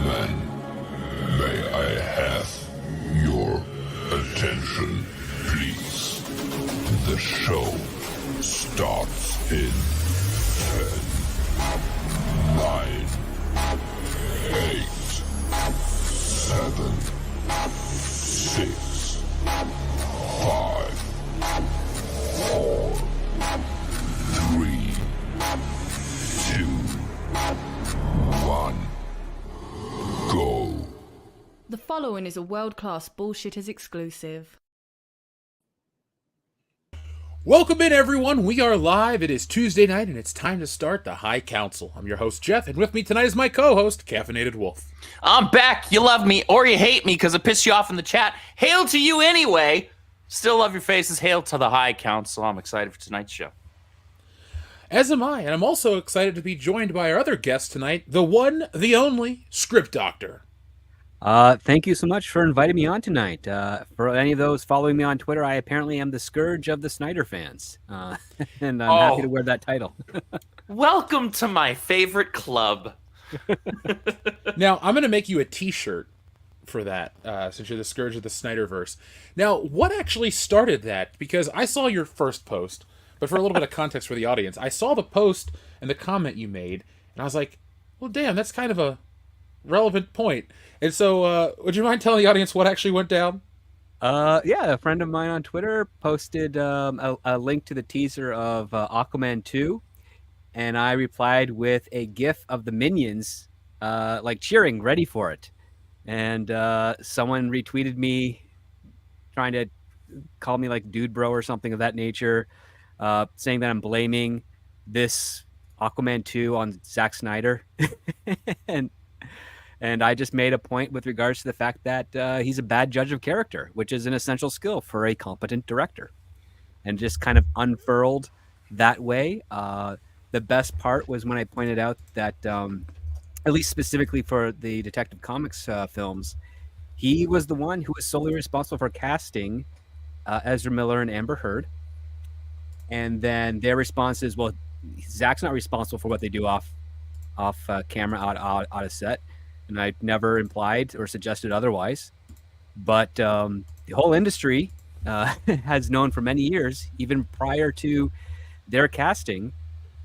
Then may I have your attention, please? The show starts in 10, 9, 8, 7, 6, 5, 4, 3, 2, 1, go. The following is a world-class Bullshitters exclusive. Welcome in, everyone. We are live. It is Tuesday night, and it's time to start the High Council. I'm your host, Jeff, and with me tonight is my co-host, Caffeinated Wolf. I'm back. You love me or you hate me because I pissed you off in the chat. Hail to you anyway. Still love your faces. Hail to the High Council. I'm excited for tonight's show. As am I, and I'm also excited to be joined by our other guest tonight, the one, the only, Script Doctor. Thank you so much for inviting me on tonight. For any of those following me on Twitter, I apparently am the scourge of the Snyder fans. And I'm happy to wear that title. Welcome to my favorite club. Now, I'm going to make you a t-shirt for that, since you're the scourge of the Snyderverse. Now, what actually started that? Because I saw your first post, but for a little bit of context for the audience, I saw the post and the comment you made, and I was like, well, damn, that's kind of a relevant point. And so, would you mind telling the audience what actually went down? Yeah, a friend of mine on Twitter posted a link to the teaser of Aquaman 2, and I replied with a GIF of the Minions, like cheering, ready for it. And someone retweeted me, trying to call me like dude bro or something of that nature, saying that I'm blaming this Aquaman 2 on Zack Snyder. And I just made a point with regards to the fact that he's a bad judge of character, which is an essential skill for a competent director. And just kind of unfurled that way. The best part was when I pointed out that, at least specifically for the Detective Comics films, he was the one who was solely responsible for casting Ezra Miller and Amber Heard. And then their response is, well, Zack's not responsible for what they do off camera, out of set. And I never implied or suggested otherwise. But the whole industry has known for many years, even prior to their casting,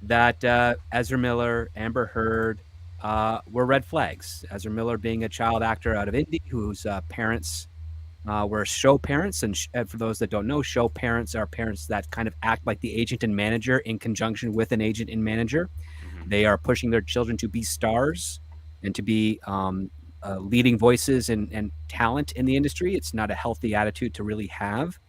that Ezra Miller, Amber Heard were red flags. Ezra Miller being a child actor out of Indy whose parents were show parents. And for those that don't know, show parents are parents that kind of act like the agent and manager in conjunction with an agent and manager. Mm-hmm. They are pushing their children to be stars and to be leading voices and talent in the industry. It's not a healthy attitude to really have.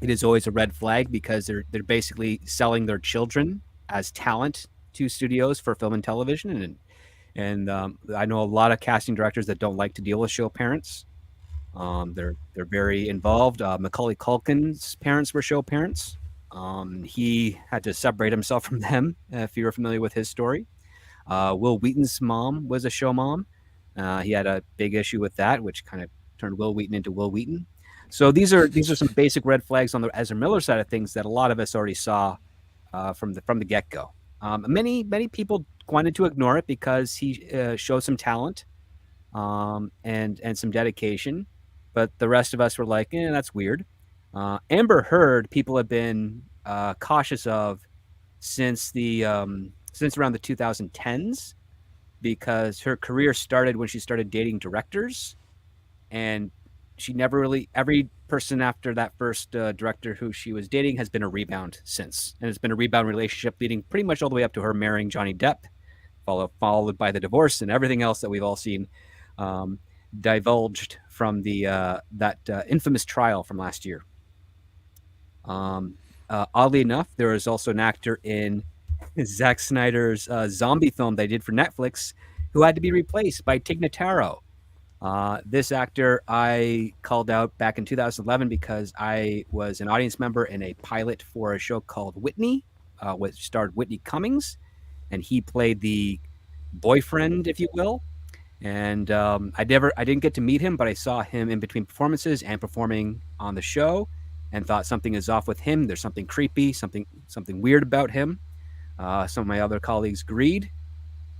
It is always a red flag because they're basically selling their children as talent to studios for film and television. And I know a lot of casting directors that don't like to deal with show parents. They're very involved. Macaulay Culkin's parents were show parents. He had to separate himself from them, if you're familiar with his story. Will Wheaton's mom was a show mom. He had a big issue with that, which kind of turned Will Wheaton into Will Wheaton. So these are some basic red flags on the Ezra Miller side of things that a lot of us already saw from the get-go. Many people wanted to ignore it because he showed some talent and some dedication, but the rest of us were like, that's weird. Amber Heard, people have been cautious of since around the 2010s, because her career started when she started dating directors, and she never really, every person after that first director who she was dating has been a rebound since. And it's been a rebound relationship leading pretty much all the way up to her marrying Johnny Depp, followed by the divorce and everything else that we've all seen divulged from that infamous trial from last year. Oddly enough, there is also an actor in Zack Snyder's zombie film they did for Netflix who had to be replaced by Tig Notaro. This actor I called out back in 2011 because I was an audience member in a pilot for a show called Whitney, which starred Whitney Cummings, and he played the boyfriend, if you will. And I didn't get to meet him, but I saw him in between performances and performing on the show, and thought something is off with him. There's something creepy, something weird about him. Some of my other colleagues agreed.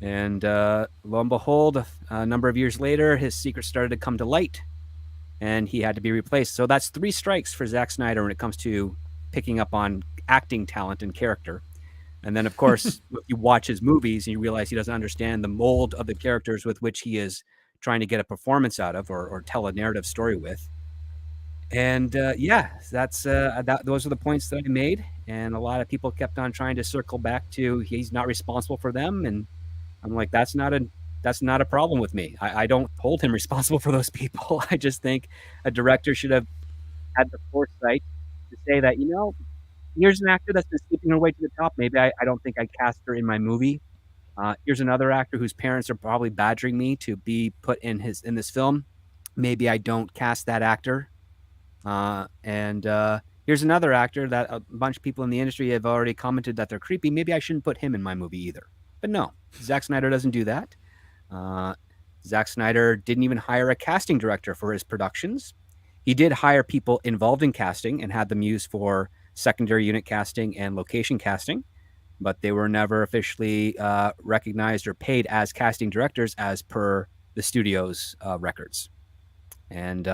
And lo and behold, a number of years later, his secret started to come to light, and he had to be replaced. So that's 3 strikes for Zack Snyder when it comes to picking up on acting talent and character. And then, of course, if you watch his movies and you realize he doesn't understand the mold of the characters with which he is trying to get a performance out of or tell a narrative story with. And that's those are the points that I made. And a lot of people kept on trying to circle back to he's not responsible for them. And I'm like, that's not a problem with me. I don't hold him responsible for those people. I just think a director should have had the foresight to say that, here's an actor that's been sleeping her way to the top. Maybe I don't think I'd cast her in my movie. Here's another actor whose parents are probably badgering me to be put in this film. Maybe I don't cast that actor. And here's another actor that a bunch of people in the industry have already commented that they're creepy. Maybe I shouldn't put him in my movie either. But no, Zack Snyder doesn't do that. Zack Snyder didn't even hire a casting director for his productions. He did hire people involved in casting and had them used for secondary unit casting and location casting, but they were never officially recognized or paid as casting directors as per the studio's records. And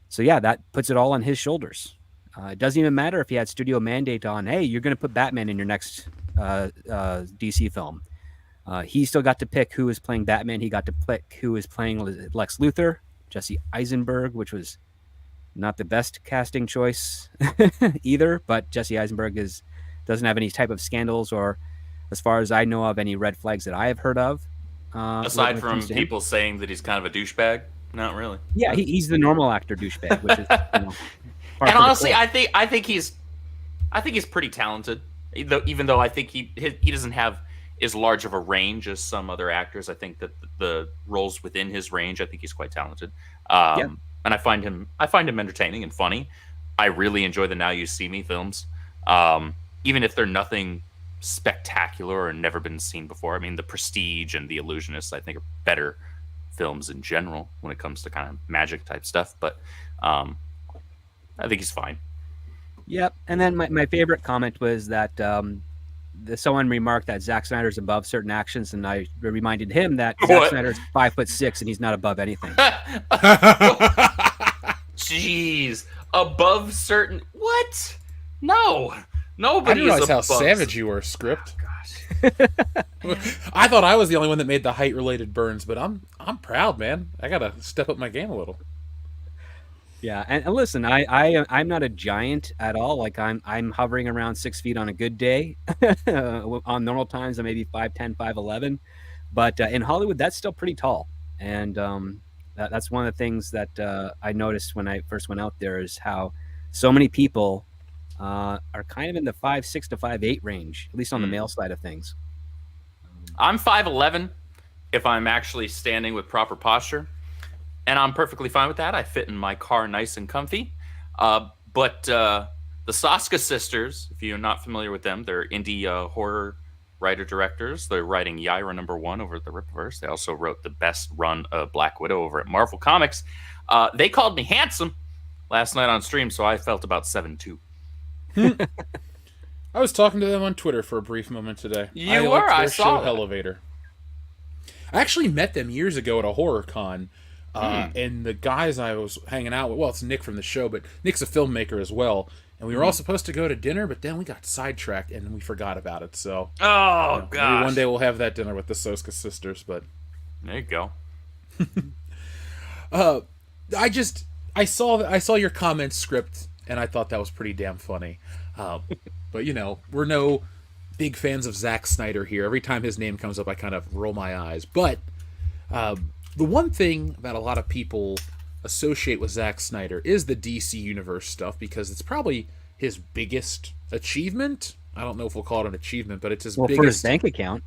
so, yeah, that puts it all on his shoulders. It doesn't even matter if he had studio mandate on, hey, you're going to put Batman in your next DC film. He still got to pick who was playing Batman. He got to pick who was playing Lex Luthor, Jesse Eisenberg, which was not the best casting choice either, but Jesse Eisenberg doesn't have any type of scandals or, as far as I know of, any red flags that I have heard of. Aside from people saying that he's kind of a douchebag, not really. Yeah, he's the normal actor douchebag, which is and honestly, I think he's pretty talented. Even though I think he doesn't have as large of a range as some other actors. I think that the roles within his range, I think he's quite talented. And I find him entertaining and funny. I really enjoy the Now You See Me films, even if they're nothing spectacular or never been seen before. I mean, The Prestige and The Illusionist, I think, are better films in general when it comes to kind of magic type stuff. But I think he's fine. Yep. And then my favorite comment was that someone remarked that Zack Snyder's above certain actions, and I reminded him that Zack Snyder's 5'6" and he's not above anything. Jeez, above certain what? No, nobody. I didn't realize how above... savage you were, Script. Oh, gosh. I thought I was the only one that made the height-related burns, but I'm proud, man. I gotta step up my game a little. Yeah, and listen, I'm not a giant at all. Like I'm hovering around 6 feet on a good day. On normal times, I may be 5'10", 5'11", but in Hollywood, that's still pretty tall. And that's one of the things that I noticed when I first went out there is how so many people are kind of in the 5'6" to 5'8" range, at least on the male side of things. I'm 5'11" if I'm actually standing with proper posture. And I'm perfectly fine with that. I fit in my car nice and comfy. But the Soska sisters, if you're not familiar with them, they're indie horror writer-directors. They're writing Yaira #1 over at the Ripverse. They also wrote the best run of Black Widow over at Marvel Comics. They called me handsome last night on stream, so I felt about 7'2". I was talking to them on Twitter for a brief moment today. I saw that. Elevator. I actually met them years ago at a horror con. And the guys I was hanging out with, well, it's Nick from the show, but Nick's a filmmaker as well. And we were all supposed to go to dinner, but then we got sidetracked and we forgot about it. So, gosh. Maybe one day we'll have that dinner with the Soska sisters. But there you go. I saw your comments Script, and I thought that was pretty damn funny. But we're no big fans of Zack Snyder here. Every time his name comes up, I kind of roll my eyes. But the one thing that a lot of people associate with Zack Snyder is the DC Universe stuff, because it's probably his biggest achievement. I don't know if we'll call it an achievement, but it's his biggest... for his bank account.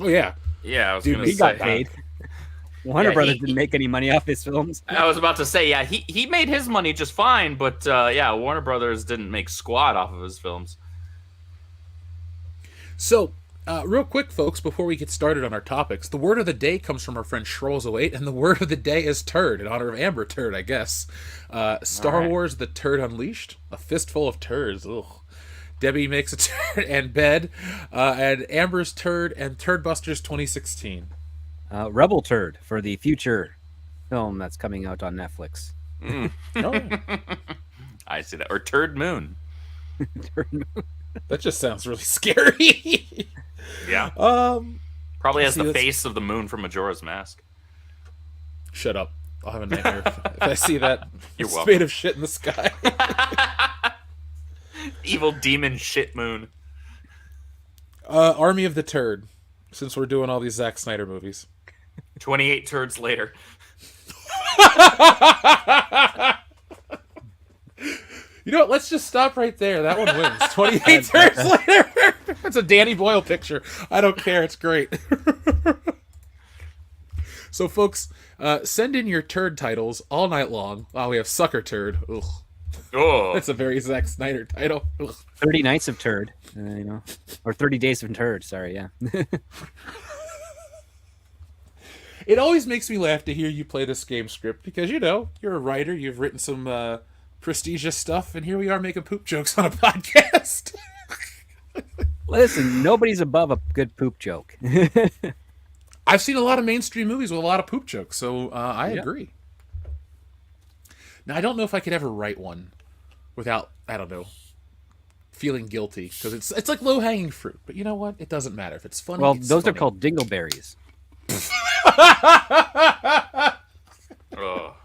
Oh, yeah. Yeah, I was Dude, he got paid. Warner Brothers didn't make any money off his films. I was about to say, yeah, he made his money just fine, but Warner Brothers didn't make squat off of his films. So... real quick, folks, before we get started on our topics, the word of the day comes from our friend Schroels08, and the word of the day is turd, in honor of Amber Turd, I guess. Star Wars The Turd Unleashed, a fistful of turds. Ugh. Debbie Makes a Turd and Bed, and Amber's Turd and Turd Busters 2016. Rebel Turd for the future film that's coming out on Netflix. Oh, yeah. I see that. Or Turd Moon. That just sounds really scary. Yeah. Probably has the face of the moon from Majora's Mask. Shut up. I'll have a nightmare if I see that You're spade welcome. of shit in the sky. Evil demon shit moon. Army of the Turd, since we're doing all these Zack Snyder movies. 28 turds later. You know what? Let's just stop right there. That one wins. 28 turns later. That's a Danny Boyle picture. I don't care. It's great. So, folks, send in your turd titles all night long. Oh, we have Sucker Turd. Ugh. Oh, That's a very Zack Snyder title. Ugh. 30 Nights of Turd, or 30 Days of Turd. Sorry, yeah. It always makes me laugh to hear you play this game script because, you're a writer. You've written some prestigious stuff, and here we are making poop jokes on a podcast. Listen, nobody's above a good poop joke. I've seen a lot of mainstream movies with a lot of poop jokes, so I agree. Now, I don't know if I could ever write one without, I don't know, feeling guilty, because it's like low-hanging fruit. But you know what? It doesn't matter. If it's funny, Well, it's those funny. are called dingleberries. oh.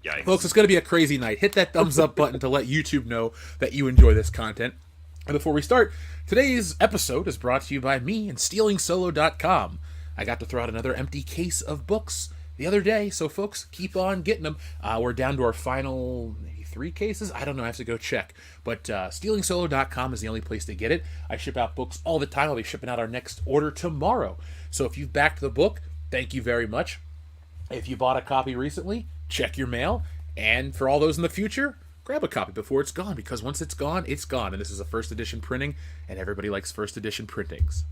Yikes. Folks, it's going to be a crazy night. Hit that thumbs up button to let YouTube know that you enjoy this content. And before we start, today's episode is brought to you by me and StealingSolo.com. I got to throw out another empty case of books the other day, so folks, keep on getting them. We're down to our final maybe 3 cases. I don't know. I have to go check. But StealingSolo.com is the only place to get it. I ship out books all the time. I'll be shipping out our next order tomorrow. So if you've backed the book, thank you very much. If you bought a copy recently, check your mail. And for all those in the future, grab a copy before it's gone, because once it's gone, it's gone. And this is a first edition printing, and everybody likes first edition printings.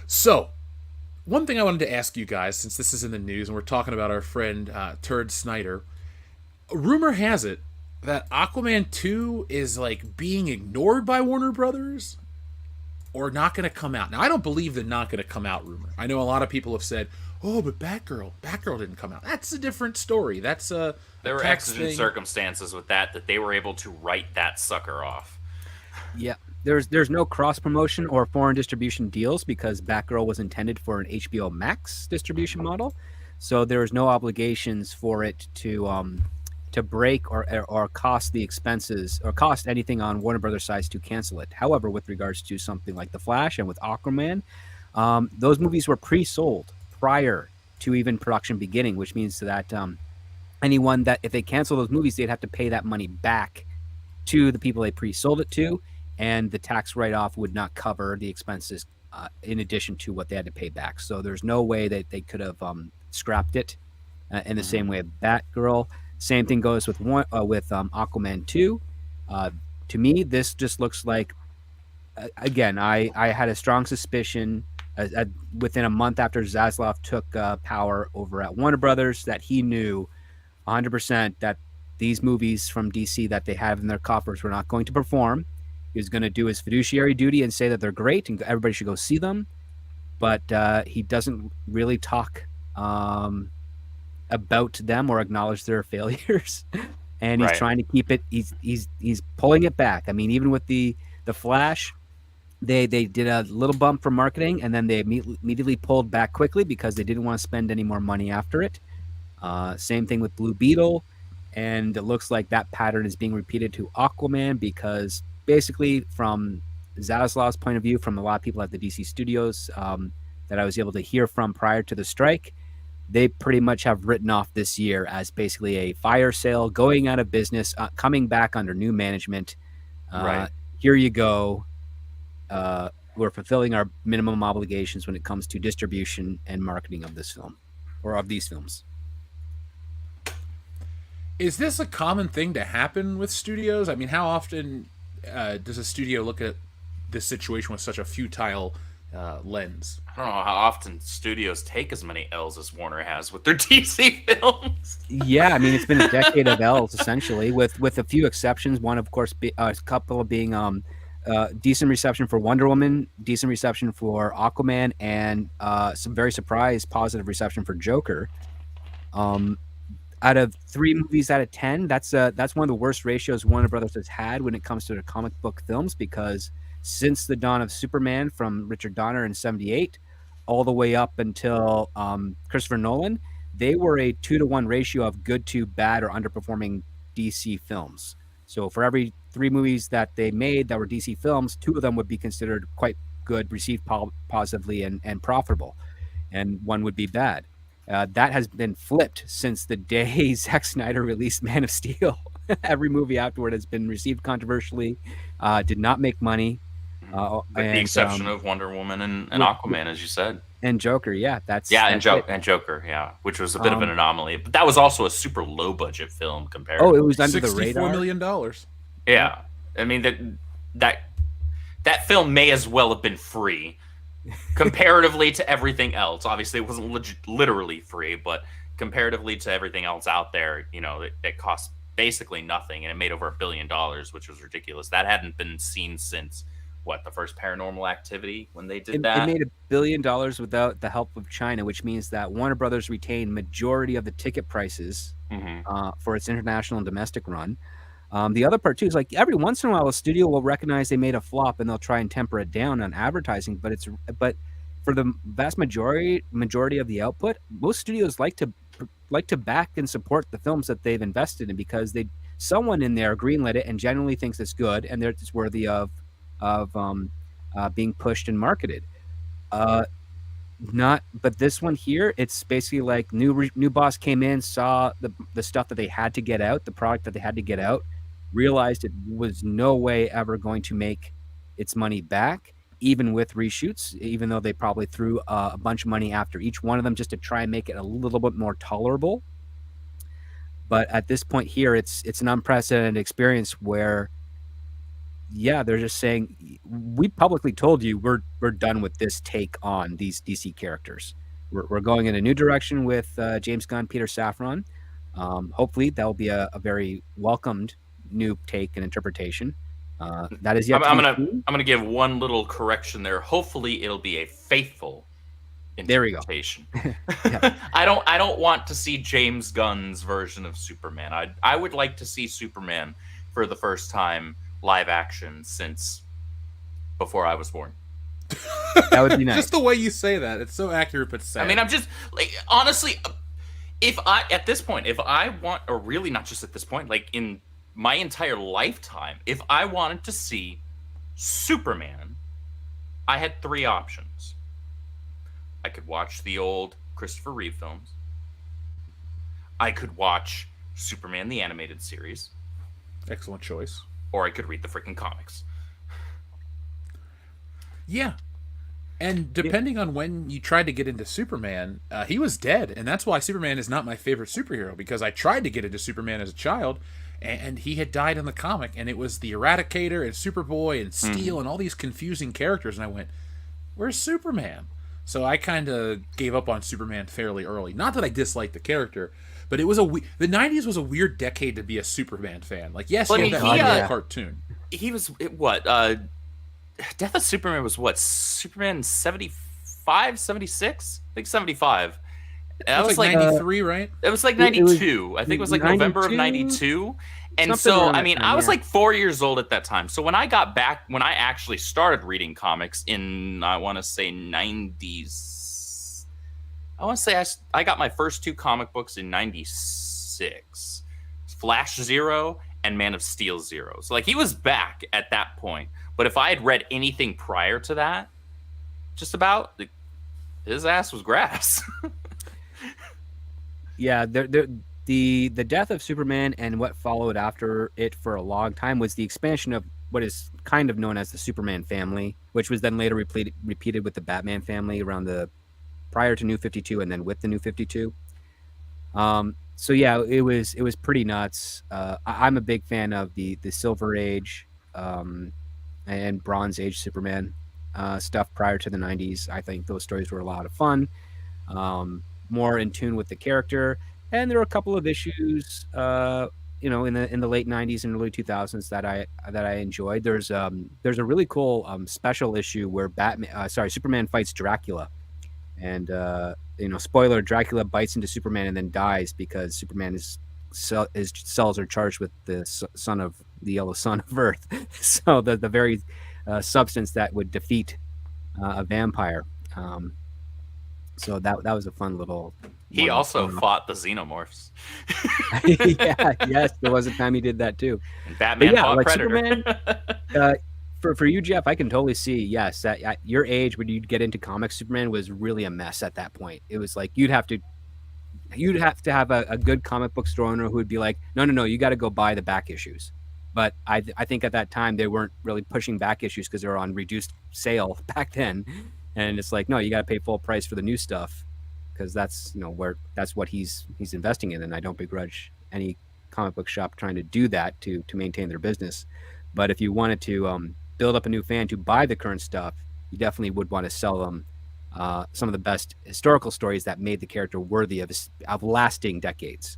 So, one thing I wanted to ask you guys, since this is in the news and we're talking about our friend Turd Snyder, rumor has it that Aquaman 2 is like being ignored by Warner Brothers or not going to come out. Now, I don't believe the not going to come out rumor. I know a lot of people have said, oh, but Batgirl didn't come out. That's a different story. That's a There were tax exigent thing. circumstances with that they were able to write that sucker off. Yeah. There's no cross promotion or foreign distribution deals because Batgirl was intended for an HBO Max distribution model, so there's no obligations for it to break or cost the expenses or cost anything on Warner Brothers' sides to cancel it. However, with regards to something like The Flash and with Aquaman, those movies were pre-sold prior to even production beginning, which means that anyone that if they cancel those movies, they'd have to pay that money back to the people they pre-sold it to. And the tax write-off would not cover the expenses in addition to what they had to pay back. So there's no way that they could have scrapped it in the same way of Batgirl. Same thing goes with Aquaman 2. To me, this just looks like, again, I had a strong suspicion within a month after Zaslav took power over at Warner Brothers that he knew 100% that these movies from DC that they have in their coffers were not going to perform. He was going to do his fiduciary duty and say that they're great and everybody should go see them. But he doesn't really talk about them or acknowledge their failures. And he's trying to keep it. He's pulling it back. I mean, even with the Flash, they did a little bump for marketing, and then they immediately pulled back quickly because they didn't want to spend any more money after it. Same thing with Blue Beetle, and it looks like that pattern is being repeated to Aquaman because basically from Zaslav's point of view, from a lot of people at the DC studios that I was able to hear from prior to the strike, they pretty much have written off this year as basically a fire sale, going out of business, coming back under new management. Here you go. We're fulfilling our minimum obligations when it comes to distribution and marketing of this film or of these films. Is this a common thing to happen with studios? I mean, how often does a studio look at this situation with such a futile lens. I don't know how often studios take as many L's as Warner has with their DC films. Yeah, I mean it's been a decade of L's essentially, with a few exceptions. One, of course, a couple being decent reception for Wonder Woman, decent reception for Aquaman, and some very surprised positive reception for Joker. Out of 3 movies out of 10, that's one of the worst ratios Warner Brothers has had when it comes to their comic book films, because since the dawn of Superman from Richard Donner in '78, all the way up until Christopher Nolan, they were a 2-to-1 ratio of good to bad or underperforming DC films. So for every 3 movies that they made that were DC films, 2 of them would be considered quite good, received positively and profitable, and 1 would be bad. That has been flipped since the day Zack Snyder released Man of Steel. Every movie afterward has been received controversially, did not make money. With the exception of Wonder Woman and Aquaman, as you said. And Joker, yeah. And Joker, yeah, which was a bit of an anomaly. But that was also a super low-budget film compared. Oh, it was under the radar? $64 million. Yeah. I mean, that film may as well have been free comparatively to everything else. Obviously, it wasn't literally free, but comparatively to everything else out there, it cost basically nothing, and it made over $1 billion, which was ridiculous. That hadn't been seen since the first Paranormal Activity, when they did that. It made $1 billion without the help of China, which means that Warner Brothers retained majority of the ticket prices for its international and domestic run. The other part too is every once in a while a studio will recognize they made a flop and they'll try and temper it down on advertising, but for the vast majority of the output, most studios like to back and support the films that they've invested in, because someone in there greenlit it and genuinely thinks it's good and it's worthy of being pushed and marketed. But this one here, it's basically new boss came in, saw the stuff that they had to get out, the product that they had to get out, realized it was no way ever going to make its money back, even with reshoots, even though they probably threw a bunch of money after each one of them just to try and make it a little bit more tolerable. But at this point here, it's an unprecedented experience where, yeah, they're just saying, we publicly told you we're done with this take on these DC characters. We're going in a new direction with James Gunn, Peter Safran. Hopefully that will be a very welcomed new take and interpretation. That is yet. I'm gonna give one little correction there. Hopefully it'll be a faithful interpretation. There we go. Yeah. I don't want to see James Gunn's version of Superman. I would like to see Superman for the first time live action since before I was born. That would be nice. Just the way you say that, it's so accurate but sad. I mean, I'm just honestly, if I want, or really not just at this point, in my entire lifetime, if I wanted to see Superman, I had 3 options. I could watch the old Christopher Reeve films. I could watch Superman the Animated Series. Excellent choice. Or I could read the freaking comics. Yeah. And depending on when you tried to get into Superman, he was dead. And that's why Superman is not my favorite superhero, because I tried to get into Superman as a child, and he had died in the comic, and it was the Eradicator and Superboy and Steel and all these confusing characters, and I went, where's Superman? So I kind of gave up on Superman fairly early. Not that I disliked the character, but it was the 90s was a weird decade to be a Superman fan. Yes, he had that cartoon. He was Death of Superman was what? Superman 75, 76? I think 75. That was 93, right? It was 92. I think it was 92? November of 92. And so, I mean, I was 4 years old at that time. So when I actually started reading comics in, I want to say 90s, I got my first 2 comic books in 96. Flash Zero and Man of Steel Zero. So he was back at that point. But if I had read anything prior to that, just about, his ass was grass. Yeah, the death of Superman and what followed after it for a long time was the expansion of what is kind of known as the Superman family, which was then later repeated with the Batman family prior to New 52 and then with the New 52. So yeah, it was pretty nuts. I'm a big fan of the Silver Age and Bronze Age Superman. stuff prior to the 90s. I think those stories were a lot of fun, more in tune with the character. And there were a couple of issues, in the late 90s and early 2000s that I enjoyed. There's a really cool special issue where Superman fights Dracula, and spoiler, Dracula bites into Superman and then dies because his cells are charged with the yellow sun of Earth. So the very substance that would defeat a vampire. So that was a fun little. He also fought the Xenomorphs. Yeah, yes, there was a time he did that too. And Batman fought Predator. Superman, for you, Jeff, I can totally see. Yes, that at your age, when you'd get into comics, Superman was really a mess at that point. It was like you'd have to have a good comic book store owner who would be like, no, you got to go buy the back issues. But I think at that time they weren't really pushing back issues because they were on reduced sale back then, and it's like, no, you got to pay full price for the new stuff because that's that's what he's investing in, and I don't begrudge any comic book shop trying to do that to maintain their business. But if you wanted to build up a new fan to buy the current stuff, you definitely would want to sell them some of the best historical stories that made the character worthy of lasting decades.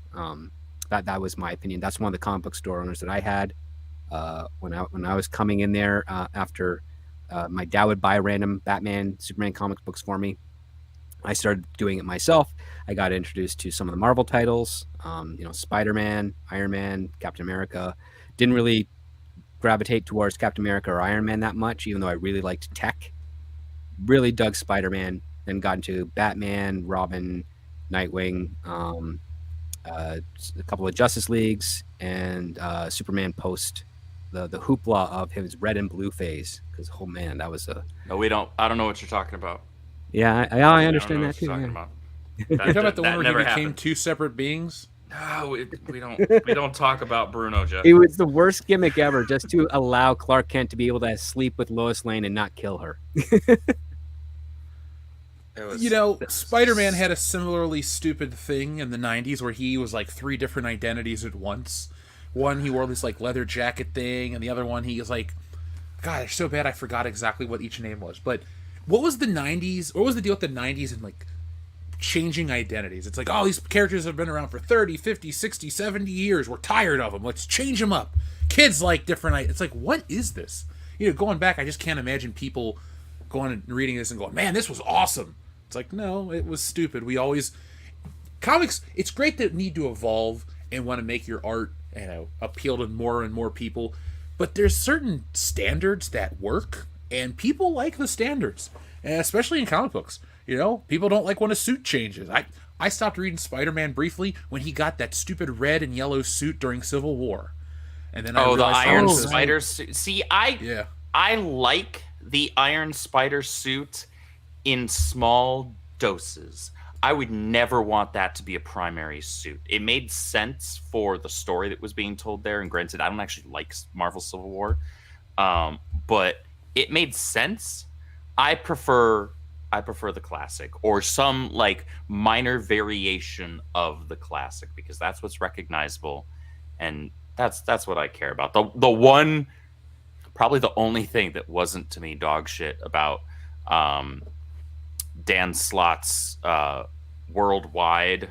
That was my opinion. That's one of the comic book store owners that I had when I was coming in there after my dad would buy random Batman, Superman comics books for me. I started doing it myself. I got introduced to some of the Marvel titles, Spider-Man, Iron Man, Captain America. Didn't really gravitate towards Captain America or Iron Man that much, even though I really liked tech. Really dug Spider-Man, then got into Batman, Robin, Nightwing, a couple of Justice Leagues, and Superman post the hoopla of his red and blue phase. Because oh man, that was a. No, we don't. I don't know what you're talking about. Yeah, I understand that too. You're talking about the one where he became two separate beings. No, we don't talk about Bruno, Jeff. It was the worst gimmick ever, just to allow Clark Kent to be able to sleep with Lois Lane and not kill her. Spider-Man had a similarly stupid thing in the 90s where he was like 3 different identities at once. One, he wore this like leather jacket thing, and the other one, he was like, God, it's so bad I forgot exactly what each name was. But what was the 90s? What was the deal with the 90s and like changing identities? It's like, oh, these characters have been around for 30, 50, 60, 70 years. We're tired of them. Let's change them up. Kids like different. It's like, what is this? Going back, I just can't imagine people going and reading this and going, man, this was awesome. It's like, no, it was stupid. Comics, it's great that need to evolve and want to make your art, appeal to more and more people. But there's certain standards that work, and people like the standards, and especially in comic books. People don't like when a suit changes. I stopped reading Spider-Man briefly when he got that stupid red and yellow suit during Civil War. And then the Iron Spider suit. See, I like the Iron Spider suit in small doses. I would never want that to be a primary suit. It made sense for the story that was being told there. And granted, I don't actually like Marvel Civil War, but it made sense. I prefer the classic or some like minor variation of the classic because that's what's recognizable, and that's what I care about. The one, probably the only thing that wasn't to me dog shit about Dan Slott's worldwide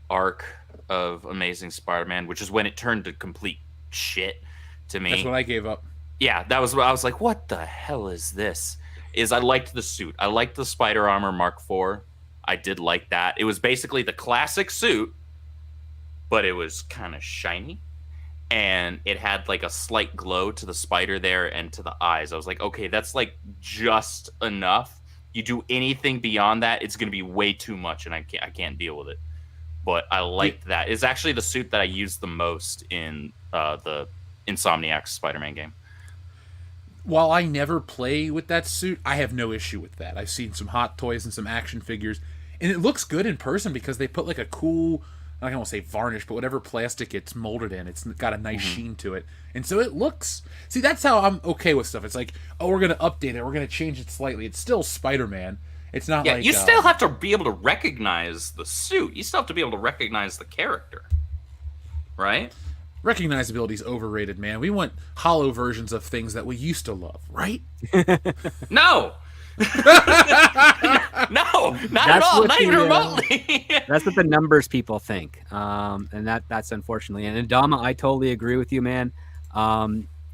arc of Amazing Spider-Man, which is when it turned to complete shit to me. That's when I gave up. Yeah, that was what I was like, what the hell is this? I liked the suit. I liked the Spider Armor Mark IV. I did like that. It was basically the classic suit, but it was kind of shiny. And it had like a slight glow to the spider there and to the eyes. I was like, okay, that's like just enough. You do anything beyond that, it's going to be way too much, and I can't deal with it. But I liked that. It's actually the suit that I used the most in the Insomniac Spider-Man game. While I never play with that suit, I have no issue with that. I've seen some Hot Toys and some action figures, and it looks good in person because they put like a cool, I don't want to say varnish, but whatever plastic it's molded in, it's got a nice sheen to it. And so it looks... See, that's how I'm okay with stuff. It's like, oh, we're going to update it. We're going to change it slightly. It's still Spider-Man. It's not like... You still have to be able to recognize the suit. You still have to be able to recognize the character. Right? Recognizability is overrated, man. We want hollow versions of things that we used to love, right? No. No, not at all. Not even remotely. That's what the numbers people think, and that's unfortunately. And Adama, I totally agree with you, man.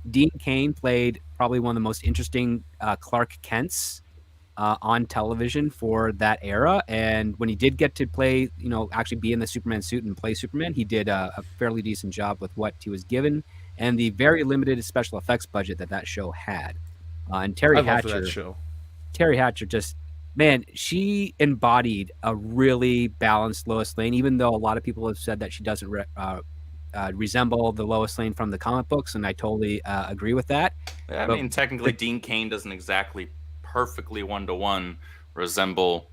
Dean Cain played probably one of the most interesting Clark Kents on television for that era. And when he did get to play, actually be in the Superman suit and play Superman, he did a fairly decent job with what he was given and the very limited special effects budget that show had. And Terry Hatcher, that show. Terry Hatcher just, man, she embodied a really balanced Lois Lane, even though a lot of people have said that she doesn't resemble the Lois Lane from the comic books, and I totally agree with that. I mean, technically, Dean Cain doesn't exactly perfectly one-to-one resemble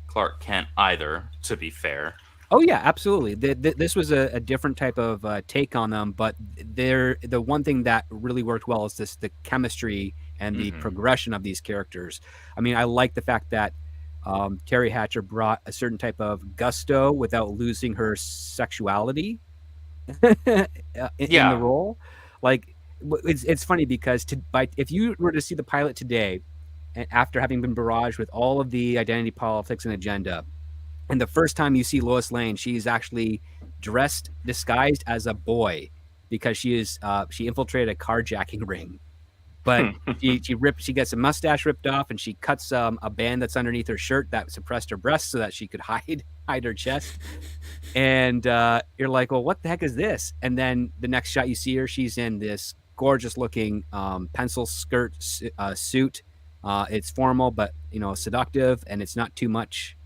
Clark Kent either, to be fair. Oh, yeah, absolutely. This was a different type of take on them, but the one thing that really worked well is the chemistry and the progression of these characters. I mean, I like the fact that Terry Hatcher brought a certain type of gusto without losing her sexuality in the role. Like, it's funny because if you were to see the pilot today, and after having been barraged with all of the identity politics and agenda, and the first time you see Lois Lane, she's actually disguised as a boy because she infiltrated a carjacking ring. But she gets a mustache ripped off, and she cuts a band that's underneath her shirt that suppressed her breasts so that she could hide her chest. And you're like, well, what the heck is this? And then the next shot you see her, she's in this gorgeous looking pencil skirt suit. It's formal, but seductive, and it's not too much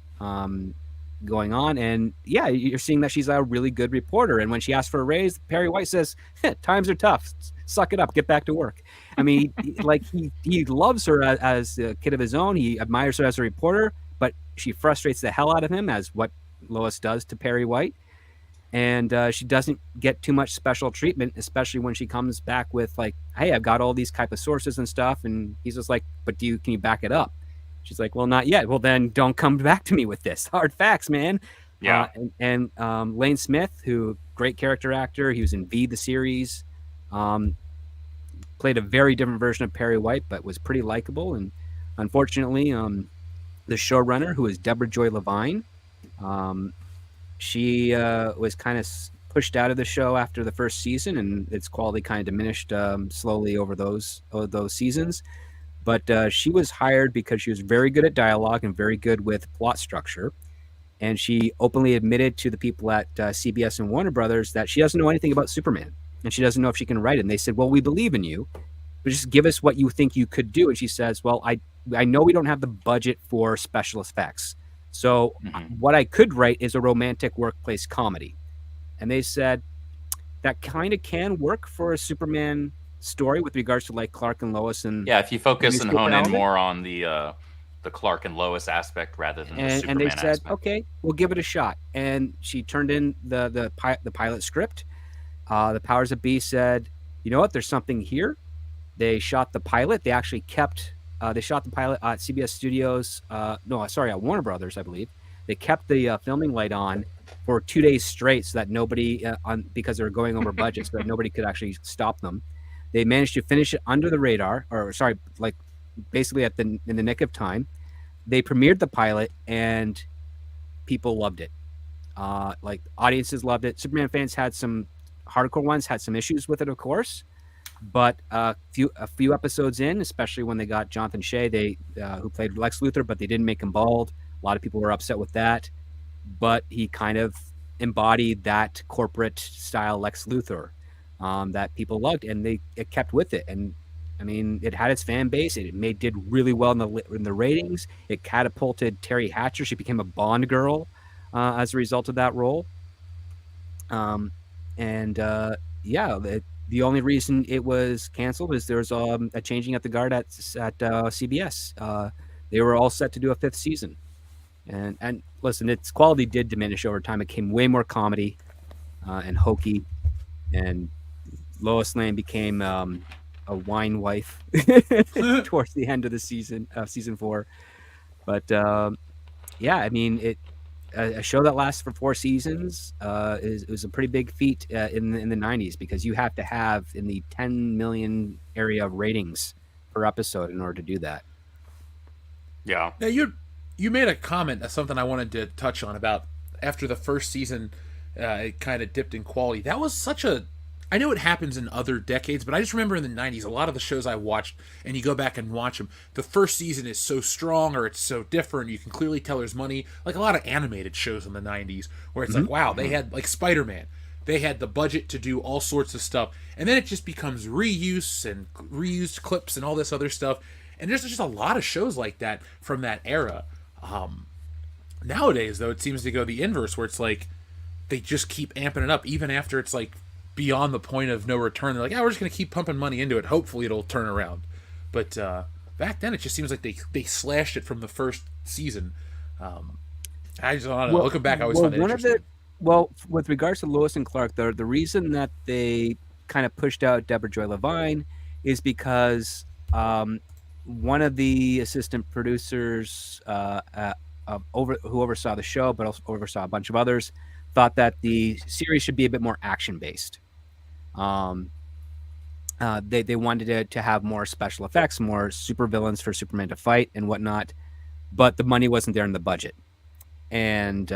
going on. And yeah, you're seeing that she's a really good reporter. And when she asks for a raise, Perry White says, times are tough, suck it up, get back to work. I mean, he loves her as a kid of his own. He admires her as a reporter, but she frustrates the hell out of him, as what Lois does to Perry White. And she doesn't get too much special treatment, especially when she comes back with like, hey, I've got all these type of sources and stuff. And he's just like, but can you back it up? She's like, well, not yet. Well, then don't come back to me with this. Hard facts, man. Yeah. And Lane Smith, who great character actor, he was in V, the series, played a very different version of Perry White, but was pretty likable. And unfortunately, the showrunner, who is Deborah Joy Levine, she was kind of pushed out of the show after the first season, and its quality kind of diminished slowly over those seasons. But she was hired because she was very good at dialogue and very good with plot structure. And she openly admitted to the people at CBS and Warner Brothers that she doesn't know anything about Superman, and she doesn't know if she can write it. And they said, well, we believe in you, but just give us what you think you could do. And she says, well, I know we don't have the budget for special effects. So what I could write is a romantic workplace comedy. And they said that kind of can work for a Superman story with regards to like Clark and Lois. And yeah, if you focus and hone in more on the Clark and Lois aspect rather than the Superman and they said, aspect. okay, we'll give it a shot. And she turned in the pilot script. The Powers that Be said, you know what, there's something here. They shot the pilot. They actually kept they shot the pilot at CBS Studios. At Warner Brothers, I believe. They kept the filming light on for 2 days straight, so that nobody, because they were going over budget, so that nobody could actually stop them. They managed to finish it under the radar, basically in the nick of time. They premiered the pilot, and people loved it. Audiences loved it. Superman fans had some hardcore ones, had some issues with it, of course. But a few episodes in, especially when they got Jonathan Shea, who played Lex Luthor, but they didn't make him bald. A lot of people were upset with that. But he kind of embodied that corporate style Lex Luthor that people loved, and it kept with it. And I mean, it had its fan base. It did really well in the ratings. It catapulted Terry Hatcher. She became a Bond girl as a result of that role. The only reason it was canceled is there was a changing at the guard at CBS. They were all set to do a 5th season. And listen, its quality did diminish over time. It became way more comedy and hokey. And Lois Lane became a wine wife towards the end of the season 4. But I mean, a show that lasts for 4 seasons is a pretty big feat in the 90s, because you have to have in the 10 million area ratings per episode in order to do that. Yeah. Now you made a comment of something I wanted to touch on about after the first season, it kind of dipped in quality. That was such a. I know it happens in other decades, but I just remember in the 90s, a lot of the shows I watched, and you go back and watch them, the first season is so strong or it's so different. You can clearly tell there's money. Like a lot of animated shows in the 90s where it's like, wow, they had, like Spider-Man, they had the budget to do all sorts of stuff. And then it just becomes reuse and reused clips and all this other stuff. And there's just a lot of shows like that from that era. Nowadays, though, it seems to go the inverse, where it's like they just keep amping it up, even after it's like beyond the point of no return. They're like, we're just going to keep pumping money into it. Hopefully it'll turn around. But back then, it just seems like they slashed it from the first season. I just don't know. Looking back, I always found it interesting. With regards to Lois and Clark, the reason that they kind of pushed out Deborah Joy Levine is because one of the assistant producers who oversaw the show, but also oversaw a bunch of others, thought that the series should be a bit more action-based. They wanted it to have more special effects, more supervillains for Superman to fight and whatnot, but the money wasn't there in the budget. And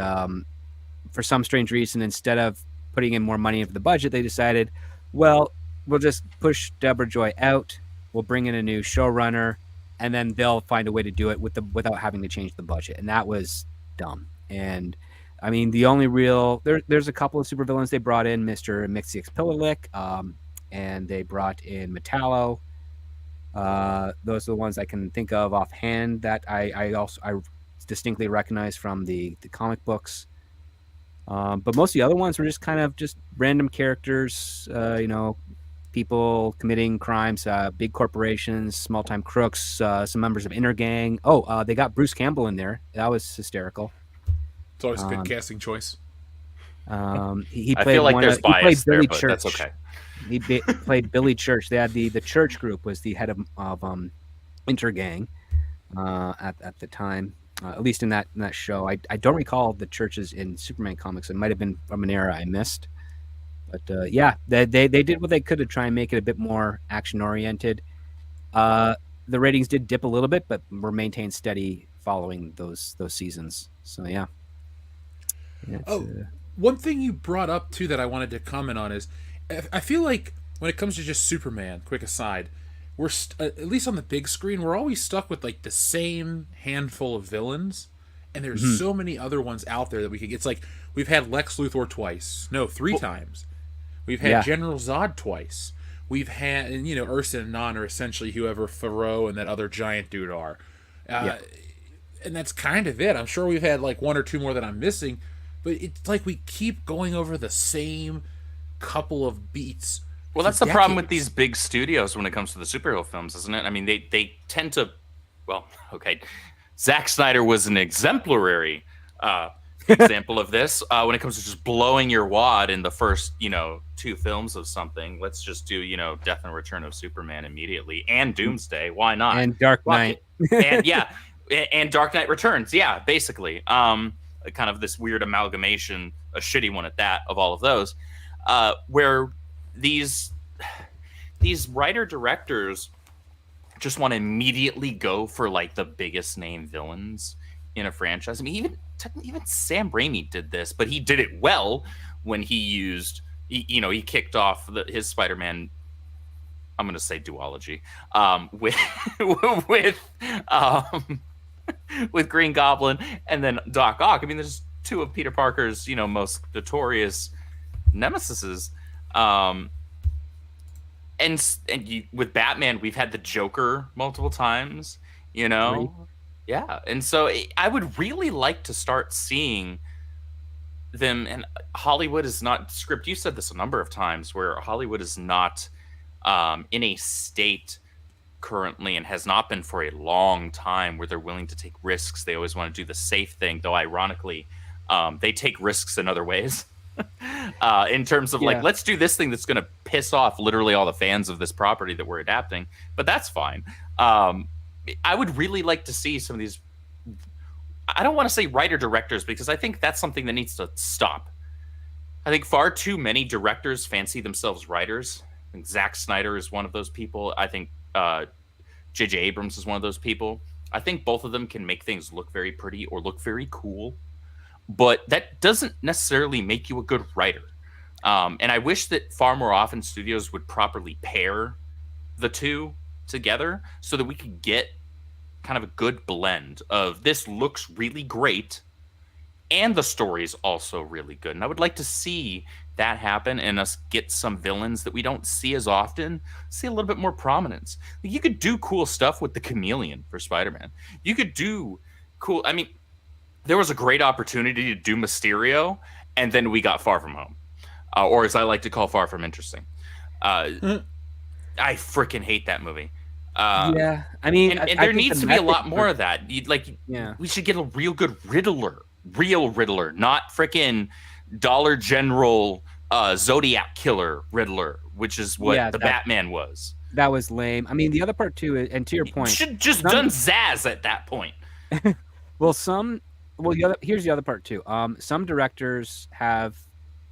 for some strange reason, instead of putting in more money into the budget, they decided, well, we'll just push Deborah Joy out. We'll bring in a new showrunner, and then they'll find a way to do it without having to change the budget. And that was dumb. And I mean, the only real there's a couple of supervillains they brought in, Mr. Mxyzptlk, and they brought in Metallo. Those are the ones I can think of offhand that I distinctly recognize from the comic books. But most of the other ones were just kind of just random characters, people committing crimes, big corporations, small-time crooks, some members of Inner Gang. They got Bruce Campbell in there. That was hysterical. It's always a good casting choice. He played I feel like there's bias there, but that's okay. He played Billy Church. They had the Church Group was the head of Inter Gang at the time, at least in that show. I don't recall the Churches in Superman comics. It might have been from an era I missed. But they did what they could to try and make it a bit more action oriented. The ratings did dip a little bit, but were maintained steady following those seasons. So yeah. One thing you brought up too that I wanted to comment on is, I feel like when it comes to just Superman, quick aside, we're at least on the big screen, we're always stuck with like the same handful of villains, and there's so many other ones out there that we could. It's like we've had Lex Luthor three times. We've had General Zod twice. We've had, and Ursa and Non are essentially whoever Thoreau and that other giant dude are. And that's kind of it. I'm sure we've had like one or two more that I'm missing, but it's like we keep going over the same couple of beats. Well, that's the problem with these big studios when it comes to the superhero films, isn't it? I mean, they tend to, Zack Snyder was an exemplary example of this when it comes to just blowing your wad in the first, 2 films of something. Let's just do, Death and Return of Superman immediately, and Doomsday. Why not? And Dark Knight. And Dark Knight Returns. Yeah, basically. Kind of this weird amalgamation, a shitty one at that, of all of those, where these writer directors just want to immediately go for like the biggest name villains in a franchise. I mean, even Sam Raimi did this, but he did it well when he used, he kicked off his Spider-Man, I'm going to say duology, with Green Goblin and then Doc Ock. I mean, there's 2 of Peter Parker's, most notorious nemesises. With Batman, we've had the Joker multiple times, Right. Yeah. And so I would really like to start seeing them, and Hollywood is not script. You said this a number of times, where Hollywood is not in a state currently, and has not been for a long time, where they're willing to take risks. They always want to do the safe thing, though ironically, they take risks in other ways. In terms of like, let's do this thing that's going to piss off literally all the fans of this property that we're adapting, but that's fine. I would really like to see some of these I don't want to say writer directors because I think that's something that needs to stop. I think far too many directors fancy themselves writers. I think Zack Snyder is one of those people. I think J.J. Abrams is one of those people. I think both of them can make things look very pretty or look very cool, but that doesn't necessarily make you a good writer. And I wish that far more often studios would properly pair the two together so that we could get kind of a good blend of this looks really great and the story's also really good. And I would like to see that happen and us get some villains that we don't see as often, see a little bit more prominence. Like, you could do cool stuff with the Chameleon for Spider-Man. You could do cool. I mean, there was a great opportunity to do Mysterio, and then we got Far From Home, or as I like to call Far From Interesting. I freaking hate that movie. Yeah, I mean, and I there think needs the to be a method lot more of that. Yeah. We should get a real good real Riddler, not freaking Dollar General Zodiac Killer Riddler, which is what the Batman was. That was lame. I mean, the other part too, and to your point, should just done Zaz at that point. Here's the other part too. Some directors have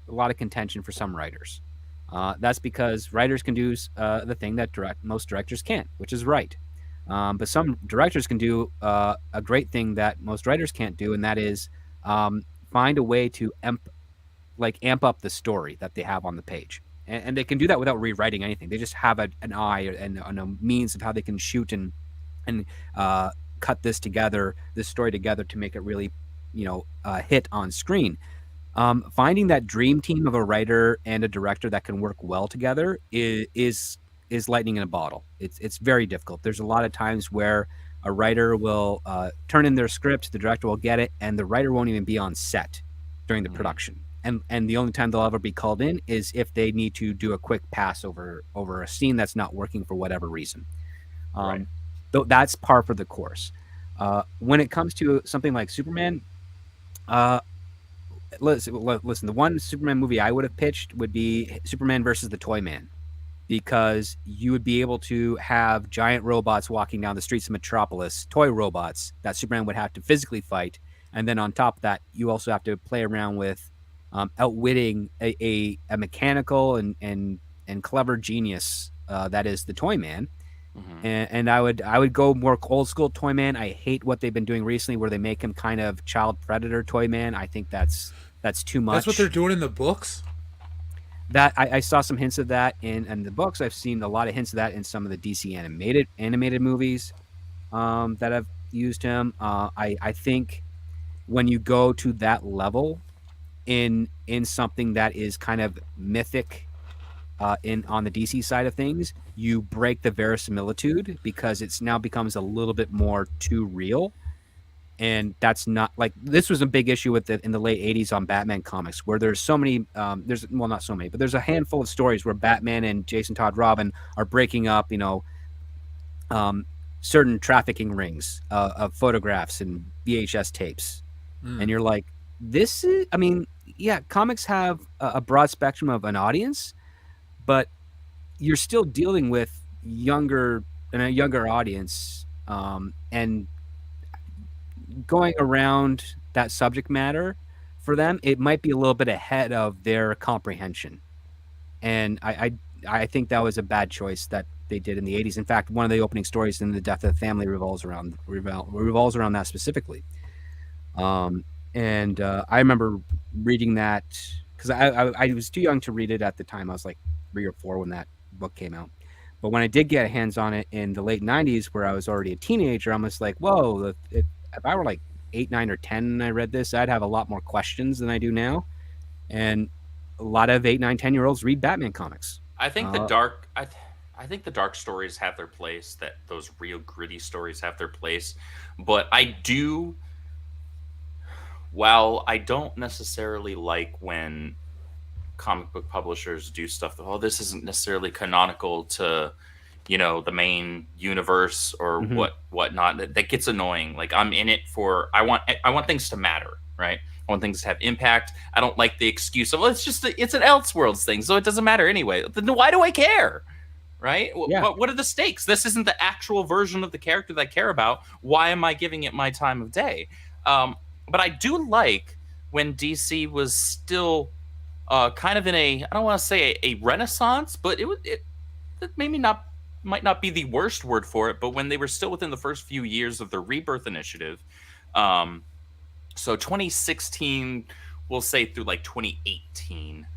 a lot of contention for some writers. That's because writers can do the thing that most directors can't, which is write. But some directors can do a great thing that most writers can't do, and that is find a way to amp up the story that they have on the page. And they can do that without rewriting anything. They just have an eye and a means of how they can shoot and cut this story together to make it really, hit on screen. Finding that dream team of a writer and a director that can work well together is lightning in a bottle. It's very difficult. There's a lot of times where a writer will turn in their script, the director will get it, and the writer won't even be on set during the production. And the only time they'll ever be called in is if they need to do a quick pass over a scene that's not working for whatever reason. Right. That's par for the course. When it comes to something like Superman, listen, the one Superman movie I would have pitched would be Superman versus the Toyman, because you would be able to have giant robots walking down the streets of Metropolis, toy robots that Superman would have to physically fight. And then on top of that, you also have to play around with outwitting a mechanical and clever genius that is the Toyman. Mm-hmm. And I would go more old school Toyman. I hate what they've been doing recently, where they make him kind of child predator Toyman. I think that's too much. That's what they're doing in the books. That I saw some hints of that in the books. I've seen a lot of hints of that in some of the DC animated movies that have used him. I think when you go to that level in something that is kind of mythic on the DC side of things, you break the verisimilitude because it's now becomes a little bit more too real. And that's not like, this was a big issue with in the late 80s on Batman comics, where there's so many, not so many, but there's a handful of stories where Batman and Jason Todd Robin are breaking up, certain trafficking rings of photographs and VHS tapes. And you're like, comics have a broad spectrum of an audience, but you're still dealing with a younger audience, and going around that subject matter for them, it might be a little bit ahead of their comprehension. And I think that was a bad choice that they did in the 80s. In fact, one of the opening stories in The Death of the Family revolves around that specifically. And I remember reading that because I was too young to read it at the time. I was like 3 or 4 when that book came out. But when I did get hands on it in the late 90s, where I was already a teenager, I'm just like, whoa, if I were like 8, 9, or 10 and I read this, I'd have a lot more questions than I do now. And a lot of 8, 9, 10-year-olds read Batman comics. I think I think the dark stories have their place, that those real gritty stories have their place. But while I don't necessarily like when comic book publishers do stuff that, this isn't necessarily canonical to, the main universe or whatnot, that gets annoying. Like, I'm in it for, I want things to matter, right? I want things to have impact. I don't like the excuse of, it's an Elseworlds thing, so it doesn't matter anyway. Then why do I care? Right? Yeah. What are the stakes? This isn't the actual version of the character that I care about. Why am I giving it my time of day? But I do like when DC was still kind of in a, I don't want to say a renaissance, but it maybe not, might not be the worst word for it, but when they were still within the first few years of the Rebirth initiative, so 2016, we'll say through like 2018,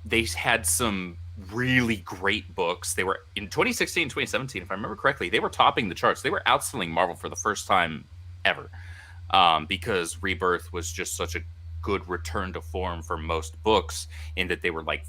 they had some really great books. They were in 2016, 2017, if I remember correctly, they were topping the charts. They were outselling Marvel for the first time ever, because Rebirth was just such a good return to form for most books, in that they were like,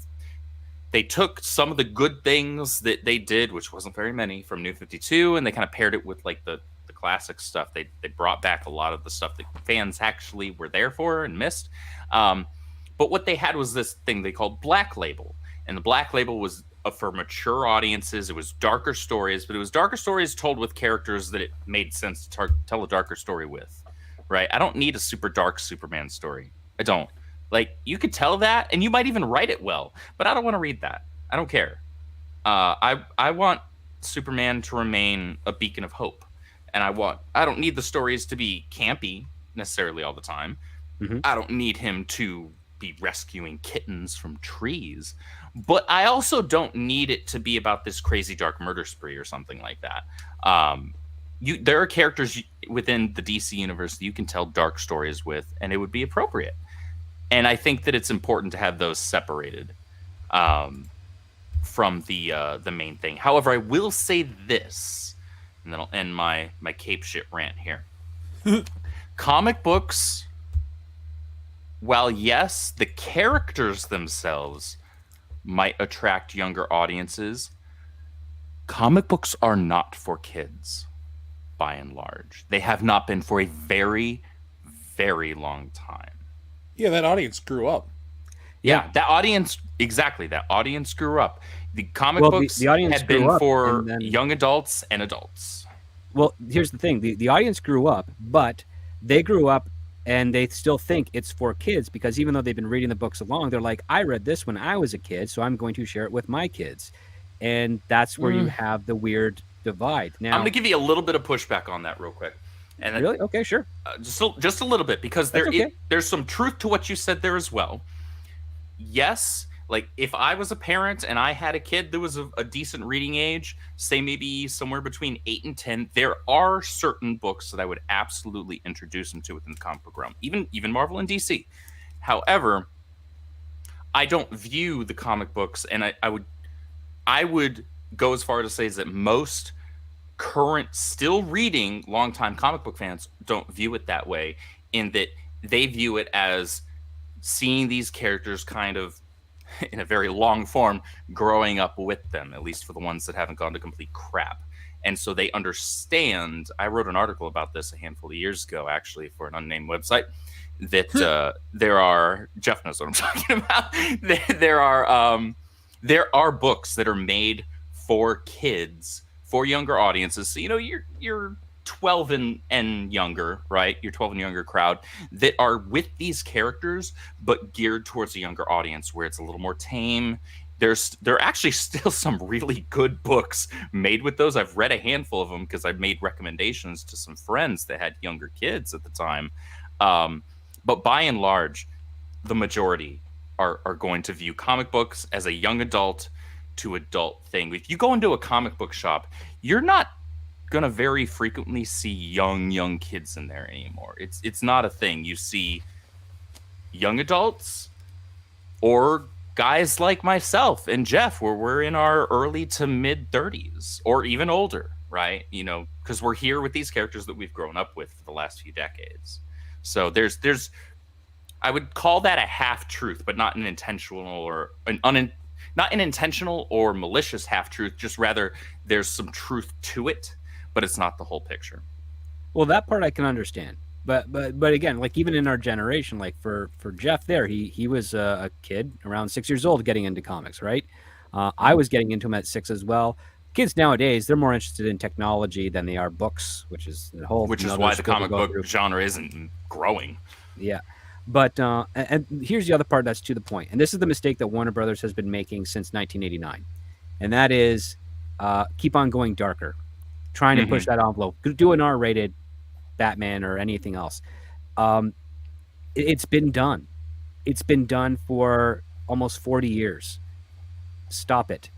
they took some of the good things that they did, which wasn't very many, from New 52, and they kind of paired it with like the classic stuff. They brought back a lot of the stuff that fans actually were there for and missed. But what they had was this thing they called Black Label. And the Black Label was for mature audiences. It was darker stories, but it was darker stories told with characters that it made sense to tell a darker story with, right? I don't need a super dark Superman story. I don't. Like, you could tell that, and you might even write it well, but I don't want to read that. I don't care. I want Superman to remain a beacon of hope. And I don't need the stories to be campy necessarily all the time. Mm-hmm. I don't need him to be rescuing kittens from trees, but I also don't need it to be about this crazy dark murder spree or something like that. There are characters within the DC universe that you can tell dark stories with, and it would be appropriate. And I think that it's important to have those separated from the main thing. However, I will say this, and then I'll end my cape shit rant here. Comic books, while yes, the characters themselves might attract younger audiences, comic books are not for kids, by and large. They have not been for a very, very long time. Yeah, that audience grew up. Yeah, that audience, exactly. That audience grew up. The comic Well, books the audience had grew been up, for and then- young adults and adults. Well, here's the thing. The audience grew up, but they grew up and they still think it's for kids, because even though they've been reading the books along, they're like, I read this when I was a kid, so I'm going to share it with my kids. And that's where you have the weird divide. Now, I'm going to give you a little bit of pushback on that real quick. And really? Okay, sure. just a little bit, because That's okay. there's some truth to what you said there as well. Yes, like if I was a parent and I had a kid that was a decent reading age, say maybe somewhere between 8 and 10, there are certain books that I would absolutely introduce them to within the comic book realm, even Marvel and DC. However, I don't view the comic books, and I would go as far to say is that most current, still reading, longtime comic book fans don't view it that way, in that they view it as seeing these characters kind of in a very long form growing up with them, at least for the ones that haven't gone to complete crap. And so they understand. I wrote an article about this a handful of years ago, actually, for an unnamed website, that there are, Jeff knows what I'm talking about. There are books that are made for kids, for younger audiences. So, you're 12 and younger, right? Your 12 and younger crowd that are with these characters, but geared towards a younger audience, where it's a little more tame. There are actually still some really good books made with those. I've read a handful of them because I've made recommendations to some friends that had younger kids at the time. But by and large, the majority are going to view comic books as a young adult to adult thing. If you go into a comic book shop, you're not gonna very frequently see young kids in there anymore. It's not a thing. You see young adults or guys like myself and Jeff, where we're in our early to mid 30s or even older, right? Because we're here with these characters that we've grown up with for the last few decades. So there's I would call that a half truth, but not an intentional or not an intentional or malicious half truth. Just rather there's some truth to it, but it's not the whole picture. Well, that part I can understand, but again, like even in our generation, like for Jeff, there he was a kid around 6 years old getting into comics, right? I was getting into them at 6 as well. Kids nowadays, they're more interested in technology than they are books, which is why the comic book genre isn't growing. Yeah, but and here's the other part that's to the point, and this is the mistake that Warner Brothers has been making since 1989, and that is keep on going darker. Trying to push that envelope. Do an R-rated Batman or anything else. Um, it's been done. It's been done for almost 40 years. Stop it.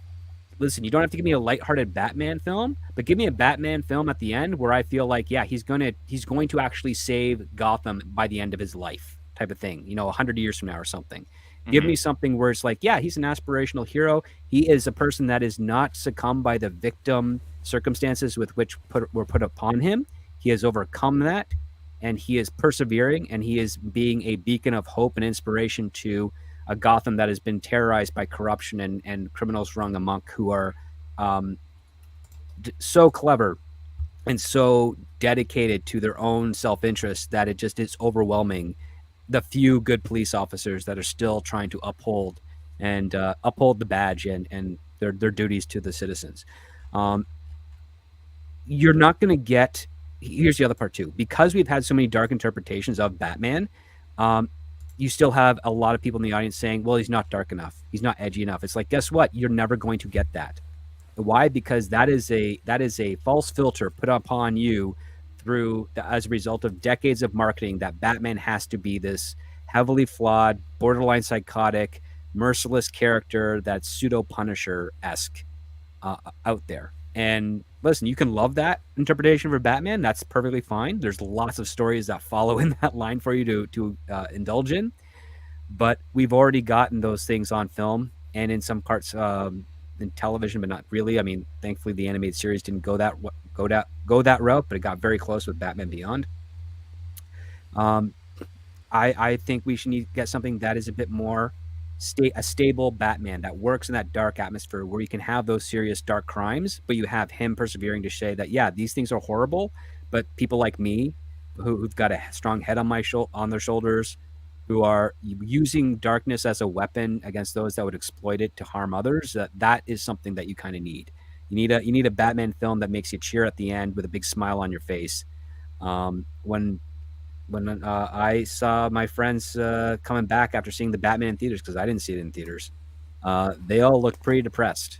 Listen, you don't have to give me a lighthearted Batman film, but give me a Batman film at the end where I feel like, yeah, he's going to actually save Gotham by the end of his life, type of thing. 100 years from now or something. Give me something where it's like, yeah, he's an aspirational hero. He is a person that is not succumbed by the victim circumstances with which were put upon him. He has overcome that, and he is persevering, and he is being a beacon of hope and inspiration to a Gotham that has been terrorized by corruption and criminals rung amok who are so clever and so dedicated to their own self-interest that it just is overwhelming the few good police officers that are still trying to uphold the badge and their duties to the citizens. You're not going to get. Here's the other part too, because we've had so many dark interpretations of Batman. You still have a lot of people in the audience saying, well, he's not dark enough. He's not edgy enough. It's like, guess what? You're never going to get that. Why? Because that is a false filter put upon you as a result of decades of marketing that Batman has to be this heavily flawed, borderline psychotic, merciless character that's pseudo Punisher-esque out there. And listen, you can love that interpretation for Batman. That's perfectly fine. There's lots of stories that follow in that line for you to indulge in. But we've already gotten those things on film and in some parts in television, but not really. I mean, thankfully, the animated series didn't go that route, but it got very close with Batman Beyond. I think we should get something that is a bit more a stable Batman that works in that dark atmosphere where you can have those serious dark crimes, but you have him persevering to say that, yeah, these things are horrible, but people like me who've got a strong head on their shoulders, who are using darkness as a weapon against those that would exploit it to harm others, that is something that you kind of need. You need a Batman film that makes you cheer at the end with a big smile on your face. When I saw my friends coming back after seeing the Batman in theaters, because I didn't see it in theaters, they all looked pretty depressed.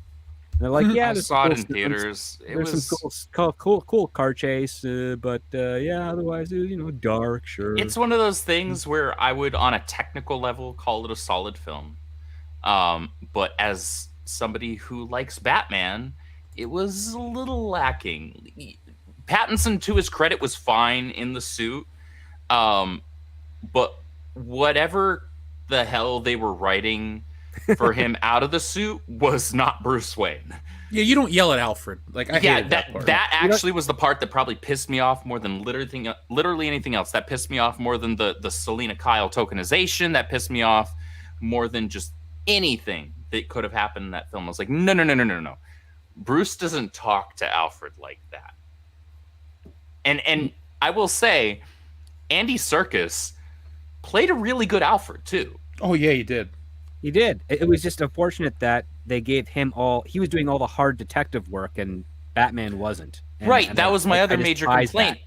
They're like, yeah, I saw it in theaters. There's some cool car chase, but yeah, otherwise, dark, sure. It's one of those things where I would, on a technical level, call it a solid film. But as somebody who likes Batman, it was a little lacking. Pattinson, to his credit, was fine in the suit. But whatever the hell they were writing for him out of the suit was not Bruce Wayne. Yeah, you don't yell at Alfred. Like, I hated that part. That actually was the part that probably pissed me off more than literally anything else. That pissed me off more than the Selena Kyle tokenization. That pissed me off more than just anything that could have happened in that film. I was like, no. Bruce doesn't talk to Alfred like that. And I will say, Andy Serkis played a really good Alfred too. Oh yeah, he did. He did. It was just unfortunate that they gave him he was doing all the hard detective work and Batman wasn't. And that was my other major complaint.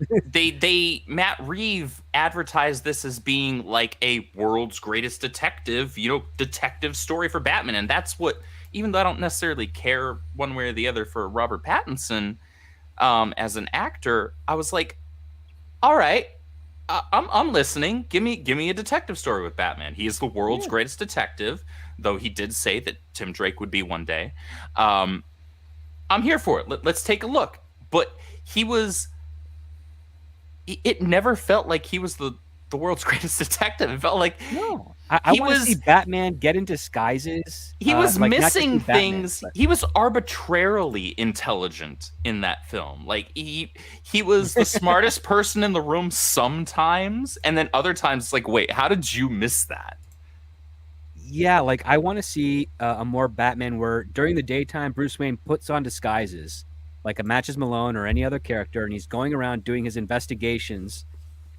Matt Reeves advertised this as being like a world's greatest detective, detective story for Batman. And that's what, even though I don't necessarily care one way or the other for Robert Pattinson as an actor, I was like, all right, I'm listening. Give me a detective story with Batman. He is the world's greatest detective, though he did say that Tim Drake would be one day. I'm here for it. Let's take a look. But it never felt like he was the world's greatest detective. It felt like I want to see Batman get in disguises. He was missing things. He was arbitrarily intelligent in that film. Like he was the smartest person in the room sometimes, and then other times it's like, wait, how did you miss that? Yeah, like I want to see a more Batman where during the daytime Bruce Wayne puts on disguises like a Matches Malone or any other character, and he's going around doing his investigations.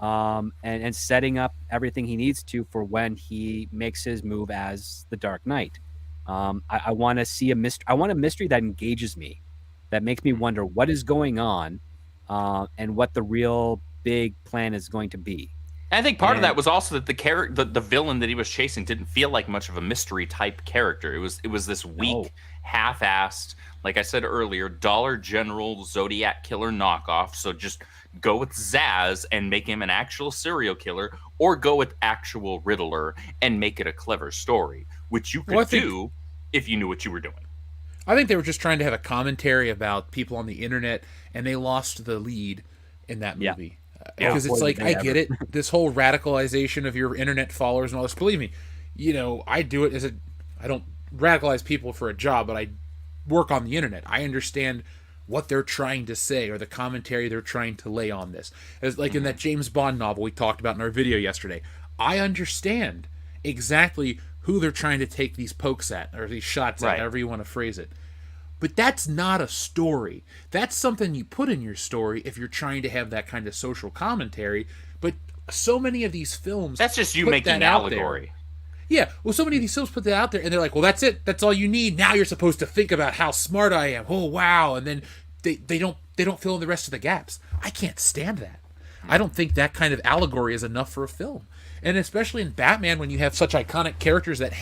And setting up everything he needs to for when he makes his move as the Dark Knight. I want to see I want a mystery that engages me, that makes me wonder what is going on, and what the real big plan is going to be. I think part of that was also that the villain that he was chasing didn't feel like much of a mystery type character. It was this weak, half-assed, like I said earlier, Dollar General Zodiac killer knockoff. So just go with Zaz and make him an actual serial killer, or go with actual Riddler and make it a clever story, which you could do if you knew what you were doing. I think they were just trying to have a commentary about people on the internet, and they lost the lead in that movie. Because it's like, I get it, this whole radicalization of your internet followers and all this. Believe me, I do it I don't radicalize people for a job, but I work on the internet. I understand what they're trying to say or the commentary they're trying to lay on this. As like in that James Bond novel we talked about in our video yesterday, I understand exactly who they're trying to take these pokes at, or these shots at, however you want to phrase it. But that's not a story. That's something you put in your story if you're trying to have that kind of social commentary. But so many of these films... That's just you making an allegory. Yeah, well, so many of these films put that out there, and they're like, well, that's it. That's all you need. Now you're supposed to think about how smart I am. Oh, wow. And then they don't fill in the rest of the gaps. I can't stand that. I don't think that kind of allegory is enough for a film. And especially in Batman, when you have such iconic characters that...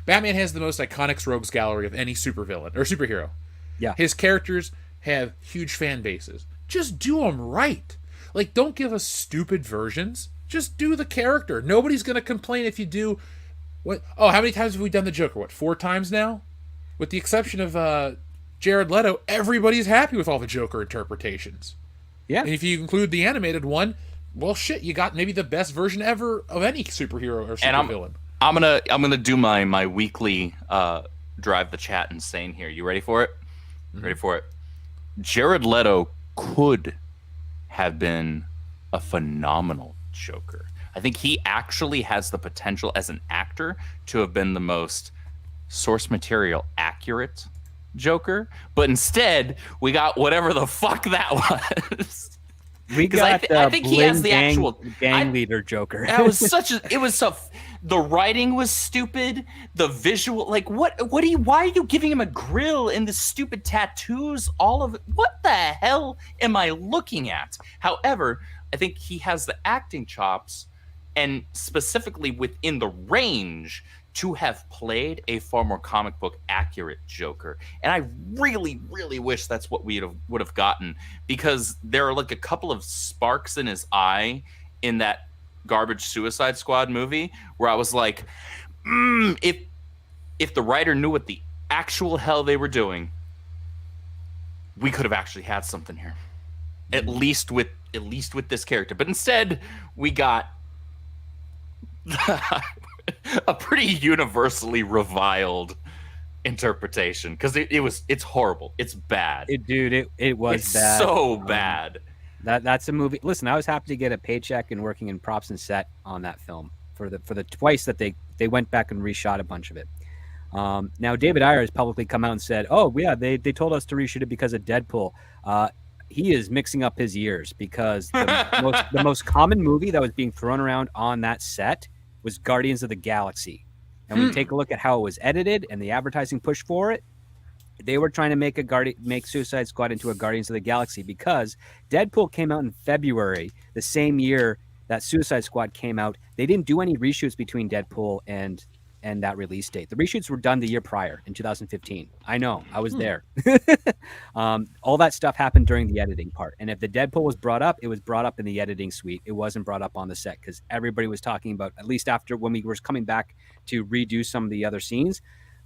Batman has the most iconic rogues gallery of any supervillain or superhero. Yeah. His characters have huge fan bases. Just do them right. Like, don't give us stupid versions. Just do the character. Nobody's going to complain if you do... how many times have we done the Joker? 4 times now? With the exception of Jared Leto, everybody's happy with all the Joker interpretations. Yeah. And if you include the animated one, well, shit, you got maybe the best version ever of any superhero or supervillain. I'm gonna do my weekly drive the chat insane here. You ready for it? Mm-hmm. Ready for it? Jared Leto could have been a phenomenal Joker. I think he actually has the potential as an actor to have been the most source material accurate Joker, but instead we got whatever the fuck that was. We got I think he has the actual gang leader Joker. That was the writing was stupid. The visual, like why are you giving him a grill and the stupid tattoos? All of it. What the hell am I looking at? However, I think he has the acting chops, and specifically within the range to have played a far more comic book accurate Joker. And I really, really wish that's what we would have gotten, because there are like a couple of sparks in his eye in that garbage Suicide Squad movie where I was like, if the writer knew what the actual hell they were doing, we could have actually had something here. At least with this character. But instead, we got a pretty universally reviled interpretation, because it's horrible. It's bad. It was bad. So bad. That's a movie. Listen, I was happy to get a paycheck and working in props and set on that film for the twice that they went back and reshot a bunch of it. Now David Ayer has publicly come out and said, "Oh yeah, they told us to reshoot it because of Deadpool." He is mixing up his years, because the most common movie that was being thrown around on that set was Guardians of the Galaxy. And when you take a look at how it was edited and the advertising push for it, they were trying to make Suicide Squad into a Guardians of the Galaxy, because Deadpool came out in February, the same year that Suicide Squad came out. They didn't do any reshoots between Deadpool and that release date. The reshoots were done the year prior in 2015. I know, I was there. All that stuff happened during the editing part. And if the Deadpool was brought up, it was brought up in the editing suite. It wasn't brought up on the set, because everybody was talking about, at least after when we were coming back to redo some of the other scenes,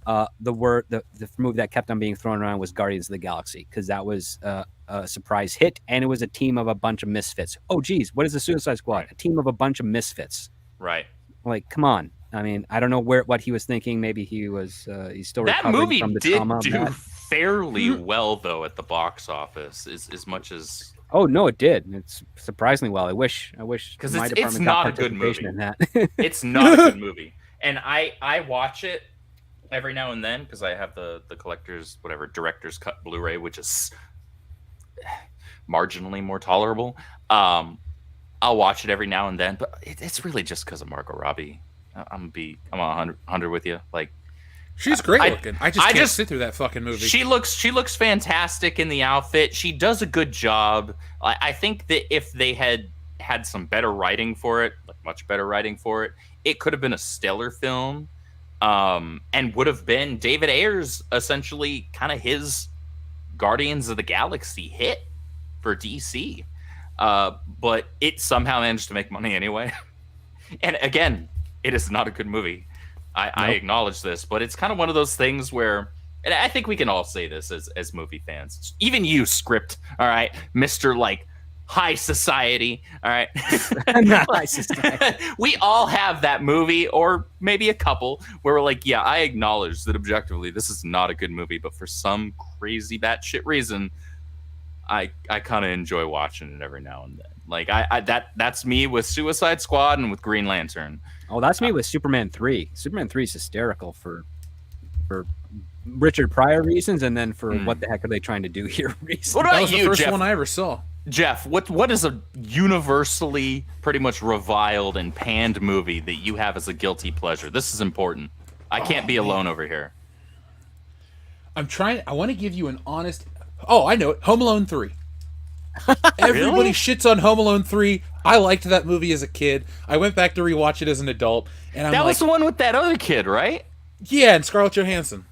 the movie that kept on being thrown around was Guardians of the Galaxy, because that was a surprise hit, and it was a team of a bunch of misfits. Oh geez, what is the Suicide Squad? A team of a bunch of misfits. Right. Like, come on. I mean, I don't know what he was thinking. Maybe he's still recovering from the trauma. That movie did do fairly well though at the box office, as much as. Oh no, it did. It's surprisingly well. I wish because it's not a good movie. In that. It's not a good movie, and I watch it every now and then because I have the collector's director's cut Blu-ray, which is marginally more tolerable. I'll watch it every now and then, but it's really just because of Margot Robbie. I'm 100 with you. Like, she's great looking. I just can't sit through that fucking movie. She looks fantastic in the outfit. She does a good job. I think that if they had some better writing for it, like much better writing for it, it could have been a stellar film. and would have been David Ayer's essentially kind of his Guardians of the Galaxy hit for DC. But it somehow managed to make money anyway. And again, it is not a good movie. I acknowledge this, but it's kind of one of those things where, and I think we can all say this as movie fans, even you, Script, all right, Mr. like high society, all right. Not high society. We all have that movie, or maybe a couple, where we're like, yeah, I acknowledge that objectively this is not a good movie, but for some crazy batshit reason, I kind of enjoy watching it every now and then. Like that's me with Suicide Squad and with Green Lantern. Oh, that's me with Superman 3. Superman 3 is hysterical for Richard Pryor reasons, and then for what the heck are they trying to do here reasons. What That about was the you, first Jeff? one I ever saw. Jeff, what is a universally pretty much reviled and panned movie that you have as a guilty pleasure? This is important. I can't be alone over here. I want to give you an honest. Oh, I know it. Home Alone 3. Everybody shits on Home Alone 3. I liked that movie as a kid. I went back to rewatch it as an adult, and I'm That like, was the one with that other kid, right? yeah, and Scarlett Johansson.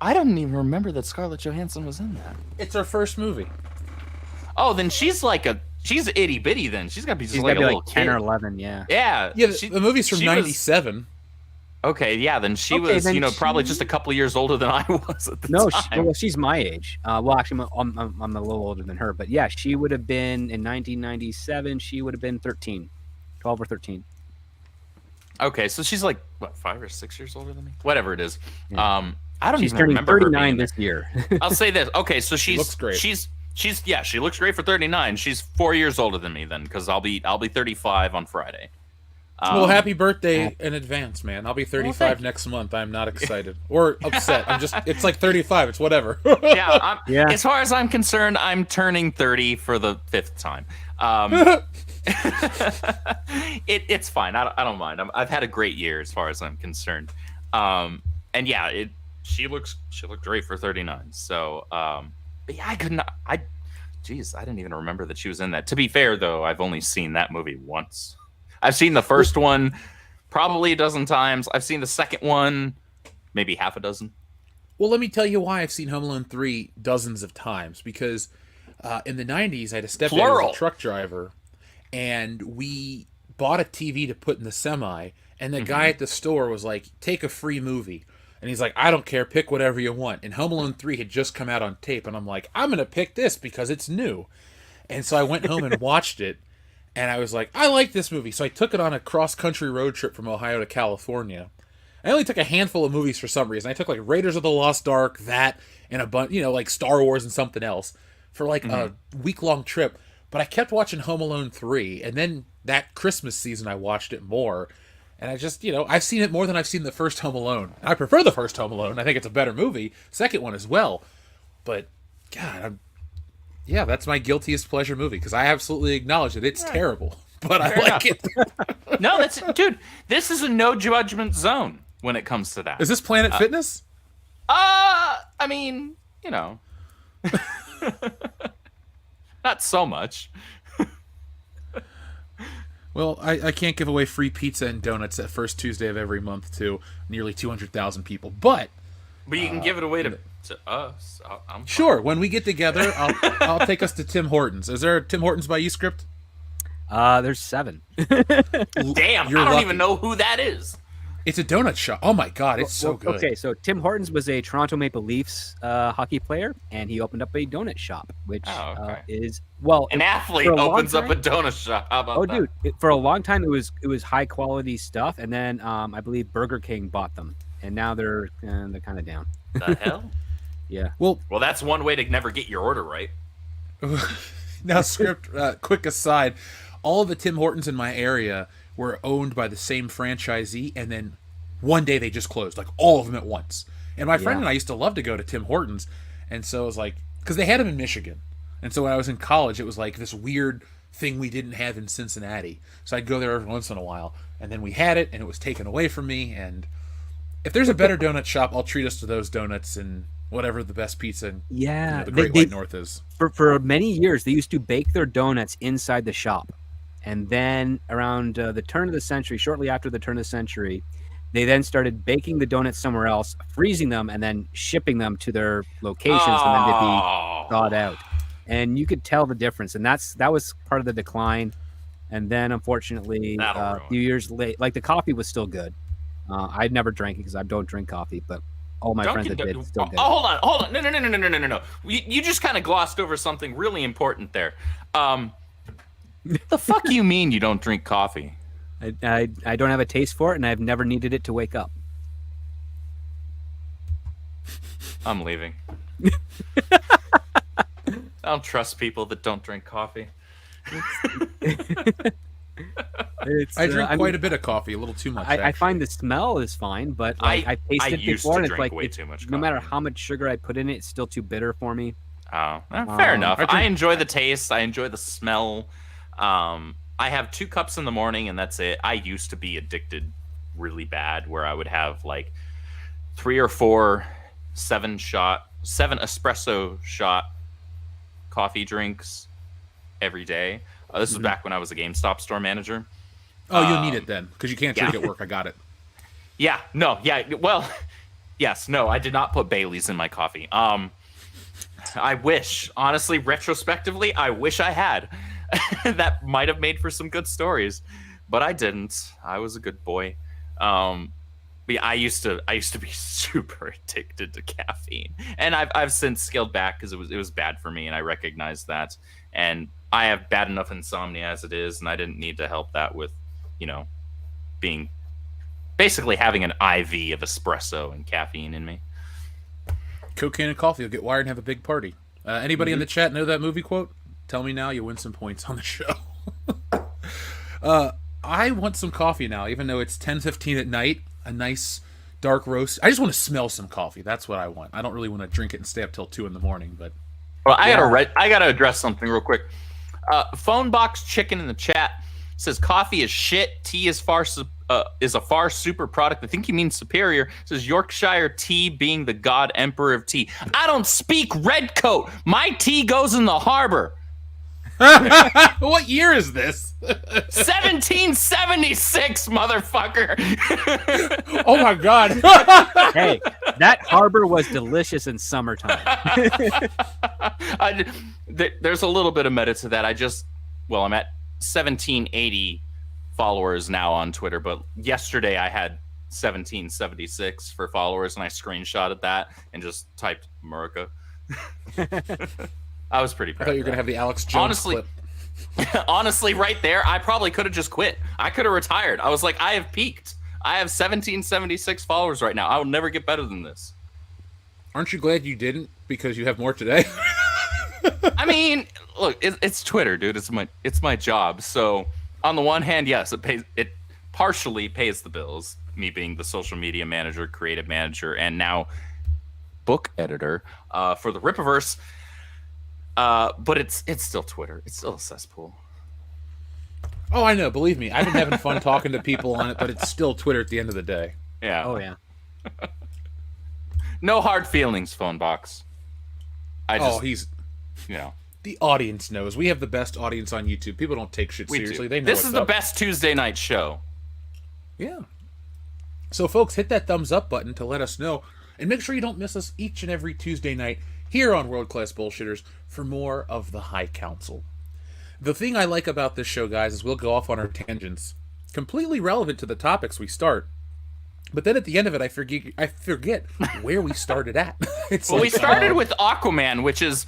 I don't even remember that Scarlett Johansson was in that. It's her first movie. Oh, then she's itty bitty. Then she's got to be just She's like got a to be little like 10 kid. or 11, yeah. Yeah, Yeah, the movie's from she was- '97. Okay, yeah, then she Okay, was, then probably just a couple years older than I was at the No, time. she's my age. Well, actually, I'm a little older than her, but yeah, she would have been in 1997. She would have been 13, 12 or 13. Okay, so she's like what, 5 or 6 years older than me? Whatever it is. Yeah. I don't She's even turning remember her 39 being this year. I'll say this. Okay, so she looks great. She's yeah, she looks great for 39. She's 4 years older than me then, because I'll be 35 on Friday. Well, happy birthday in advance, man. I'll be 35 thank you. next month. I'm not excited or upset. It's like 35. It's whatever. Yeah, Yeah. As far as I'm concerned, I'm turning 30 for the 5th time. It's fine. I don't mind. I've had a great year as far as I'm concerned. And yeah, she looked great for 39. So, but yeah, I couldn't. I didn't even remember that she was in that. To be fair, though, I've only seen that movie once. I've seen the first one probably a dozen times. I've seen the second one maybe half a dozen. Well, let me tell you why I've seen Home Alone 3 dozens of times. Because in the 90s, I had a stepdad who was a truck driver, and we bought a TV to put in the semi, and the guy at the store was like, take a free movie. And he's like, I don't care, pick whatever you want. And Home Alone 3 had just come out on tape, and I'm like, I'm going to pick this because it's new. And so I went home and watched it, and I was like, I like this movie. So I took it on a cross-country road trip from Ohio to California. I only took a handful of movies for some reason. I took like Raiders of the Lost Ark, that, and a bunch, like Star Wars and something else for like a week-long trip. But I kept watching Home Alone 3, and then that Christmas season I watched it more. And I just, I've seen it more than I've seen the first Home Alone. I prefer the first Home Alone. I think it's a better movie. Second one as well. But, God, yeah, that's my guiltiest pleasure movie, because I absolutely acknowledge that it's terrible. But I like it. No, dude, this is a no judgment zone when it comes to that. Is this Planet Fitness? I mean, not so much. Well, I can't give away free pizza and donuts that first Tuesday of every month to nearly 200,000 people. But you can give it away to us. I'm sure, when we get together, I'll take us to Tim Hortons. Is there a Tim Hortons by you, Script? There's 7. Damn, You're I don't lucky. even know who that is. It's a donut shop. Oh my God, it's so good. Okay, so Tim Hortons was a Toronto Maple Leafs hockey player, and he opened up a donut shop, which is An athlete for a long opens up a time- donut shop. How about that? dude, for a long time it was high quality stuff, and then I believe Burger King bought them, and now they're kind of down. The hell? Yeah. Well, Well, that's one way to never get your order right. now, Script, quick aside, all of the Tim Hortons in my area were owned by the same franchisee, and then one day they just closed, like all of them at once. And my friend and I used to love to go to Tim Hortons, and so it was like, because they had them in Michigan, and so when I was in college, it was like this weird thing we didn't have in Cincinnati. So I'd go there every once in a while, and then we had it, and it was taken away from me. And if there's a better donut shop, I'll treat us to those donuts and whatever the best pizza in Yeah, the Great White North is. For many years they used to bake their donuts inside the shop, and then around the turn of the century, shortly after the turn of the century, They then started baking the donuts somewhere else, freezing them, and then shipping them to their locations, and then they'd be thawed out. And you could tell the difference, and that was part of the decline. And then, unfortunately, a few years late, like the coffee was still good. I'd never drank it because I don't drink coffee, but all my friends that did still good. Oh, hold on. No. You just kind of glossed over something really important there. The fuck you mean you don't drink coffee? I don't have a taste for it, and I've never needed it to wake up. I'm leaving. I don't trust people that don't drink coffee. I drink quite a bit of coffee, a little too much. I find the smell is fine, but I tasted it used before, to and drink it's like way too much no coffee. matter how much sugar I put in it, it's still too bitter for me. Oh, fair enough. I enjoy the taste. I enjoy the smell. I have 2 cups in the morning, and that's it. I used to be addicted really bad, where I would have like 3 or 4 7 espresso shot coffee drinks every day. This was back when I was a GameStop store manager. Oh, you'll need it then, because you can't drink at work. I got it. Yeah, no, yeah. Well, yes, no, I did not put Bailey's in my coffee. I wish, honestly, retrospectively, I wish I had. That might have made for some good stories, but I didn't. I was a good boy. But yeah, I used to be super addicted to caffeine, and I've since scaled back because it was bad for me, and I recognized that. And I have bad enough insomnia as it is, and I didn't need to help that with, being basically having an IV of espresso and caffeine in me. Cocaine and coffee will get wired and have a big party. Anybody in the chat know that movie quote? Tell me now, you win some points on the show. I want some coffee now, even though it's 10:15 at night. A nice dark roast. I just want to smell some coffee. That's what I want. I don't really want to drink it and stay up till 2 a.m. But well, I gotta address something real quick. Phone box chicken in the chat says coffee is shit. Tea is a far super product. I think he means superior. It says Yorkshire tea being the god emperor of tea. I don't speak redcoat. My tea goes in the harbor. What year is this? 1776, motherfucker. Oh my god. Hey, that harbor was delicious in summertime. There's a little bit of meta to that. I'm at 1780 followers now on Twitter, but yesterday I had 1776 for followers, and I screenshotted that and just typed America. I was pretty proud. I thought you were going to have the Alex Jones clip. Honestly, right there, I probably could have just quit. I could have retired. I was like, I have peaked. I have 1776 followers right now. I will never get better than this. Aren't you glad you didn't? Because you have more today. I mean, look, it's Twitter, dude. It's my job. So on the one hand, yes, it partially pays the bills. Me being the social media manager, creative manager, and now book editor for the Rippaverse. But it's still Twitter. It's still a cesspool. Oh, I know. Believe me, I've been having fun talking to people on it, but it's still Twitter at the end of the day. Yeah. Oh yeah. No hard feelings, phone box. The audience knows. We have the best audience on YouTube. People don't take shit seriously. They know this is the best Tuesday night show. Yeah. So, folks, hit that thumbs up button to let us know, and make sure you don't miss us each and every Tuesday night here on World Class Bullshitters for more of the High Council. The thing I like about this show, guys, is we'll go off on our tangents, completely relevant to the topics we start. But then at the end of it, I forget where we started at. We started with Aquaman, which is...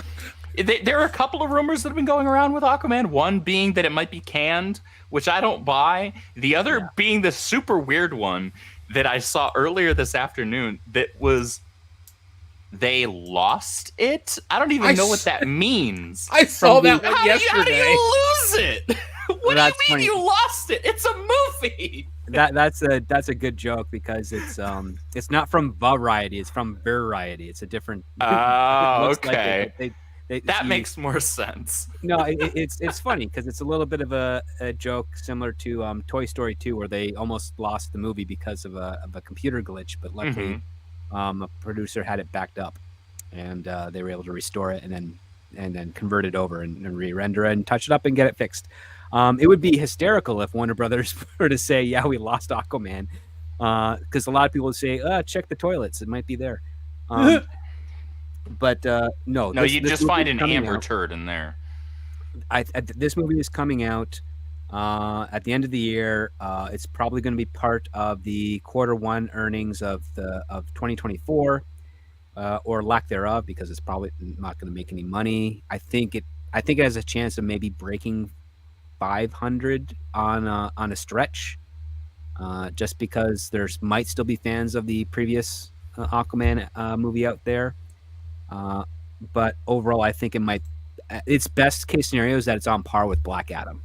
There are a couple of rumors that have been going around with Aquaman. One being that it might be canned, which I don't buy. The other being the super weird one that I saw earlier this afternoon that was... They lost it? I don't even know what that means. I saw that one yesterday. How do you lose it? What do you mean you lost it? It's a movie. That's a good joke because it's not from Variety, it's from Variety. It's a different. Okay. Like that makes more sense. No, it's funny because it's a little bit of a joke similar to Toy Story 2, where they almost lost the movie because of a computer glitch, but luckily a producer had it backed up, and they were able to restore it and then convert it over and re-render it and touch it up and get it fixed. It would be hysterical if Warner Brothers were to say, "Yeah, we lost Aquaman," because a lot of people say, check the toilets, it might be there. Um, but no, No, you just movie find is an coming amber out. turd in there. This movie is coming out at the end of the year. It's probably going to be part of the Q1 earnings of 2024, or lack thereof, because it's probably not going to make any money. I think it has a chance of maybe breaking 500 on a stretch, just because there's might still be fans of the previous Aquaman movie out there. But overall, I think it might. Its best case scenario is that it's on par with Black Adam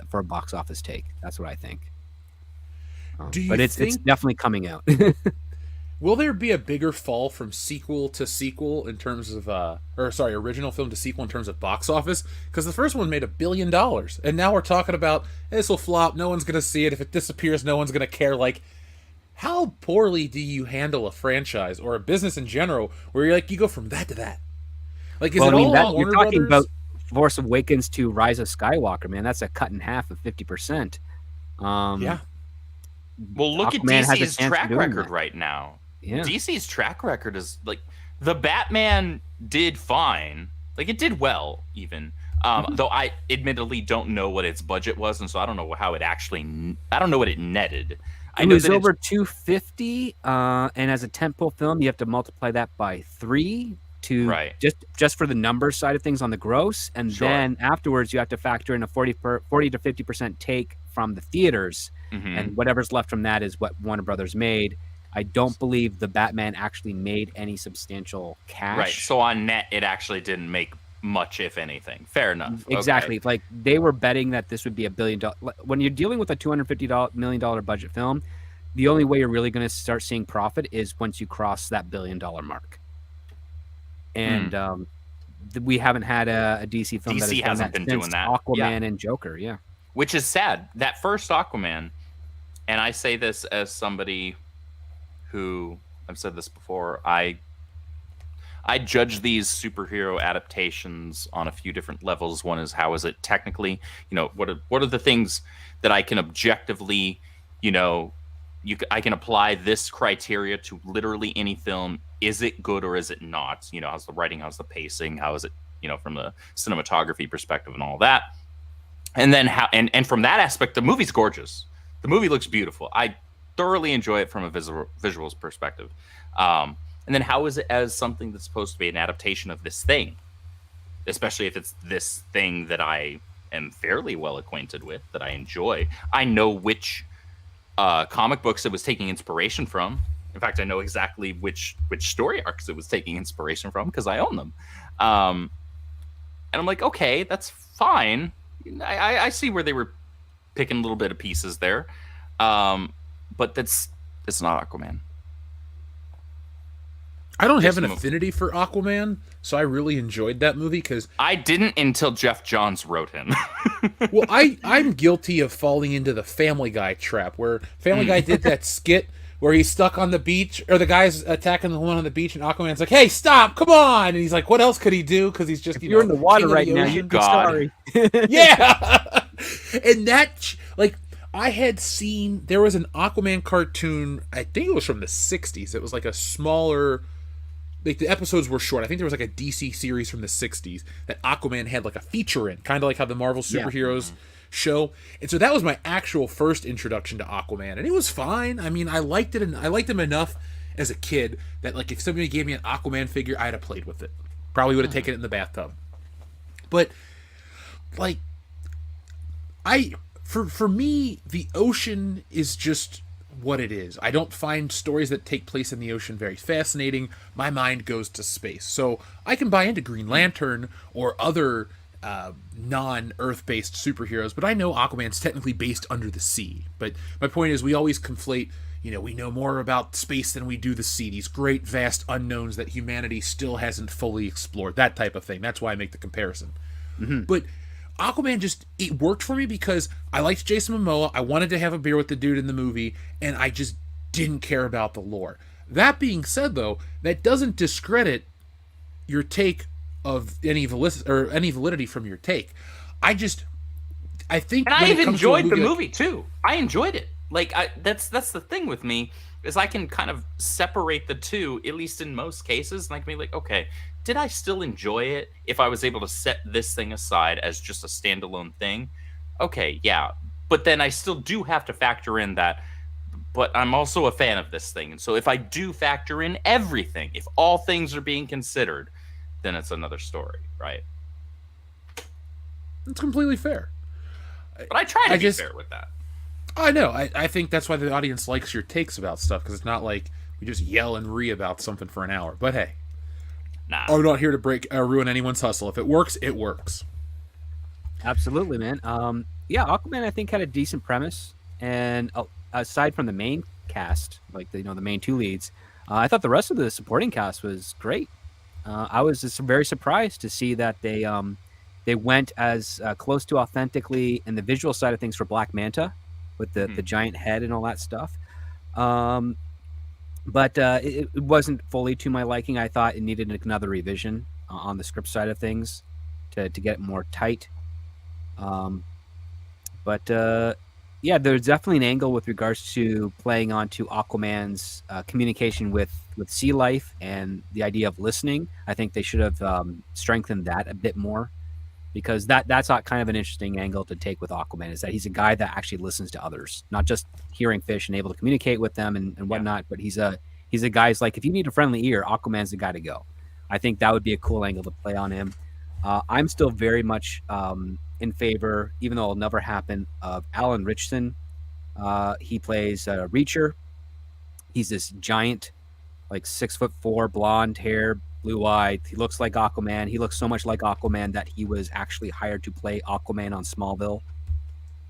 for a box office take. That's what I think. But it's definitely coming out. Will there be a bigger fall from sequel to sequel in terms of, original film to sequel in terms of box office? Because the first one made $1 billion, and now we're talking about this will flop. No one's gonna see it. If it disappears, no one's gonna care. Like, how poorly do you handle a franchise or a business in general, where you're like, you go from that to that? Like, is it all you're Warner talking Brothers? about Force Awakens to Rise of Skywalker, man. That's a cut in half of 50%. Yeah. Well, look Aquaman at has a DC's chance of track doing record that. right now. Yeah. DC's track record is like the Batman did fine. Like, it did well, even. Though I admittedly don't know what its budget was, and so I don't know how it actually. I don't know what it netted. I It know was that over 250, and as a tentpole film, you have to multiply that by 3 to Right. just for the number side of things on the gross, and Sure. then afterwards you have to factor in a 40 to 50% take from the theaters, and whatever's left from that is what Warner Brothers made. I don't believe the Batman actually made any substantial cash. Right. So on net, it actually didn't make much, if anything. Fair enough. Exactly. Okay. Like, they were betting that this would be $1 billion. When you're dealing with a $250 million budget film, the only way you're really going to start seeing profit is once you cross that $1 billion mark. And we haven't had a DC film that DC has done hasn't that been since doing that. Aquaman Yeah. and Joker. Yeah. Which is sad. That first Aquaman, and I say this as somebody who, I've said this before, I judge these superhero adaptations on a few different levels. One is, how is it technically? What are the things that I can objectively, I can apply this criteria to literally any film. Is it good or is it not? How's the writing? How's the pacing? How is it, from the cinematography perspective and all that? And then and from that aspect, the movie's gorgeous. The movie looks beautiful. I thoroughly enjoy it from a visuals perspective. And then how is it as something that's supposed to be an adaptation of this thing? Especially if it's this thing that I am fairly well acquainted with, that I enjoy. I know which comic books it was taking inspiration from. In fact, I know exactly which story arcs it was taking inspiration from, because I own them. And I'm like, okay, that's fine. I see where they were picking a little bit of pieces there. But it's not Aquaman. I don't have an affinity for Aquaman, so I really enjoyed that movie because I didn't until Jeff Johns wrote him. well, I'm guilty of falling into the Family Guy trap, where Family Guy did that skit where he's stuck on the beach, or the guy's attacking the one on the beach, and Aquaman's like, "Hey, stop! Come on!" And he's like, "What else could he do?" Because he's just You're in the water king of right the now. ocean. You'd be God. sorry. Yeah, and that, like, I had seen, there was an Aquaman cartoon. I think it was from the '60s. It was like a smaller. Like, the episodes were short. I think there was like a DC series from the 60s that Aquaman had like a feature in, kind of like how the Marvel superheroes show. And so that was my actual first introduction to Aquaman, and it was fine. I mean, I liked it, and I liked him enough as a kid that, like, if somebody gave me an Aquaman figure, I'd have played with it. Probably would have taken it in the bathtub. But, like, for me, the ocean is just what it is. I don't find stories that take place in the ocean very fascinating. My mind goes to space. So I can buy into Green Lantern or other non-Earth-based superheroes, but I know Aquaman's technically based under the sea. But my point is, we always conflate, we know more about space than we do the sea. These great, vast unknowns that humanity still hasn't fully explored. That type of thing. That's why I make the comparison. But Aquaman it worked for me because I liked Jason Momoa. I wanted to have a beer with the dude in the movie, and I just didn't care about the lore. That being said, though, that doesn't discredit your take of any validity from your take. I think, And I enjoyed the movie too. I enjoyed it. like that's the thing with me is I can kind of separate the two, at least in most cases, and I can be like, okay, did I still enjoy it if I was able to set this thing aside as just a standalone thing? Okay, yeah, but then I still do have to factor in that. But I'm also a fan of this thing, and so if I do factor in everything, if all things are being considered, then it's another story, right? It's completely fair. But I try to be fair with that. I know. I think that's why the audience likes your takes about stuff, because it's not like we just yell and about something for an hour. But hey, Nah. I'm not here to ruin anyone's hustle. If it works, it works. Absolutely, man. Yeah, Aquaman I think had a decent premise, and aside from the main cast, like the main two leads, I thought the rest of the supporting cast was great. I was just very surprised to see that they went as close to authentically in the visual side of things for Black Manta, with the giant head and all that stuff. But it wasn't fully to my liking. I thought it needed another revision on the script side of things to get it more tight. Yeah, there's definitely an angle with regards to playing onto Aquaman's communication with sea life and the idea of listening. I think they should have strengthened that a bit more, because that's not kind of an interesting angle to take with Aquaman, is that he's a guy that actually listens to others, not just hearing fish and able to communicate with them and whatnot. But he's a guy who's like, if you need a friendly ear, Aquaman's the guy to go. I think that would be a cool angle to play on him. I'm still very much in favor, even though it'll never happen, of Alan Ritchson. He plays Reacher. He's this giant, like 6'4", blonde hair, blue-eyed. He looks like Aquaman. He looks so much like Aquaman that he was actually hired to play Aquaman on Smallville.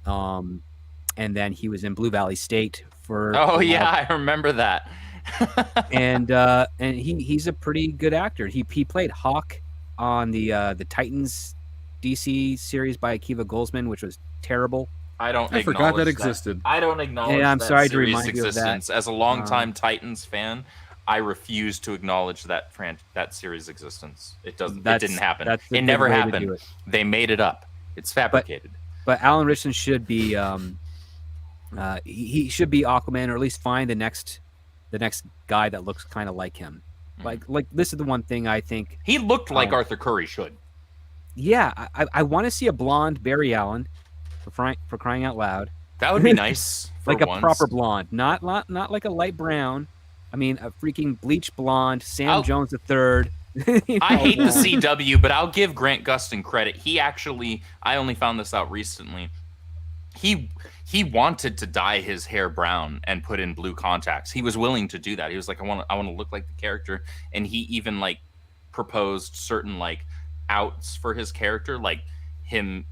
And then he was in Blue Valley State for. Oh yeah, I remember that. and he's a pretty good actor. He played Hawk on the Titans DC series by Akiva Goldsman, which was terrible. I forgot that existed. I don't acknowledge I'm that sorry to series' remind you of that. existence. As a longtime Titans fan, I refuse to acknowledge that series' existence. It didn't happen. It never happened. They made it up. It's fabricated. But Alan Ritchson should be he should be Aquaman, or at least find the next guy that looks kind of like him. Like this is the one thing I think he looked like Arthur Curry should. Yeah, I want to see a blonde Barry Allen for crying out loud. That would be nice. Like a proper blonde, not like a light brown. I mean, a freaking bleach blonde, Sam Jones III. I hate the CW, but I'll give Grant Gustin credit. He actually, I only found this out recently. He wanted to dye his hair brown and put in blue contacts. He was willing to do that. He was like, I want to look like the character, and he even like proposed certain like outs for his character, like him.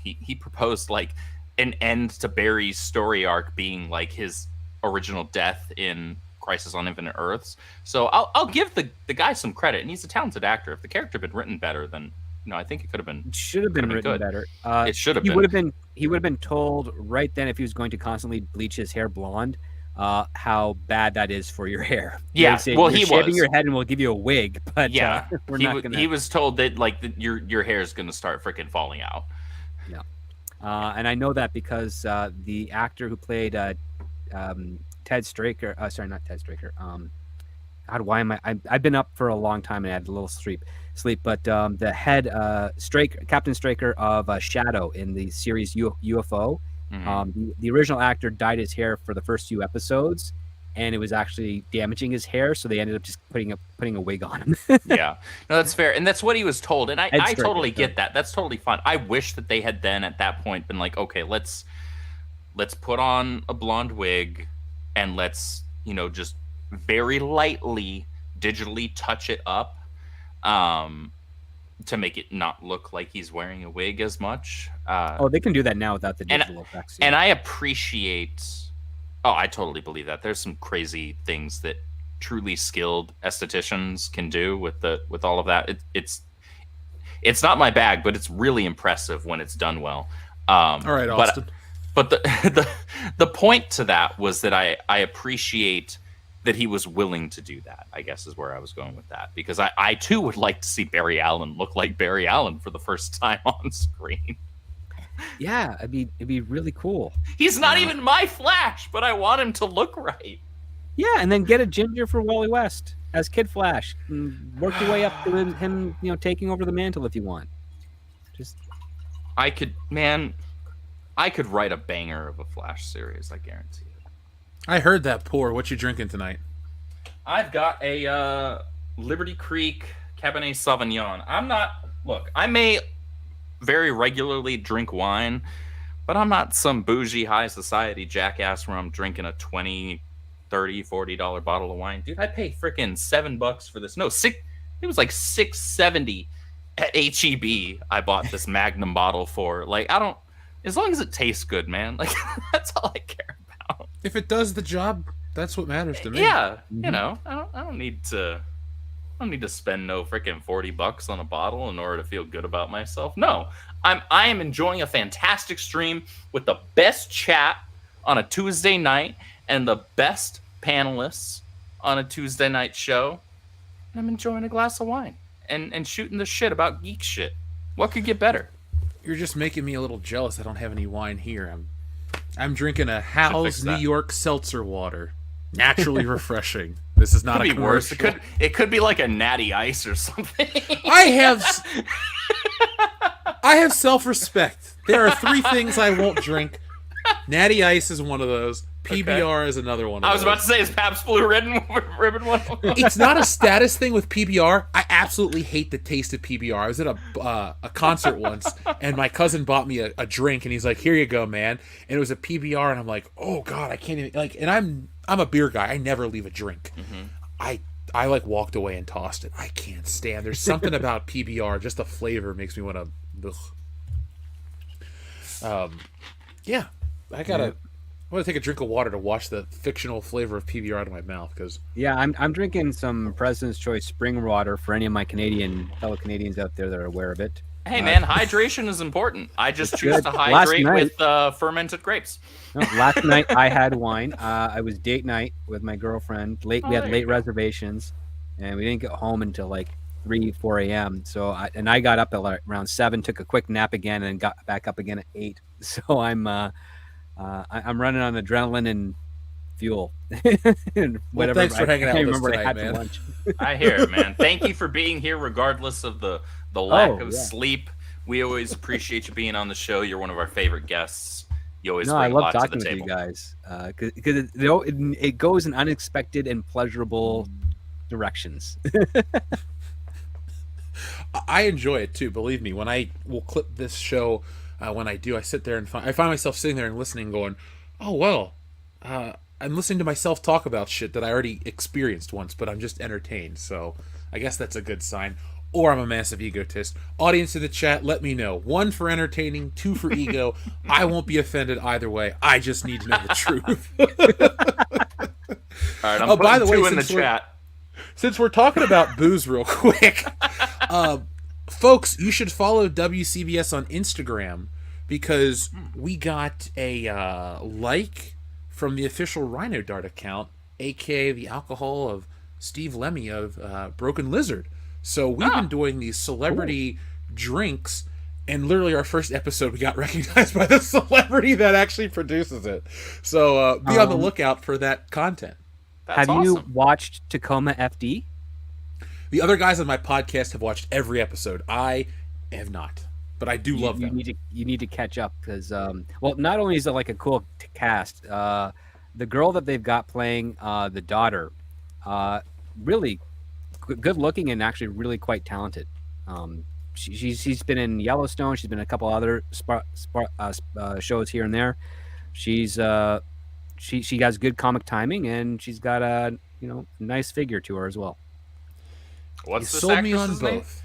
He proposed like an end to Barry's story arc being like his original death in Crisis on Infinite Earths. So I'll give the guy some credit, and he's a talented actor. If the character had been written better, then I think it could have been. Should have been written better. It should have been. He would have been told right then, if he was going to constantly bleach his hair blonde, how bad that is for your hair. Yeah, well, he was shaving your head, and we'll give you a wig. But yeah, we're not gonna. He was told that like your hair is going to start freaking falling out. Yeah, and I know that because the actor who played Ted Straker, sorry, not Ted Straker. God, why am I? I've been up for a long time and I had a little sleep. But the head Captain Straker of Shadow in the series UFO, the original actor dyed his hair for the first few episodes, and it was actually damaging his hair, so they ended up just putting a wig on him. Yeah, no, that's fair, and that's what he was told, and I totally get that. That's totally fine. I wish that they had then at that point been like, okay, let's put on a blonde wig, and let's just very lightly digitally touch it up to make it not look like he's wearing a wig as much. They can do that now without the digital effects. Yeah. And I appreciate... Oh, I totally believe that. There's some crazy things that truly skilled estheticians can do with all of that. It's not my bag, but it's really impressive when it's done well. All right, Austin. But the point to that was that I appreciate that he was willing to do that, I guess is where I was going with that. Because I too would like to see Barry Allen look like Barry Allen for the first time on screen. Yeah, it'd be really cool. He's not even my Flash, but I want him to look right. Yeah, and then get a ginger for Wally West as Kid Flash. And work your way up to him, taking over the mantle if you want. Just I could write a banger of a Flash series, I guarantee it. I heard that pour. What you drinking tonight? I've got a Liberty Creek Cabernet Sauvignon. I may very regularly drink wine, but I'm not some bougie high society jackass where I'm drinking a $20, $30, $40 bottle of wine. Dude, I pay freaking $7 for this. No, it was like $6.70 at HEB. I bought this Magnum bottle for. Like, as long as it tastes good, man. Like, that's all I care about. If it does the job, that's what matters to me. Yeah, I don't need to spend no freaking $40 on a bottle in order to feel good about myself. No, I am enjoying a fantastic stream with the best chat on a Tuesday night and the best panelists on a Tuesday night show. And I'm enjoying a glass of wine and shooting the shit about geek shit. What could get better? You're just making me a little jealous. I don't have any wine here. I'm drinking a Hal's New York seltzer water, naturally refreshing. This is not Could a be worse. commercial. It could be like a natty ice or something. I have self-respect. There are 3 things I won't drink. Natty Ice is one of those. PBR is another one of those. I was about to say, is Pabst Blue Ribbon one of them? It's not a status thing with PBR. I absolutely hate the taste of PBR. I was at a concert once, and my cousin bought me a drink, and he's like, "Here you go, man." And it was a PBR, and I'm like, "Oh God, I can't even like." And I'm a beer guy. I never leave a drink. Mm-hmm. I like walked away and tossed it. I can't stand. There's something about PBR. Just the flavor makes me want to. Yeah, I want to take a drink of water to wash the fictional flavor of PBR out of my mouth because. Yeah, I'm drinking some President's Choice spring water for any of my fellow Canadians out there that are aware of it. Hey man, hydration is important. I just choose to hydrate with fermented grapes. No, last night I had wine. I was date night with my girlfriend. We had late reservations, and we didn't get home until like 3-4 a.m. So I got up at around 7, took a quick nap again, and got back up again at 8. So I'm running on adrenaline and fuel. And whatever. Well, thanks for hanging out with us tonight, man. Lunch. I hear it, man. Thank you for being here, regardless of the lack of sleep. We always appreciate you being on the show. You're one of our favorite guests. You always bring a lot to the table. I love talking with you guys because it goes in unexpected and pleasurable directions. I enjoy it too. Believe me, when I will clip this show, when I do, I sit there and I find myself sitting there and listening, going, "Oh well, I'm listening to myself talk about shit that I already experienced once, but I'm just entertained." So I guess that's a good sign. Or I'm a massive egotist. Audience in the chat, let me know. 1 for entertaining, 2 for ego. I won't be offended either way. I just need to know the truth. All right, I'm putting 2 in the chat. Since we're talking about booze real quick, folks, you should follow WCBS on Instagram because we got a like from the official Rhino Dart account, aka the alcohol of Steve Lemmy of Broken Lizard. So we've been doing these celebrity drinks, and literally our first episode we got recognized by the celebrity that actually produces it. So be on the lookout for that content. Have you watched Tacoma FD? The other guys on my podcast have watched every episode. I have not, but I do love them. You need to catch up because, not only is it like a cool cast, the girl that they've got playing the daughter, really good looking and actually really quite talented. She's been in Yellowstone. She's been in a couple other shows here and there. She has good comic timing, and she's got a nice figure to her as well. What's you this sold me on actress's name? both.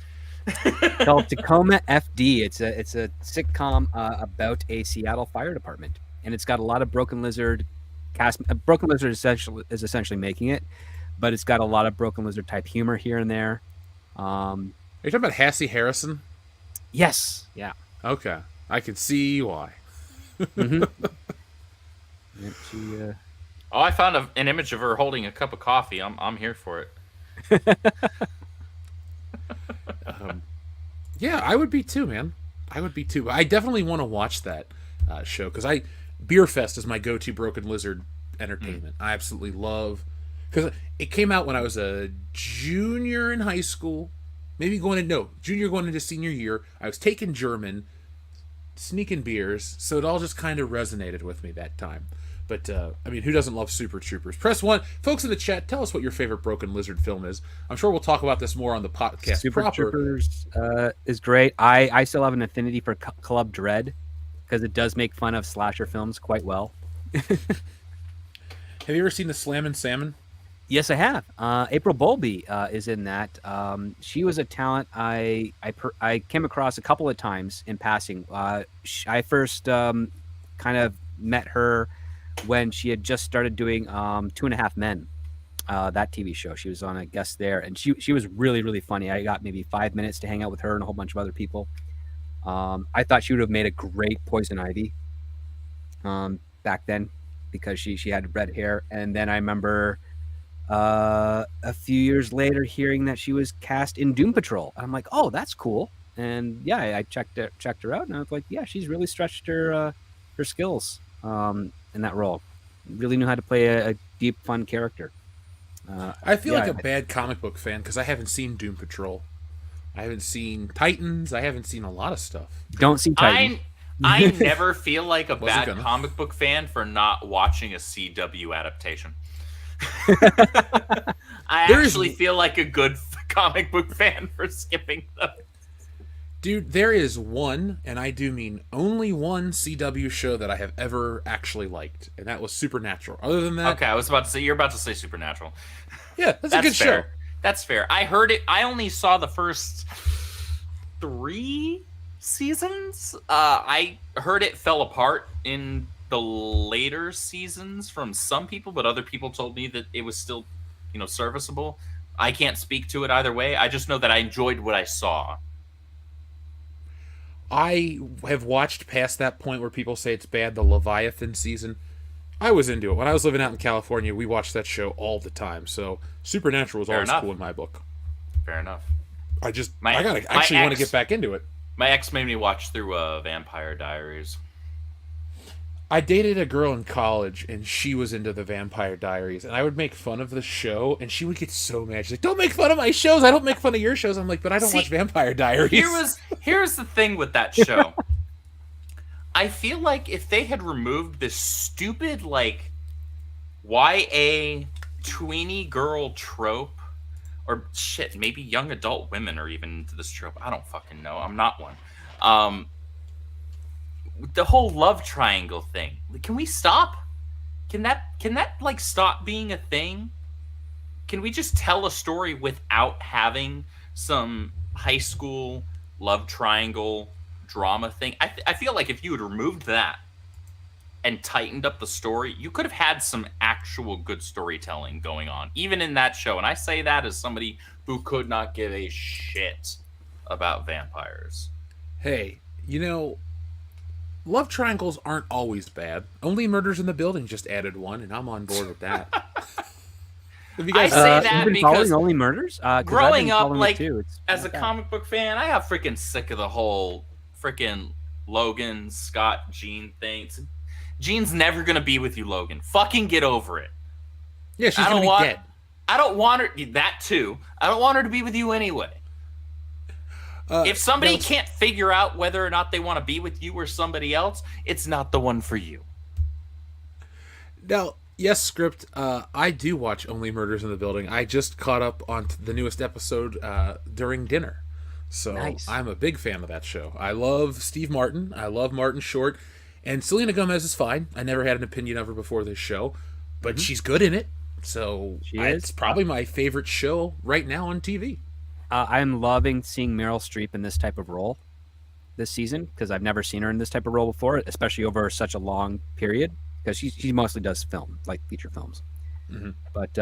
It's called Tacoma FD. It's a sitcom about a Seattle fire department, and it's got a lot of Broken Lizard cast. Broken Lizard is essentially making it, but it's got a lot of Broken Lizard type humor here and there. Are you talking about Hassie Harrison? Yes. Yeah. Okay, I can see why. Mm-hmm. I found an image of her holding a cup of coffee. I'm here for it. Yeah, I would be too, man. I would be too. I definitely want to watch that show because Beer Fest is my go-to Broken Lizard entertainment. I absolutely love because it came out when I was a junior in high school, maybe junior going into senior year. I was taking German, sneaking beers, so it all just kind of resonated with me that time. But, I mean, who doesn't love Super Troopers? Press 1. Folks in the chat, tell us what your favorite Broken Lizard film is. I'm sure we'll talk about this more on the podcast Super proper. Troopers is great. I still have an affinity for Club Dread because it does make fun of slasher films quite well. Have you ever seen the Slammin' Salmon? Yes, I have. April Bowlby is in that. She was a talent I came across a couple of times in passing. I first kind of met her when she had just started doing 2.5 Men, that TV show. She was on a guest there, and she was really, really funny. I got maybe 5 minutes to hang out with her and a whole bunch of other people. I thought she would have made a great Poison Ivy back then because she had red hair. And then I remember a few years later hearing that she was cast in Doom Patrol. I'm like, oh, that's cool. And yeah, I checked her out, and I was like, yeah, she's really stretched her skills in that role. Really knew how to play a deep, fun character. I feel like a bad comic book fan because I haven't seen Doom Patrol. I haven't seen Titans. I haven't seen a lot of stuff. Don't see Titans. I never feel like a bad comic book fan for not watching a CW adaptation. I actually feel like a good comic book fan for skipping them. Dude, there is one, and I do mean only one CW show that I have ever actually liked, and that was Supernatural. Other than that... Okay, I was about to say, you're about to say Supernatural. Yeah, that's a good fair. show. That's fair. I heard it. I only saw the first 3 seasons. I heard it fell apart in the later seasons from some people, but other people told me that it was still, serviceable. I can't speak to it either way. I just know that I enjoyed what I saw. I have watched past that point where people say it's bad, the Leviathan season. I was into it. When I was living out in California, we watched that show all the time. So Supernatural was always cool in my book. Fair enough. I gotta actually want to get back into it. My ex made me watch through Vampire Diaries. I dated a girl in college, and she was into the Vampire Diaries, and I would make fun of the show, and she would get so mad. She's like, "Don't make fun of my shows. I don't make fun of your shows." I'm like, "But I don't watch Vampire Diaries." Here's the thing with that show. I feel like if they had removed this stupid, YA tweeny girl trope, or shit, maybe young adult women are even into this trope. I don't fucking know. I'm not one. The whole love triangle thing. Can we stop? Can that stop being a thing? Can we just tell a story without having some high school love triangle drama thing? I feel like if you had removed that and tightened up the story, you could have had some actual good storytelling going on, even in that show. And I say that as somebody who could not give a shit about vampires. Hey, love triangles aren't always bad. Only Murders in the Building just added one, and I'm on board with that. I say that you've been because Only Murders? Growing up, as a comic book fan, I got freaking sick of the whole freaking Logan, Scott, Jean thing. Jean's never going to be with you, Logan. Fucking get over it. Yeah, she's going to be dead. I don't want her... That, too. I don't want her to be with you anyway. If somebody can't figure out whether or not they want to be with you or somebody else, it's not the one for you. Now, yes, Script, I do watch Only Murders in the Building. I just caught up on the newest episode during dinner. So nice. I'm a big fan of that show. I love Steve Martin. I love Martin Short. And Selena Gomez is fine. I never had an opinion of her before this show. But she's good in it. So it's probably my favorite show right now on TV. I'm loving seeing Meryl Streep in this type of role this season because I've never seen her in this type of role before, especially over such a long period because she mostly does film, like feature films. Mm-hmm. But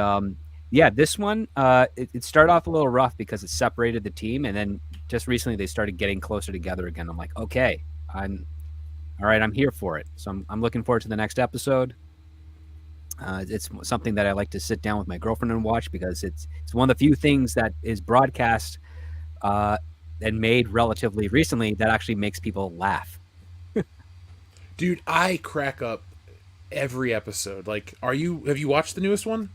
this one, it started off a little rough because it separated the team, and then just recently they started getting closer together again. I'm like, okay, I'm here for it. So I'm looking forward to the next episode. It's something that I like to sit down with my girlfriend and watch because it's one of the few things that is broadcast and made relatively recently that actually makes people laugh. Dude, I crack up every episode. Like, have you watched the newest one?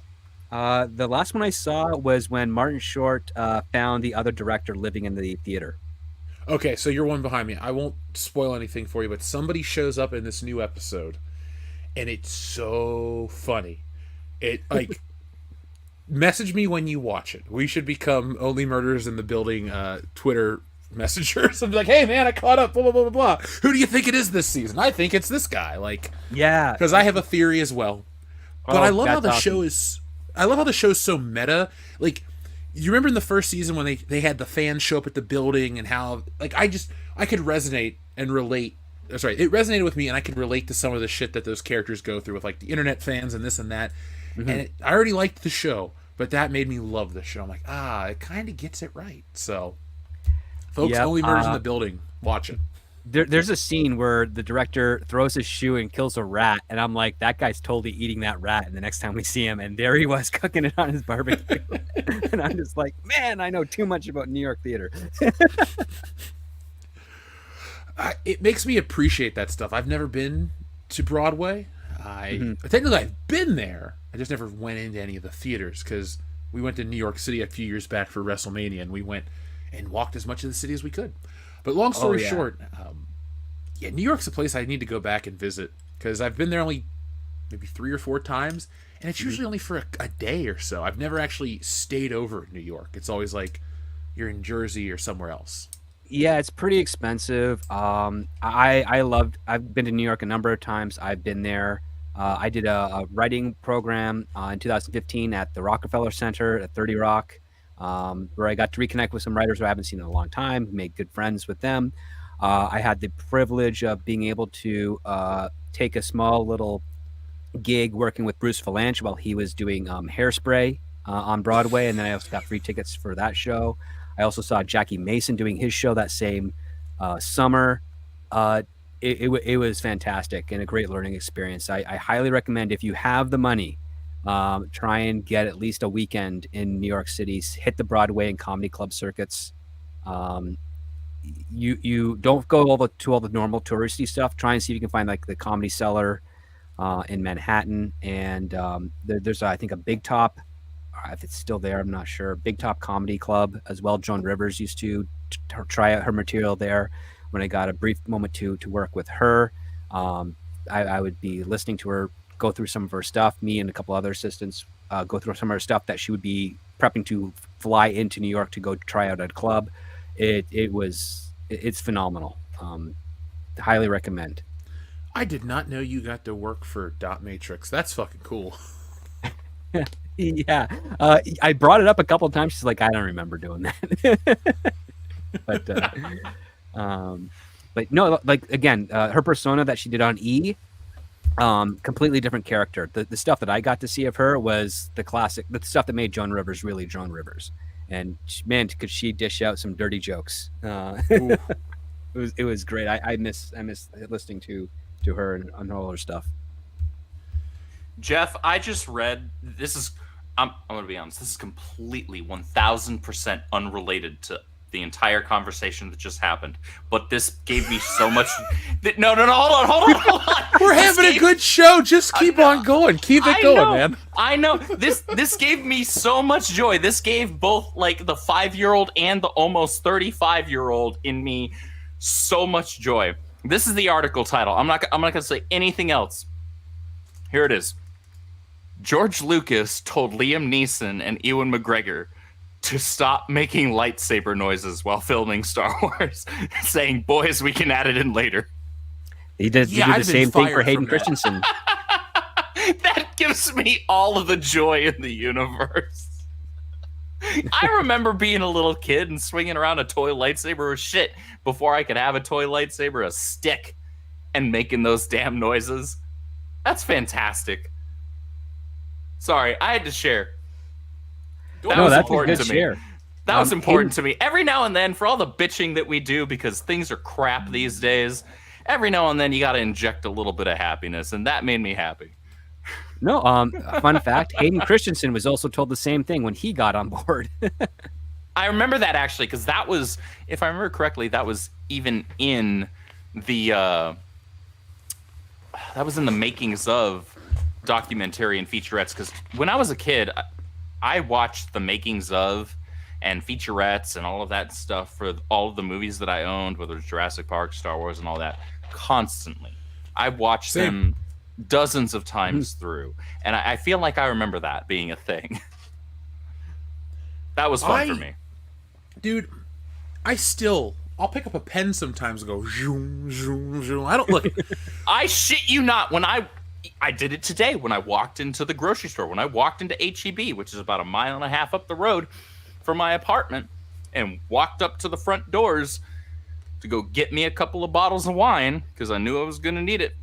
The last one I saw was when Martin Short found the other director living in the theater. Okay, so you're one behind me. I won't spoil anything for you, but somebody shows up in this new episode, and it's so funny. It like message me when you watch it. We should become Only Murders in the Building Twitter messengers and be like, hey man, I caught up, blah blah blah blah blah. Who do you think it is this season? I think it's this guy. Like, Yeah, because I have a theory as well. But Oh, I love how that's the awesome. show is. I love how the show's so meta. Like, you remember in the first season when they had the fans show up at the building and how like I could resonate and relate. Sorry, it resonated with me and I could relate to some of the shit that those characters go through with like the internet fans and this and that. And I already liked the show, but that made me love the show. I'm like, it kind of gets it right. So, folks, Yep, Only Murders in the Building, watch it. there's a scene where the director throws his shoe and kills a rat, and I'm like, that guy's totally eating that rat. And the next time we see him, and there he was cooking it on his barbecue, and I'm just like, man, I know too much about New York theater. It makes me appreciate that stuff. I've never been to Broadway. Technically I've been there. I just never went into any of the theaters because we went to New York City a few years back for WrestleMania, and we went and walked as much of the city as we could. But long story yeah. short, New York's a place I need to go back and visit because I've been there only maybe 3 or 4 times, and it's usually only for a day or so. I've never actually stayed over in New York. It's always like you're in Jersey or somewhere else. Yeah, it's pretty expensive. I've been to New York a number of times. I've been there. I did a writing program in 2015 at the Rockefeller Center at 30 Rock, where I got to reconnect with some writers who I haven't seen in a long time, made good friends with them. I had the privilege of being able to take a small little gig working with Bruce Valanche while he was doing Hairspray on Broadway, and then I also got free tickets for that show. I also saw Jackie Mason doing his show that same summer. It was fantastic and a great learning experience. I highly recommend, if you have the money, try and get at least a weekend in New York City. Hit the Broadway and comedy club circuits. You don't go to all the normal touristy stuff. Try and see if you can find like the Comedy Cellar in Manhattan, and there's I think a Big Top. If it's still there, I'm not sure. Big Top Comedy Club as well. Joan Rivers used to try out her material there. When I got a brief moment to work with her, I would be listening to her go through some of her stuff. Me and a couple other assistants go through some of her stuff that she would be prepping to fly into New York to go try out at a club. It's phenomenal. Highly recommend. I did not know you got to work for Dot Matrix. That's fucking cool. Yeah, I brought it up a couple of times. She's like, I don't remember doing that. But no, like again, her persona that she did on E, completely different character. The stuff that I got to see of her was the classic, the stuff that made Joan Rivers really Joan Rivers. And man, could she dish out some dirty jokes? It was great. I miss listening to her and on all her stuff. Jeff, I just read this. I'm going to be honest. This is completely 1,000% unrelated to the entire conversation that just happened. But this gave me so much. No, hold on. We're having a good show. Just keep on going. Keep it going, man. I know. This gave me so much joy. This gave both like the 5-year-old and the almost 35-year-old in me so much joy. This is the article title. I'm not going to say anything else. Here it is. George Lucas told Liam Neeson and Ewan McGregor to stop making lightsaber noises while filming Star Wars, saying, "Boys, we can add it in later." He did the same thing for Hayden that. Christensen. That gives me all of the joy in the universe. I remember being a little kid and swinging around a toy lightsaber or shit before I could have a toy lightsaber, a stick, and making those damn noises. That's fantastic. Sorry, I had to share. That was that's important a good to me. share. That was important to me. Every now and then, for all the bitching that we do because things are crap these days, every now and then you got to inject a little bit of happiness, and that made me happy. No, fun fact, Hayden Christensen was also told the same thing when he got on board. I remember that actually, because that was, if I remember correctly, that was even in the that was in the makings of documentary and featurettes. Because when I was a kid, I watched the makings of and featurettes and all of that stuff for all of the movies that I owned, whether it's Jurassic Park, Star Wars, and all that, constantly. I watched them dozens of times through, and I feel like I remember that being a thing. That was fun for me. Dude, I'll pick up a pen sometimes and go zoom, zoom, zoom. I don't look. I shit you not. When I did it today when I walked into the grocery store, when I walked into HEB, which is about 1.5 miles up the road from my apartment, and walked up to the front doors to go get me a couple of bottles of wine because I knew I was going to need it.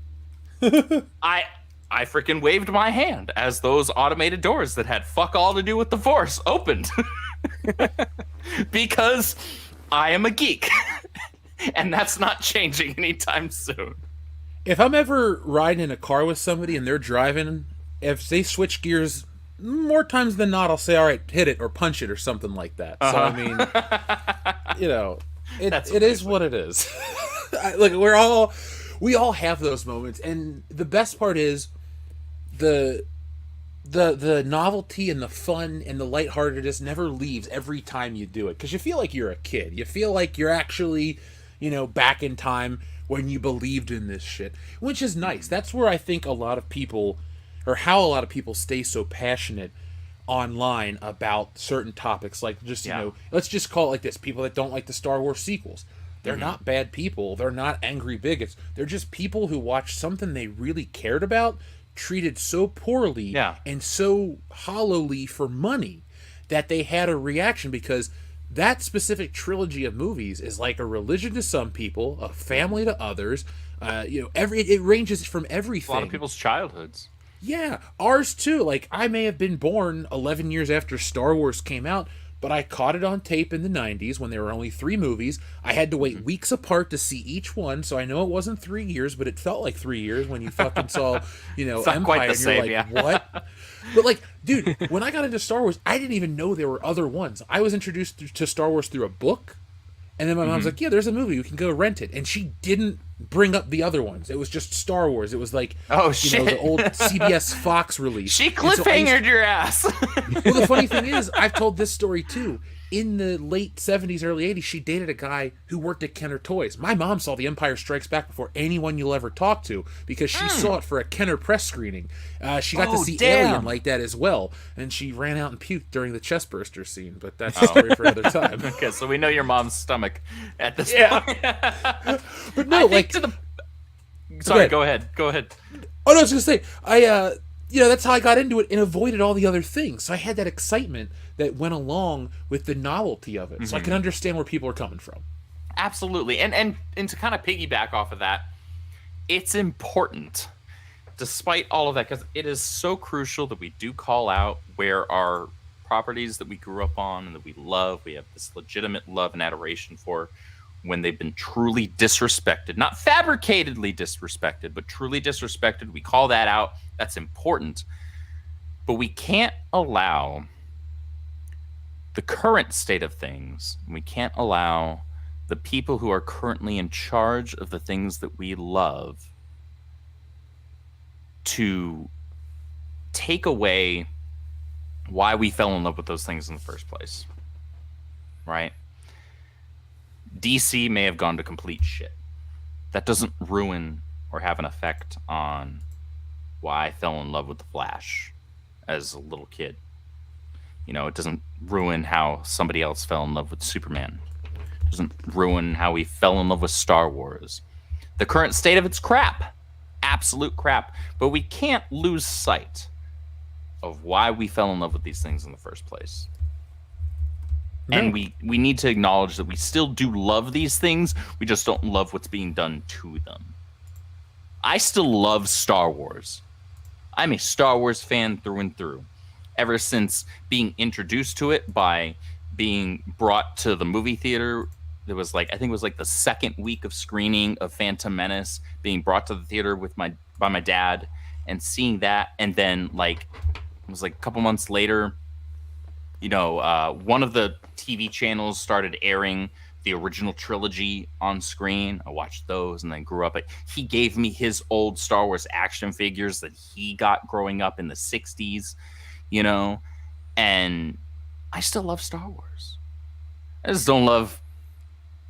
I freaking waved my hand as those automated doors that had fuck all to do with the Force opened. Because I am a geek. And that's not changing anytime soon. If I'm ever riding in a car with somebody and they're driving, if they switch gears more times than not, I'll say, all right, hit it or punch it or something like that. So, I mean, it is what it is. Look, we all have those moments. And the best part is the novelty and the fun and the lightheartedness never leaves every time you do it. Because you feel like you're a kid. You feel like you're actually, back in time when you believed in this shit, which is nice. That's where I think a lot of people, or how a lot of people stay so passionate online about certain topics, like let's just call it like this: people that don't like the Star Wars sequels. They're not bad people. They're not angry bigots. They're just people who watched something they really cared about, treated so poorly and so hollowly for money that they had a reaction, because that specific trilogy of movies is like a religion to some people, a family to others. It ranges from everything. A lot of people's childhoods. Yeah, ours too. Like, I may have been born 11 years after Star Wars came out, but I caught it on tape in the 90s when there were only 3 movies. I had to wait weeks apart to see each one, so I know it wasn't 3 years, but it felt like 3 years when you fucking saw, Empire, and you're like, what? But, like, dude, when I got into Star Wars, I didn't even know there were other ones. I was introduced to Star Wars through a book, and then my mom's like, yeah, there's a movie, we can go rent it. And she didn't bring up the other ones. It was just Star Wars. It was like, the old CBS Fox release. She cliffhangered your ass. Well, the funny thing is, I've told this story too. In the late 70s, early 80s, she dated a guy who worked at Kenner Toys. My mom saw The Empire Strikes Back before anyone you'll ever talk to, because she saw it for a Kenner press screening. She got to see Alien like that as well, and she ran out and puked during the chestburster scene, but that's a story for another time. Okay, so we know your mom's stomach at this point. But no, Sorry, go ahead. Oh, no, I was going to say, that's how I got into it and avoided all the other things. So I had that excitement that went along with the novelty of it. So I can understand where people are coming from. Absolutely. And to kind of piggyback off of that, it's important, despite all of that, because it is so crucial that we do call out where our properties that we grew up on and that we love, we have this legitimate love and adoration for, when they've been truly disrespected, not fabricatedly disrespected, but truly disrespected. We call that out. That's important. But we can't allow the current state of things. We can't allow the people who are currently in charge of the things that we love to take away why we fell in love with those things in the first place. Right? DC may have gone to complete shit. That doesn't ruin or have an effect on why I fell in love with The Flash as a little kid. It doesn't ruin how somebody else fell in love with Superman. It doesn't ruin how we fell in love with Star Wars. The current state of it's crap. Absolute crap. But we can't lose sight of why we fell in love with these things in the first place. No. And we need to acknowledge that we still do love these things. We just don't love what's being done to them. I still love Star Wars. I'm a Star Wars fan through and through. Ever since being introduced to it by being brought to the movie theater, there was I think it was the second week of screening of Phantom Menace, being brought to the theater by my dad and seeing that, and then it was a couple months later, one of the TV channels started airing the original trilogy on screen. I watched those and then grew up. He gave me his old Star Wars action figures that he got growing up in the 60s, and I still love Star Wars. I just don't love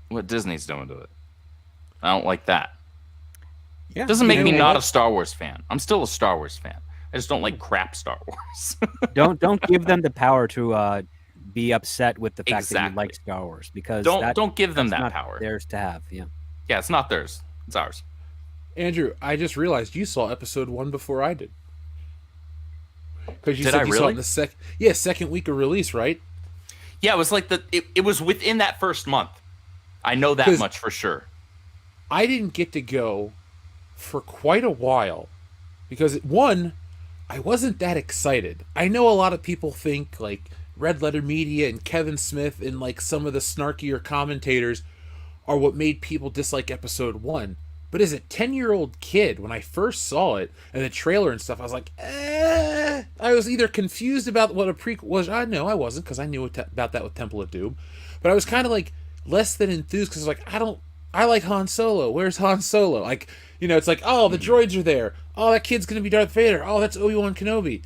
what Disney's doing to it. I don't like that. Yeah, It doesn't make me not a Star Wars fan. I'm still a Star Wars fan. I just don't like crap Star Wars. don't give them the power to be upset with the fact that you Exactly. like Star Wars, because don't give them that's that not power. theirs to have. Yeah. Yeah, it's not theirs. It's ours. Andrew, I just realized you saw episode 1 before I did. Because you Did said I you saw it really? in the second week of release, right? Yeah, it was like it was within that first month. I know that 'Cause- much for sure. I didn't get to go for quite a while because, one, I wasn't that excited. I know a lot of people think like Red Letter Media and Kevin Smith and like some of the snarkier commentators are what made people dislike episode 1. But as a 10-year-old kid, when I first saw it and the trailer and stuff, I was like, I was either confused about what a prequel was. No, I wasn't, because I knew about that with Temple of Doom. But I was kind of like less than enthused because like, I like Han Solo. Where's Han Solo? Like, it's like, oh, the droids are there. Oh, that kid's gonna be Darth Vader. Oh, that's Obi-Wan Kenobi.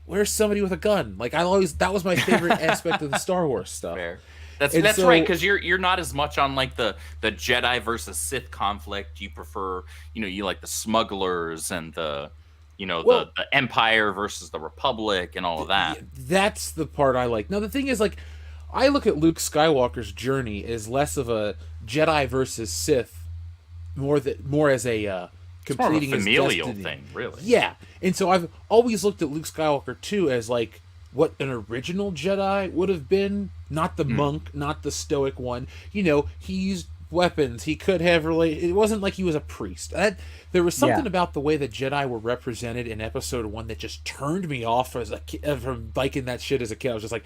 Where's somebody with a gun? Like, that was my favorite aspect of the Star Wars stuff. Fair. That's And right, so- because you're not as much on like the Jedi versus Sith conflict. You prefer, you like the smugglers and the Well- the Empire versus the Republic and all of that. That's the part I like. Now, the thing is, like, I look at Luke Skywalker's journey as less of a Jedi versus Sith, more as a It's more of a completing his familial destiny. thing, really. Yeah, and so I've always looked at Luke Skywalker too as like what an original Jedi would have been, not the monk, not the stoic one. He used weapons. He could have It wasn't like he was a priest. There was something Yeah. about the way the Jedi were represented in Episode 1 that just turned me off as a kid, from liking that shit as a kid. I was just like,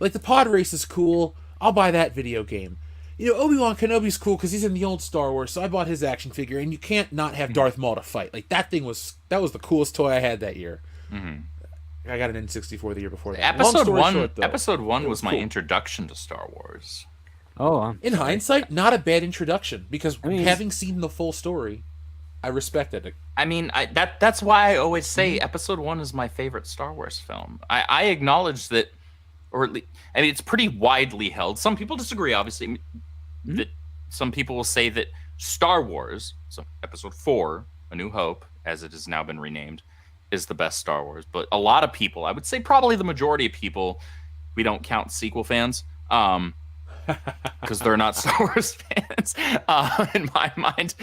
like the pod race is cool. I'll buy that video game. Obi-Wan Kenobi's cool because he's in the old Star Wars, so I bought his action figure, and you can't not have Darth Maul to fight. Like, that was the coolest toy I had that year. I got an N64 the year before that. Long Episode story one. short, though, Episode 1 it was my cool. introduction to Star Wars. Oh, In hindsight, not a bad introduction, because mean, having seen the full story, I respected it. I mean, that's why I always say Episode 1 is my favorite Star Wars film. I acknowledge that, or at least, I mean, it's pretty widely held. Some people disagree, obviously. That some people will say that Star Wars, so Episode 4, A New Hope, as it has now been renamed, is the best Star Wars. But a lot of people, I would say probably the majority of people, we don't count sequel fans, because they're not Star Wars fans, in my mind.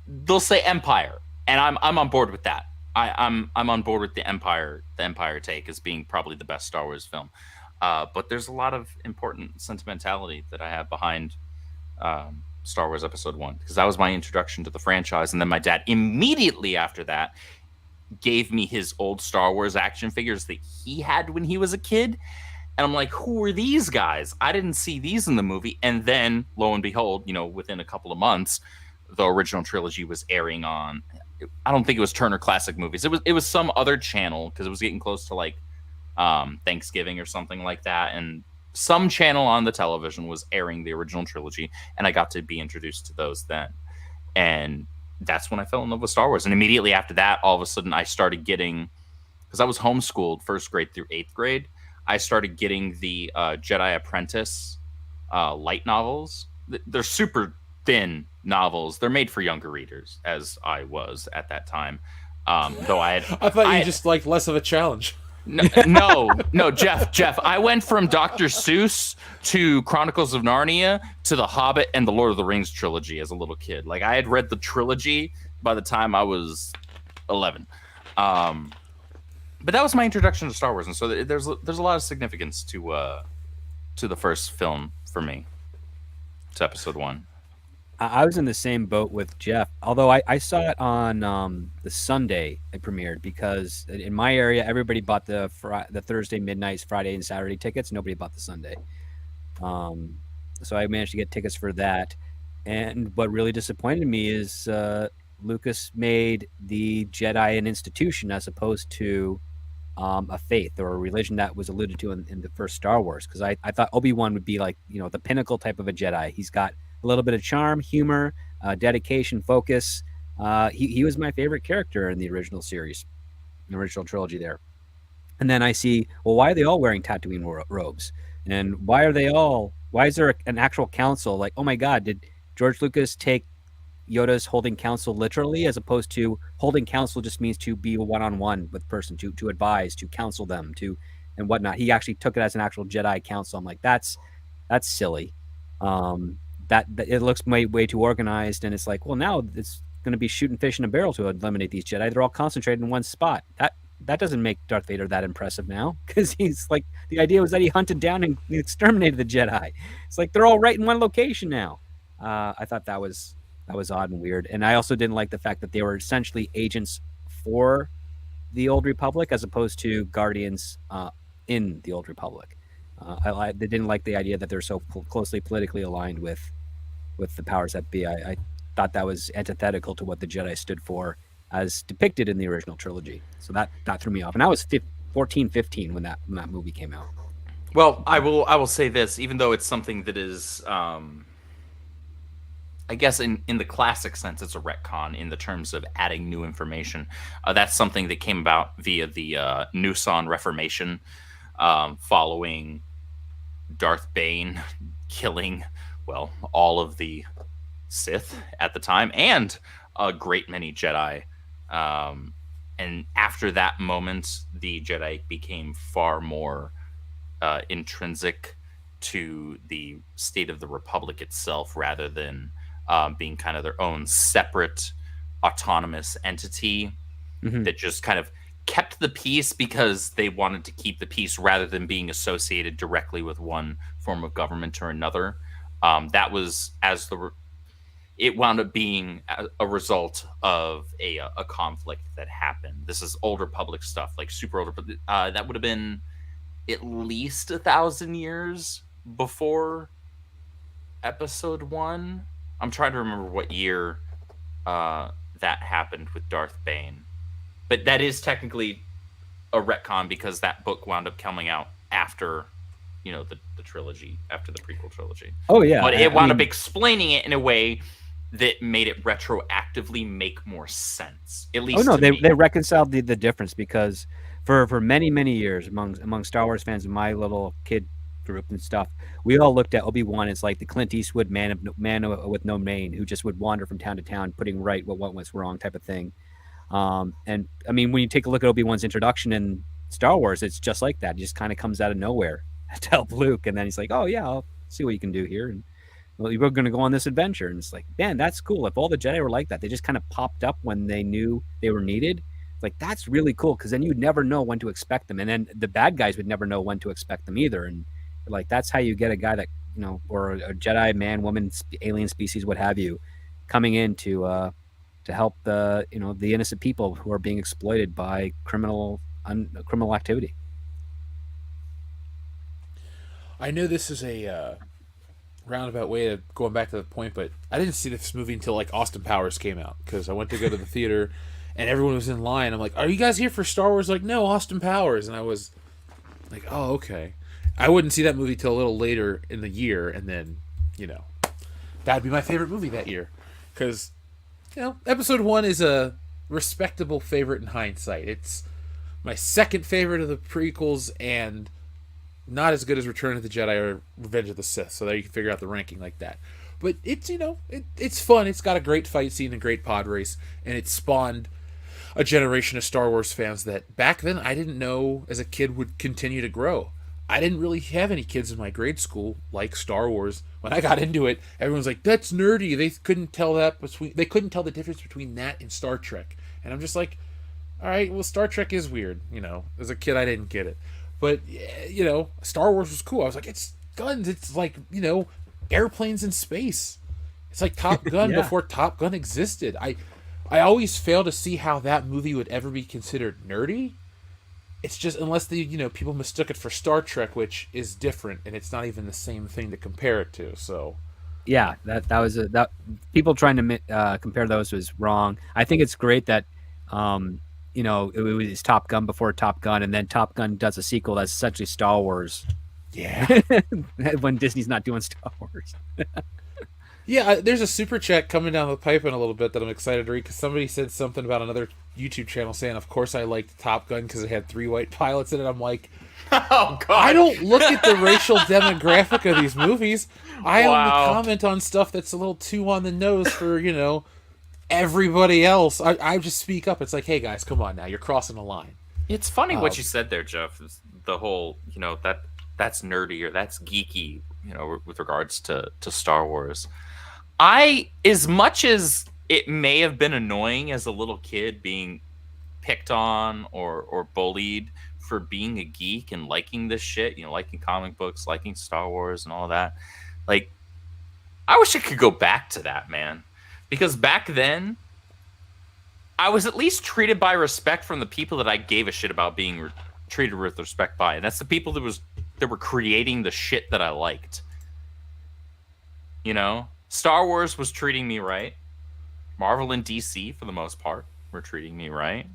They'll say Empire, and I'm on board with that. I'm on board with the Empire take as being probably the best Star Wars film. But there's a lot of important sentimentality that I have behind Star Wars Episode 1, because that was my introduction to the franchise. And then my dad immediately after that gave me his old Star Wars action figures that he had when he was a kid. And I'm like, who are these guys? I didn't see these in the movie. And then, lo and behold, within a couple of months, the original trilogy was airing on, I don't think it was Turner Classic Movies. It was some other channel, because it was getting close to like Thanksgiving or something like that. And some channel on the television was airing the original trilogy. And I got to be introduced to those then. And that's when I fell in love with Star Wars. And immediately after that, all of a sudden I started getting, because I was homeschooled 1st grade through 8th grade, I started getting the Jedi Apprentice light novels. They're super thin novels. They're made for younger readers, as I was at that time. Though I thought you just liked less of a challenge. No, Jeff. I went from Dr. Seuss to Chronicles of Narnia to The Hobbit and the Lord of the Rings trilogy as a little kid. Like, I had read the trilogy by the time I was 11. But that was my introduction to Star Wars, and so there's a lot of significance to the first film for me. To Episode 1. I was in the same boat with Jeff, although I saw it on the Sunday it premiered, because in my area everybody bought the Thursday midnights, Friday and Saturday tickets. Nobody bought the Sunday, so I managed to get tickets for that. And what really disappointed me is Lucas made the Jedi an institution as opposed to a faith or a religion that was alluded to in the first Star Wars. Because I thought Obi-Wan would be like, the pinnacle type of a Jedi. He's got a little bit of charm, humor, dedication, focus. He was my favorite character in the original series, the original trilogy there. And then I see, well, why are they all wearing Tatooine robes? And why is there an actual council? Like, oh my God, did George Lucas take Yoda's holding counsel literally, as opposed to holding counsel just means to be one-on-one with person, to advise, to counsel them, and whatnot. He actually took it as an actual Jedi council. I'm like, that's silly. That it looks way too organized, and it's like, well, now it's going to be shooting fish in a barrel to eliminate these Jedi. They're all concentrated in one spot. That doesn't make Darth Vader that impressive now, because he's like, the idea was that he hunted down and exterminated the Jedi. It's like they're all right in one location now. I thought that was odd and weird, and I also didn't like the fact that they were essentially agents for the Old Republic as opposed to Guardians in the Old Republic. They didn't like the idea that they're so closely politically aligned with the powers that be. I thought that was antithetical to what the Jedi stood for as depicted in the original trilogy. So that threw me off. And I was 14, 15 when that movie came out. Well, I will say this, even though it's something that is, I guess in the classic sense, it's a retcon in the terms of adding new information. That's something that came about via the Nusan Reformation, following Darth Bane killing, well, all of the Sith at the time and a great many Jedi. And after that moment, the Jedi became far more intrinsic to the state of the Republic itself, rather than being kind of their own separate, autonomous entity that just kind of kept the peace because they wanted to keep the peace, rather than being associated directly with one form of government or another. That was it wound up being a result of a conflict that happened. This is Old Republic stuff, like super Old Republic. That would have been at least 1,000 years before Episode 1. I'm trying to remember what year that happened with Darth Bane. But that is technically a retcon, because that book wound up coming out after, the trilogy, after the prequel trilogy. Oh, yeah. But it wound up explaining it in a way that made it retroactively make more sense. At least they reconciled the difference, because for many, many years among Star Wars fans in my little kid group and stuff, we all looked at Obi-Wan as like the Clint Eastwood man with no name, who just would wander from town to town putting right what was wrong type of thing. And I mean, when you take a look at Obi-Wan's introduction in Star Wars, it's just like that. He just kind of comes out of nowhere to help Luke, and then he's like, oh yeah, I'll see what you can do here, and well, we're going to go on this adventure. And it's like, man, that's cool. If all the Jedi were like that, they just kind of popped up when they knew they were needed. Like, that's really cool, because then you'd never know when to expect them, and then the bad guys would never know when to expect them either. And like, that's how you get a guy that, or a Jedi, man, woman, alien species, what have you, coming in to help the innocent people who are being exploited by criminal activity. I know this is a roundabout way of going back to the point, but I didn't see this movie until like Austin Powers came out, because I went to go to the theater and everyone was in line. I'm like, are you guys here for Star Wars? Like, no, Austin Powers. And I was like, oh, okay. I wouldn't see that movie till a little later in the year, and then, that'd be my favorite movie that year, because Episode 1 is a respectable favorite in hindsight. It's my second favorite of the prequels, and not as good as Return of the Jedi or Revenge of the Sith, so there you can figure out the ranking like that. But it's, it's fun. It's got a great fight scene and great pod race, and it spawned a generation of Star Wars fans that back then I didn't know as a kid would continue to grow. I didn't really have any kids in my grade school like Star Wars. When I got into it, everyone's like, that's nerdy. They couldn't tell the difference between that and Star Trek. And I'm just like, all right, well, Star Trek is weird. As a kid, I didn't get it. But, Star Wars was cool. I was like, it's guns. It's like, airplanes in space. It's like Top Gun before Top Gun existed. I always fail to see how that movie would ever be considered nerdy. It's just, unless people mistook it for Star Trek, which is different, and it's not even the same thing to compare it to. So, yeah, that was people trying to compare those was wrong. I think it's great that you know, it was Top Gun before Top Gun, and then Top Gun does a sequel that's essentially Star Wars. Yeah. When Disney's not doing Star Wars. Yeah, there's a super chat coming down the pipe in a little bit that I'm excited to read because somebody said something about another YouTube channel saying, of course I liked Top Gun because it had 3 white pilots in it. I'm like, Oh God! I don't look at the racial demographic of these movies. I only Wow. comment on stuff that's a little too on the nose for, everybody else. I just speak up. It's like, hey guys, come on now. You're crossing the line. It's funny what you said there, Jeff. Is the whole, that's nerdy or that's geeky, with regards to Star Wars. As much as it may have been annoying as a little kid being picked on or bullied for being a geek and liking this shit, liking comic books, liking Star Wars and all that, like, I wish I could go back to that, man. Because back then, I was at least treated by respect from the people that I gave a shit about being treated with respect by. And that's the people that were creating the shit that I liked. Star Wars was treating me right. Marvel and DC, for the most part, were treating me right.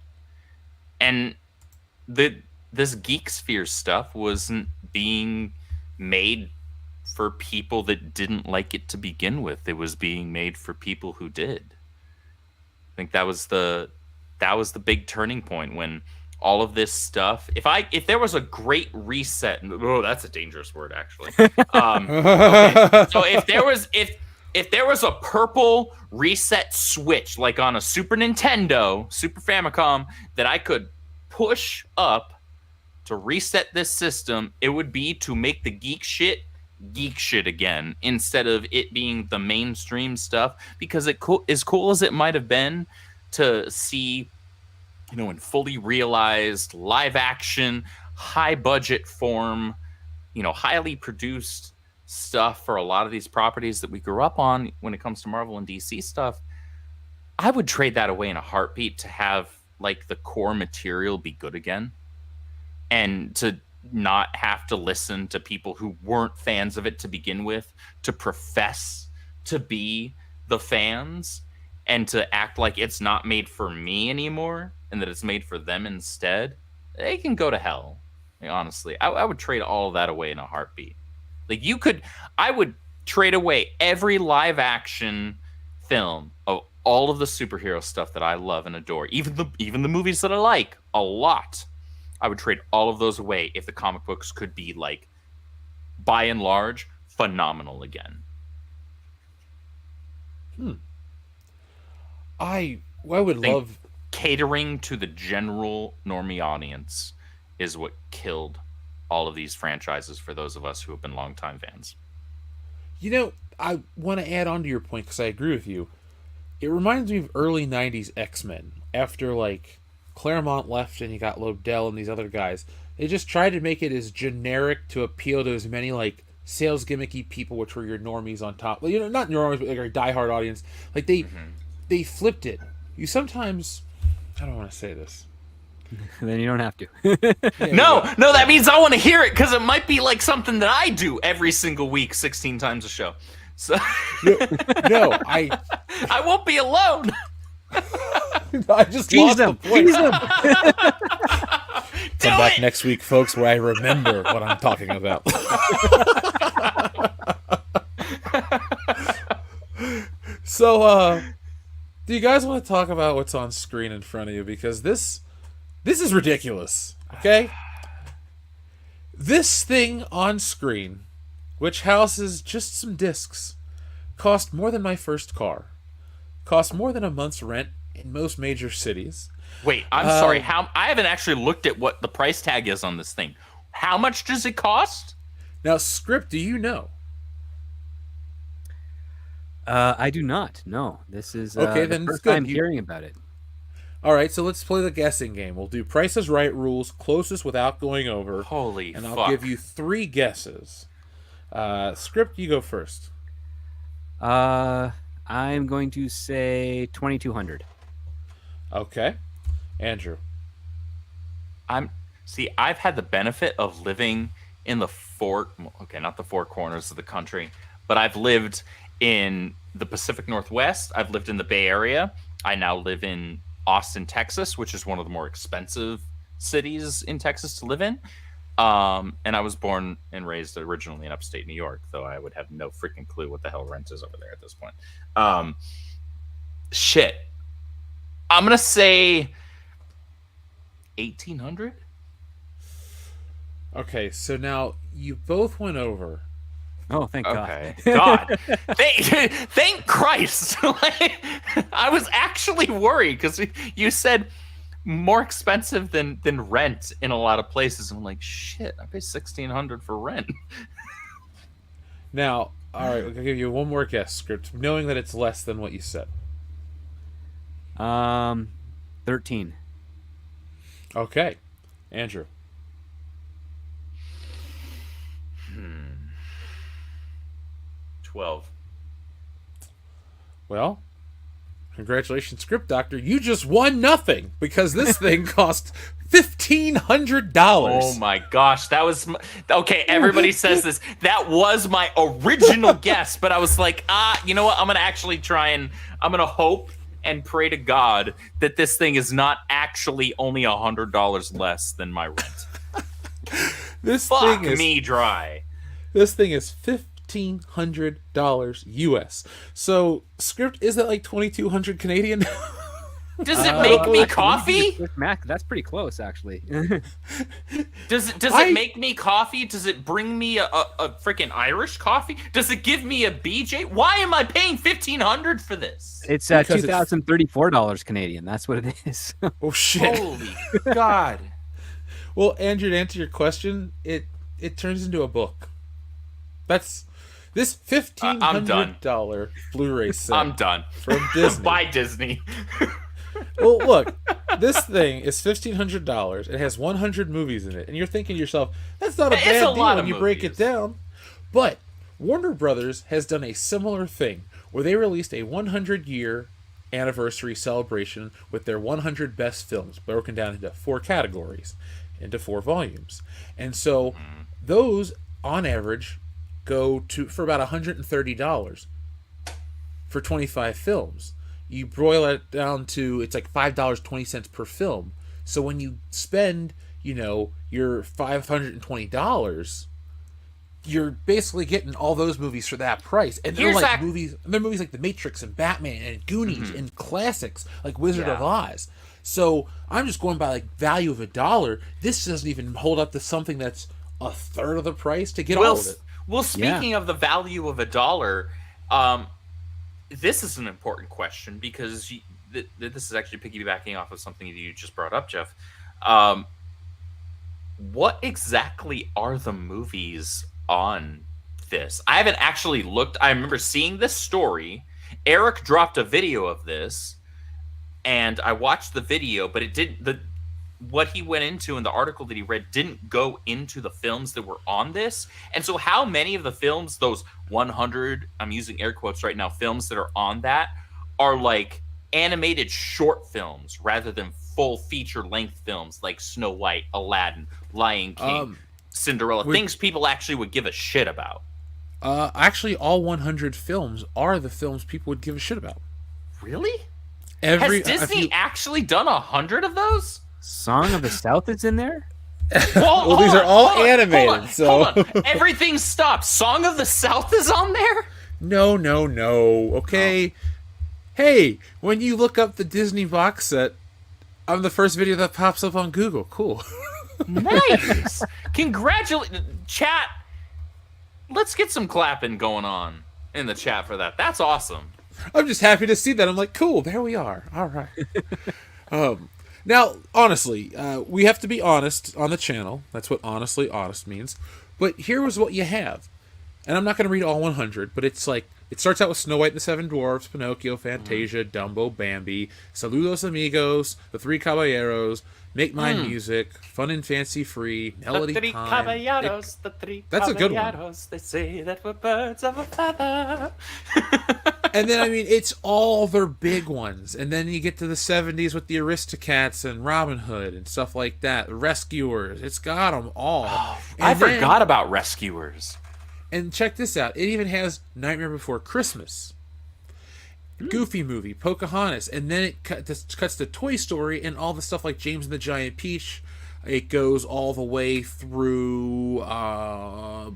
And this Geek Sphere stuff wasn't being made for people that didn't like it to begin with. It was being made for people who did. I think that was the big turning point when all of this stuff. If there was a great reset, that's a dangerous word actually. Okay. So if there was a purple reset switch like on a Super Nintendo, Super Famicom that I could push up to reset this system, it would be to make the geek shit again instead of it being the mainstream stuff. Because as cool as it might have been to see, in fully realized live action, high budget form, highly produced stuff for a lot of these properties that we grew up on when it comes to Marvel and DC stuff, I would trade that away in a heartbeat to have like the core material be good again and to not have to listen to people who weren't fans of it to begin with to profess to be the fans and to act like it's not made for me anymore and that it's made for them instead. They can go to hell. Honestly, I would trade all of that away in a heartbeat. Like I would trade away every live action film of all of the superhero stuff that I love and adore, even the movies that I like a lot. I would trade all of those away if the comic books could be, like, by and large, phenomenal again. I would love catering to the general normie audience is what killed all of these franchises for those of us who have been longtime fans. I want to add on to your point because I agree with you. It reminds me of early 90s X-Men. After, like, Claremont left and you got Lobdell and these other guys, they just tried to make it as generic to appeal to as many, like, sales gimmicky people, which were your normies on top. Well, not normies, but like our diehard audience. Like, they flipped it. You sometimes... I don't want to say this. Then you don't have to. No, that means I want to hear it because it might be like something that I do every single week, 16 times a show. So no, I won't be alone. I just Tease lost them. the point. Tease them. Come back next week, folks, where I remember what I'm talking about. So, do you guys want to talk about what's on screen in front of you? Because this is ridiculous, okay? This thing on screen, which houses just some discs, cost more than my first car, cost more than a month's rent in most major cities. Wait, I'm sorry. I haven't actually looked at what the price tag is on this thing. How much does it cost? Now, Script, do you know? I do not. No, this is Okay, the then it's first good. time hearing about it. All right, so let's play the guessing game. We'll do Price is Right rules, closest without going over. Holy and fuck. I'll give you 3 guesses. Script, you go first. I'm going to say 2,200. Okay. Andrew. I've had the benefit of living in not the 4 corners of the country, but I've lived in the Pacific Northwest. I've lived in the Bay Area. I now live in Austin, Texas, which is one of the more expensive cities in Texas to live in. And I was born and raised originally in upstate New York, though I would have no freaking clue what the hell rent is over there at this point. Shit. I'm going to say 1,800. Okay, so now you both went over. Oh, thank God. Okay. God. Thank Christ. Like, I was actually worried because you said more expensive than rent in a lot of places. I'm like, shit, I pay $1,600 for rent. Now, all right, I'll give you one more guess script, knowing that it's less than what you said. 13. Okay, Andrew. 12. Well, congratulations, Script Doctor. You just won nothing because this thing cost $1,500. Oh my gosh, that was okay. Everybody says this. That was my original guess, but I was like, you know what? I'm gonna actually try and I'm gonna hope and pray to God that this thing is not actually only $100 less than my rent. This Fuck thing is me dry. This thing is $1,500 US. So, Script, is that like 2,200 Canadian? Does it make me coffee? Mac, that's pretty close, actually. Does it make me coffee? Does it bring me a freaking Irish coffee? Does it give me a BJ? Why am I paying $1,500 for this? It's $2,034 Canadian. That's what it is. Oh shit! Holy God! Well, Andrew, to answer your question, it turns into a book. That's this $1,500 Blu-ray set. I'm done. From Disney. Bye, Disney. Well, look, this thing is $1,500. It has 100 movies in it, and you're thinking to yourself, "That's not a bad deal when you break it down." But Warner Brothers has done a similar thing, where they released a 100-year anniversary celebration with their 100 best films, broken down into 4 categories, into 4 volumes, and so those, on average, go for about $130 for 25 films. You broil it down to, it's like $5.20 per film. So when you spend, your $520, you're basically getting all those movies for that price. And they're movies like The Matrix and Batman and Goonies and classics like Wizard of Oz. So I'm just going by like value of $1. This doesn't even hold up to something that's a third of the price to get all of it. Well, speaking of the value of $1, this is an important question because this is actually piggybacking off of something that you just brought up, Jeff. What exactly are the movies on this? I haven't actually looked. I remember seeing this story. Eric dropped a video of this, and I watched the video, but it didn't. What he went into in the article that he read didn't go into the films that were on this. And so how many of the films, those 100, I'm using air quotes right now, films that are on that are like animated short films rather than full feature length films like Snow White, Aladdin, Lion King, Cinderella, things people actually would give a shit about? Actually, all 100 films are the films people would give a shit about. Really? Has Disney actually done 100 of those? Song of the South is in there? Well, these are all animated, so... Hold on. Everything stopped. Song of the South is on there? No. Okay. Oh. Hey, when you look up the Disney box set, I'm the first video that pops up on Google. Cool. Nice. Congratulations. Chat, let's get some clapping going on in the chat for that. That's awesome. I'm just happy to see that. I'm like, cool, there we are. All right. Now, honestly, we have to be honest on the channel. That's what honestly honest means. But here was what you have. And I'm not going to read all 100, but it's like, it starts out with Snow White and the Seven Dwarfs, Pinocchio, Fantasia, Dumbo, Bambi, Saludos Amigos, The Three Caballeros, Make Mine Music, Fun and Fancy Free, Melody The Three Time. Caballeros, the Three That's Caballeros, a good one. They say that we're birds of a feather. And then, I mean, it's all their big ones. And then you get to the 70s with the Aristocats and Robin Hood and stuff like that. The Rescuers. It's got them all. Oh, I forgot about Rescuers. And check this out. It even has Nightmare Before Christmas. Goofy movie, Pocahontas, and then it cuts to Toy Story and all the stuff like James and the Giant Peach. It goes all the way through. Wow.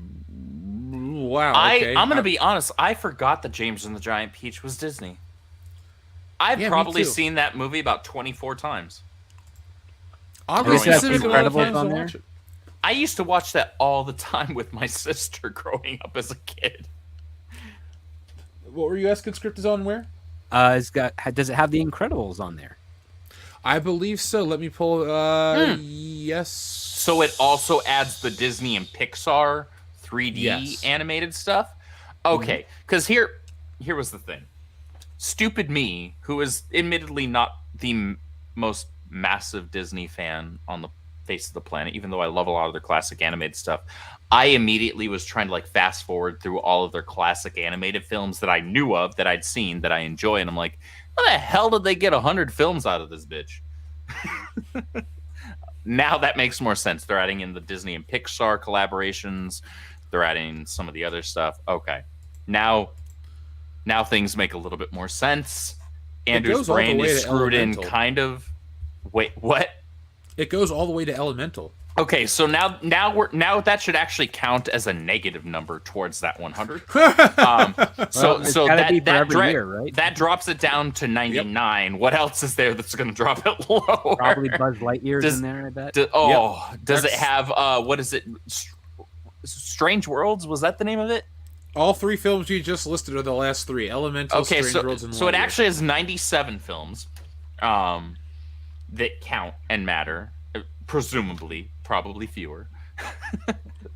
Okay. I'm gonna be honest. I forgot that James and the Giant Peach was Disney. I've Yeah, me probably too. seen that movie about 24 times. Obviously, Have it's you a seen lot of Incredibles times on to there? watch it. I used to watch that all the time with my sister growing up as a kid. What were you asking? Script is on where? Does it have The Incredibles on there? I believe so. Let me pull. Yes. So it also adds the Disney and Pixar 3D Yes. animated stuff. Okay, because here was the thing. Stupid me, who is admittedly not the most massive Disney fan on the face of the planet, even though I love a lot of their classic animated stuff, I immediately was trying to like fast forward through all of their classic animated films that I knew of, that I'd seen, that I enjoy, and I'm like, how the hell did they get 100 films out of this bitch? Now that makes more sense. They're adding in the Disney and Pixar collaborations. They're adding some of the other stuff. Okay. Now things make a little bit more sense. Andrew's goes all the brain way is to screwed in Elemental. kind of. Wait, what? It goes all the way to Elemental. Okay, so now that should actually count as a negative number towards that 100. So it's so gotta that be for that, every year, right? that drops it down to 99. What else is there that's going to drop it lower? Probably Buzz Lightyear's Does- in there, I bet. does it That's- have what is it? Strange Worlds? Was that the name of it? All three films you just listed are the last three: Elemental, Okay, Strange Worlds, and so it Lightyear. actually has 97 films that count and matter. Presumably, probably fewer.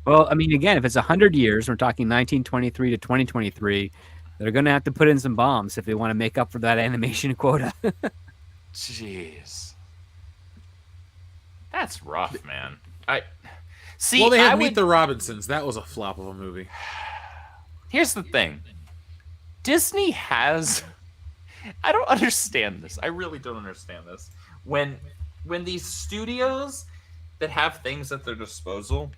Well, I mean, again, if it's 100 years, we're talking 1923 to 2023, they're going to have to put in some bombs if they want to make up for that animation quota. Jeez, that's rough, man. I see. Well, they I had Meet would- the Robinsons. That was a flop of a movie. Here's the thing. Disney has I don't understand this. I really don't understand this. When these studios that have things at their disposal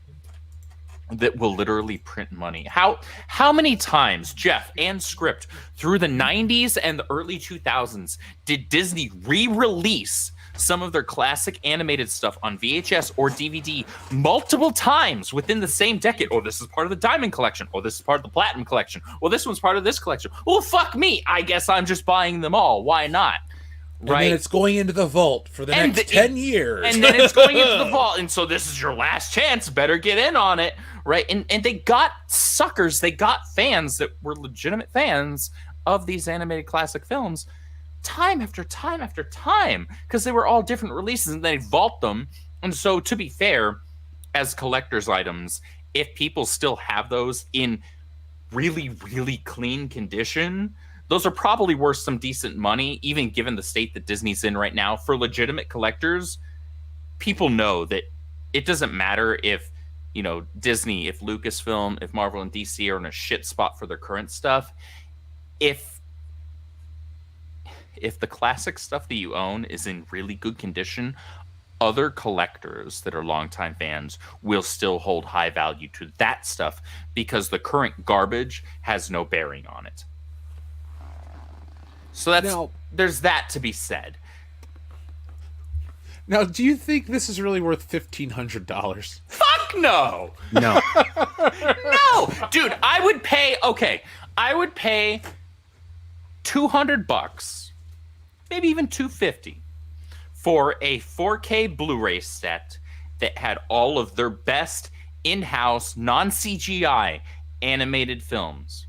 that will literally print money. How many times, Jeff and Script, through the 90s and the early 2000s did Disney re-release some of their classic animated stuff on VHS or DVD multiple times within the same decade? Oh, this is part of the Diamond Collection. Oh, this is part of the Platinum Collection. Well, this one's part of this collection. Well, fuck me. I guess I'm just buying them all. Why not? And then it's going into the vault for the And next the- 10 years. And then it's going into the vault. And so this is your last chance. Better get in on it. Right. And they got suckers. They got fans that were legitimate fans of these animated classic films time after time after time, because they were all different releases and they vault them. And so, to be fair, as collector's items, if people still have those in really, really clean condition, those are probably worth some decent money, even given the state that Disney's in right now. For legitimate collectors, people know that it doesn't matter if, you know, Disney, if Lucasfilm, if Marvel and DC are in a shit spot for their current stuff. If the classic stuff that you own is in really good condition, other collectors that are longtime fans will still hold high value to that stuff because the current garbage has no bearing on it. So there's that to be said. Now, do you think this is really worth $1,500? Fuck no! No. No! Dude, I would pay $200, maybe even $250 for a 4K Blu-ray set that had all of their best in-house, non-CGI animated films.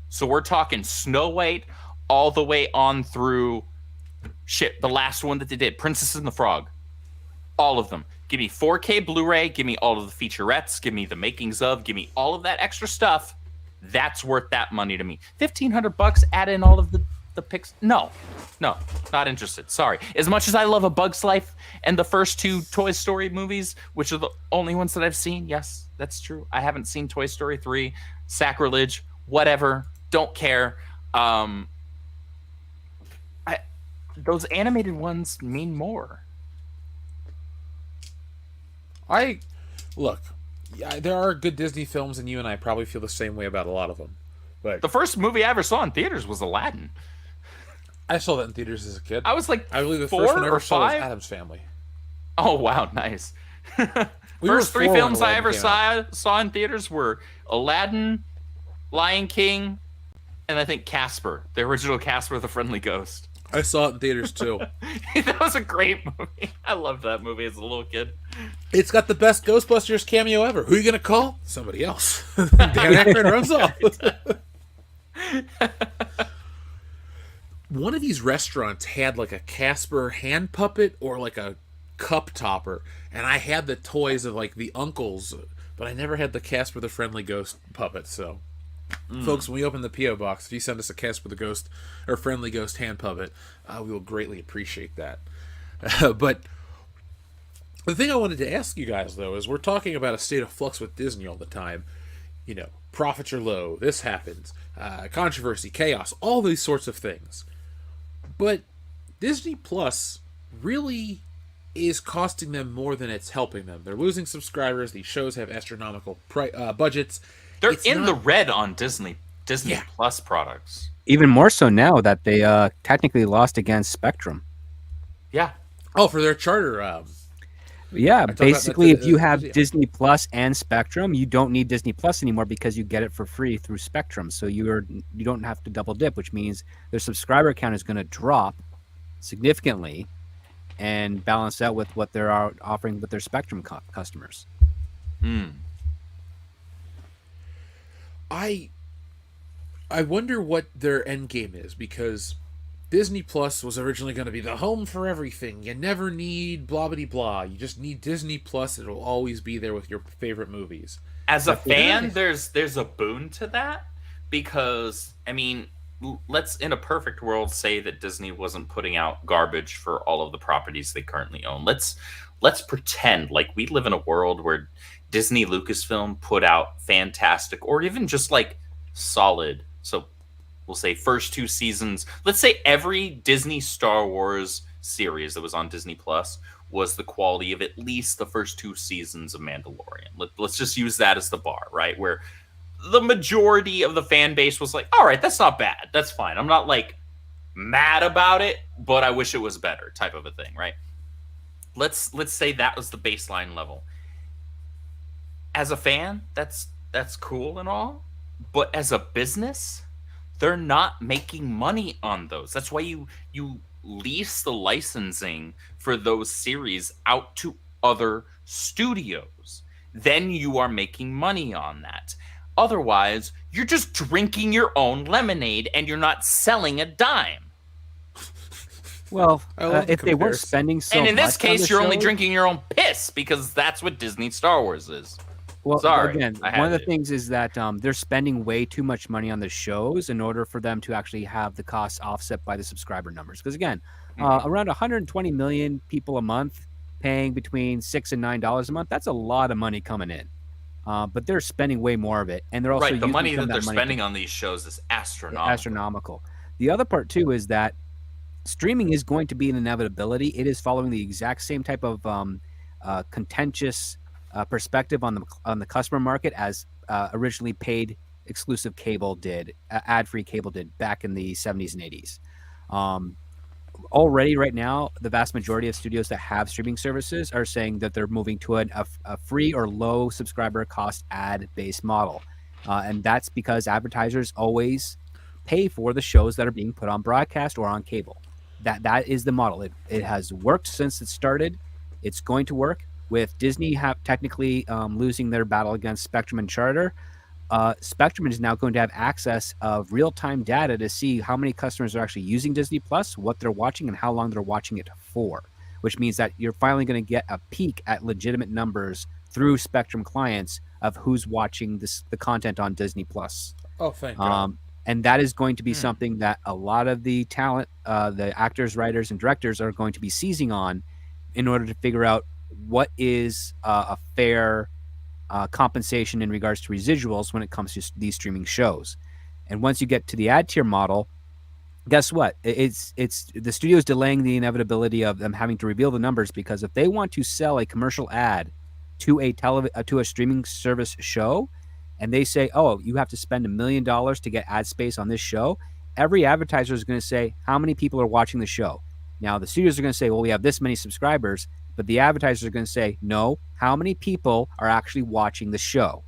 So we're talking Snow White all the way on through the last one that they did, Princess and the Frog. All of them. Give me 4K Blu-ray, give me all of the featurettes, give me the makings of, give me all of that extra stuff. That's worth that money to me. $1,500, add in all of the pics. No, not interested. Sorry. As much as I love A Bug's Life and the first two Toy Story movies, which are the only ones that I've seen, yes, that's true. I haven't seen Toy Story 3, sacrilege, whatever, don't care. Those animated ones mean more. Look, yeah, there are good Disney films, and you and I probably feel the same way about a lot of them. But The first movie I ever saw in theaters was Aladdin. I saw that in theaters as a kid. I was like I believe the 4 first one I or ever saw was 5. Addams Family. Oh wow, nice. We were First 3 4 when films I Aladdin ever came out. saw in theaters were Aladdin, Lion King, and I think Casper, the original Casper the Friendly Ghost. I saw it in theaters too. That was a great movie. I loved that movie as a little kid. It's got the best Ghostbusters cameo ever. Who are you gonna call? Somebody else. Dan Aykroyd runs off. One of these restaurants had like a Casper hand puppet or like a cup topper, and I had the toys of like the uncles, but I never had the Casper the Friendly Ghost puppet. So, folks, when we open the PO box, if you send us a Casper the Ghost or Friendly Ghost hand puppet, we will greatly appreciate that. But the thing I wanted to ask you guys though is we're talking about a state of flux with Disney all the time. You know, profits are low. This happens. Controversy, chaos, all these sorts of things. But Disney Plus really is costing them more than it's helping them. They're losing subscribers. These shows have astronomical budgets. They're It's in not- the red on Disney Yeah. Plus products. Even more so now that they technically lost against Spectrum. Yeah. Oh, for their charter. Yeah, talked about basically, that if you the- have yeah. Disney Plus and Spectrum, you don't need Disney Plus anymore because you get it for free through Spectrum. So you don't have to double dip, which means their subscriber count is going to drop significantly and balance out with what they're offering with their Spectrum customers. I wonder what their end game is, because Disney Plus was originally going to be the home for everything. You never need blah blah blah. You just need Disney Plus. It'll always be there with your favorite movies. As a But fan, there there's a boon to that, because I mean, let's in a perfect world say that Disney wasn't putting out garbage for all of the properties they currently own. Let's pretend like we live in a world where Disney Lucasfilm put out fantastic or even just like solid. So we'll say first 2 seasons. Let's say every Disney Star Wars series that was on Disney Plus was the quality of at least the first 2 seasons of Mandalorian. Let's just use that as the bar, right? Where the majority of the fan base was like, all right, that's not bad. That's fine. I'm not like mad about it, but I wish it was better type of a thing, right? Let's say that was the baseline level. As a fan, that's cool and all, but as a business, they're not making money on those. That's why you lease the licensing for those series out to other studios. Then you are making money on that. Otherwise, you're just drinking your own lemonade and you're not selling a dime. Well, I love the if they weren't comparison. spending so And in this much on case, the you're only show- drinking your own piss, because that's what Disney Star Wars is. Well, Sorry, again, I had one of the to. things is that they're spending way too much money on the shows in order for them to actually have the costs offset by the subscriber numbers. Because again, around 120 million people a month paying between $6 and $9 a month, that's a lot of money coming in. But they're spending way more of it, and they're also Right, the using money some that of they're money to spending on these shows is astronomical. astronomical. The other part too is that streaming is going to be an inevitability. It is following the exact same type of contentious perspective on the customer market as originally paid exclusive cable did, ad-free cable did back in the 70s and 80s. Already right now, the vast majority of studios that have streaming services are saying that they're moving to a free or low subscriber cost ad-based model. And that's because advertisers always pay for the shows that are being put on broadcast or on cable. That is the model. It has worked since it started. It's going to work. With Disney technically losing their battle against Spectrum and Charter, Spectrum is now going to have access of real-time data to see how many customers are actually using Disney Plus, what they're watching, and how long they're watching it for, which means that you're finally going to get a peek at legitimate numbers through Spectrum clients of who's watching the content on Disney Plus. Oh, thank God. And that is going to be something that a lot of the talent, the actors, writers, and directors are going to be seizing on in order to figure out what is a fair compensation in regards to residuals when it comes to these streaming shows. And once you get to the ad tier model, guess what? It's the studio's delaying the inevitability of them having to reveal the numbers, because if they want to sell a commercial ad to a streaming service show, and they say, oh, you have to spend $1 million to get ad space on this show, every advertiser is going to say how many people are watching the show. Now, the studios are going to say, well, we have this many subscribers, but the advertisers are going to say, no, how many people are actually watching the show?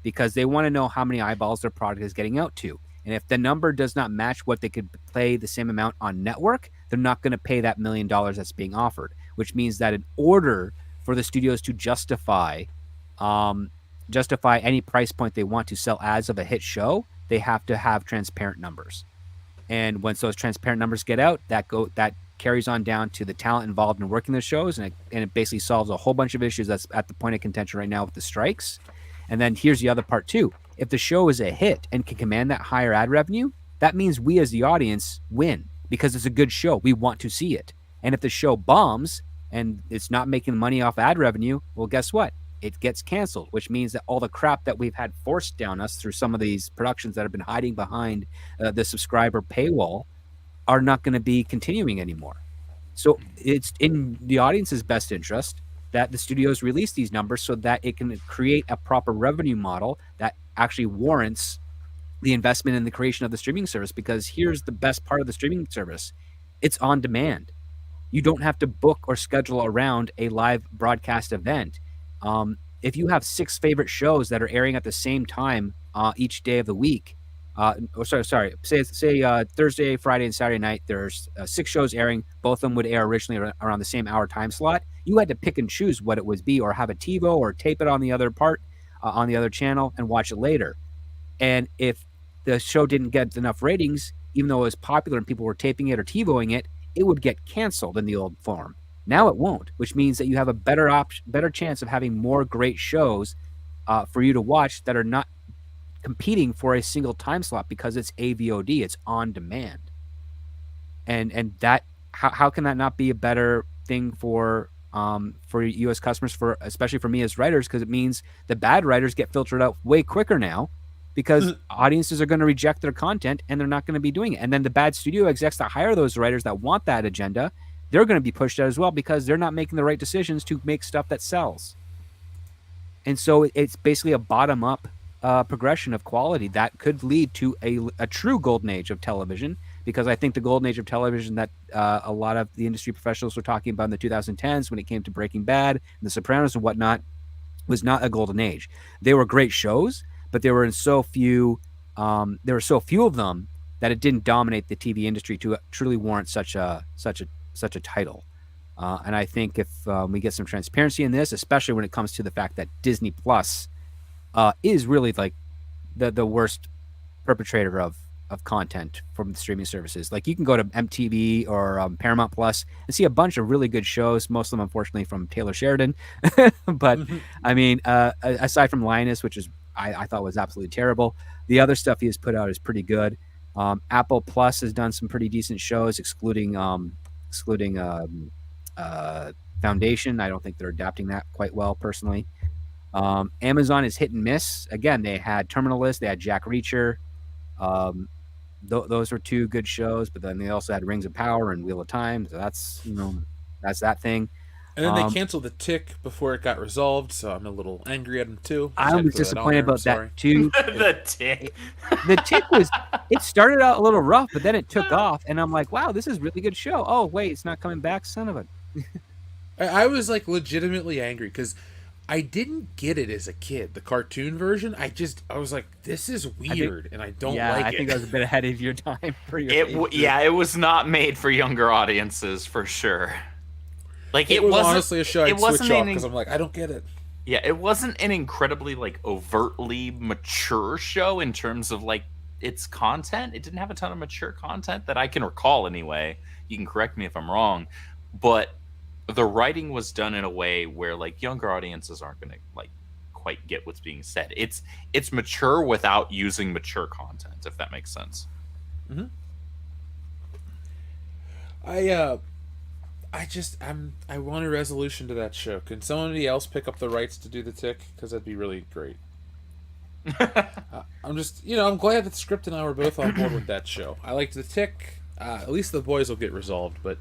Because they want to know how many eyeballs their product is getting out to. And if the number does not match what they could pay the same amount on network, they're not going to pay that $1 million that's being offered, which means that in order for the studios to justify any price point they want to sell ads of a hit show, they have to have transparent numbers. And once those transparent numbers get out, that carries on down to the talent involved in working the shows, and it basically solves a whole bunch of issues that's at the point of contention right now with the strikes. And then here's the other part too. If the show is a hit and can command that higher ad revenue, that means we as the audience win because it's a good show. We want to see it. And if the show bombs and it's not making money off ad revenue, well, guess what? It gets canceled, which means that all the crap that we've had forced down us through some of these productions that have been hiding behind the subscriber paywall are not going to be continuing anymore. So it's in the audience's best interest that the studios release these numbers so that it can create a proper revenue model that actually warrants the investment in the creation of the streaming service. Because here's the best part of the streaming service. It's on demand. You don't have to book or schedule around a live broadcast event. If you have 6 favorite shows that are airing at the same time each day of the week, say Thursday, Friday, and Saturday night, there's 6 shows airing. Both of them would air originally around the same hour time slot. You had to pick and choose what it would be, or have a TiVo, or tape it on the other part, on the other channel, and watch it later. And if the show didn't get enough ratings, even though it was popular and people were taping it or TiVoing it, it would get canceled in the old form. Now it won't, which means that you have a better chance of having more great shows for you to watch that are not competing for a single time slot because it's AVOD, it's on demand. And that how can that not be a better thing for U.S. customers, especially for me as writers, because it means the bad writers get filtered out way quicker now because audiences are going to reject their content and they're not going to be doing it. And then the bad studio execs that hire those writers that want that agenda, they're going to be pushed out as well because they're not making the right decisions to make stuff that sells. And so it's basically a bottom-up progression of quality that could lead to a true golden age of television, because I think the golden age of television that a lot of the industry professionals were talking about in the 2010s when it came to Breaking Bad and The Sopranos and whatnot was not a golden age. They were great shows, but there were so few of them that it didn't dominate the TV industry to truly warrant such a title. And I think if we get some transparency in this, especially when it comes to the fact that Disney Plus is really like the worst perpetrator of content from the streaming services. Like, you can go to MTV or Paramount Plus and see a bunch of really good shows, most of them unfortunately from Taylor Sheridan. But I mean, aside from Linus, which is I thought was absolutely terrible, the other stuff he has put out is pretty good. Apple Plus has done some pretty decent shows, excluding Foundation. I don't think they're adapting that quite well personally. Amazon is hit and miss. Again, they had Terminal List, they had Jack Reacher. Those were 2 good shows, but then they also had Rings of Power and Wheel of Time. So that's that thing. And then they canceled The Tick before it got resolved, so I'm a little angry at them too. I was disappointed about that too. The Tick. The Tick it started out a little rough, but then it took off, and I'm like, wow, this is a really good show. Oh wait, it's not coming back, son of a. I was like legitimately angry because I didn't get it as a kid, the cartoon version. I was like, this is weird, and I don't like it. I think I was a bit ahead of your time for your age. It was not made for younger audiences for sure. Like, it was honestly a show I'd switch off because I'm like, I don't get it. Yeah, it wasn't an incredibly like overtly mature show in terms of like its content. It didn't have a ton of mature content that I can recall anyway. You can correct me if I'm wrong, but the writing was done in a way where like younger audiences aren't going to like quite get what's being said. It's mature without using mature content, if that makes sense. Mm-hmm. I want a resolution to that show. Can somebody else pick up the rights to do The Tick? Because that'd be really great. I'm glad that Script and I were both on board with that show. I liked The Tick. At least the boys will get resolved, but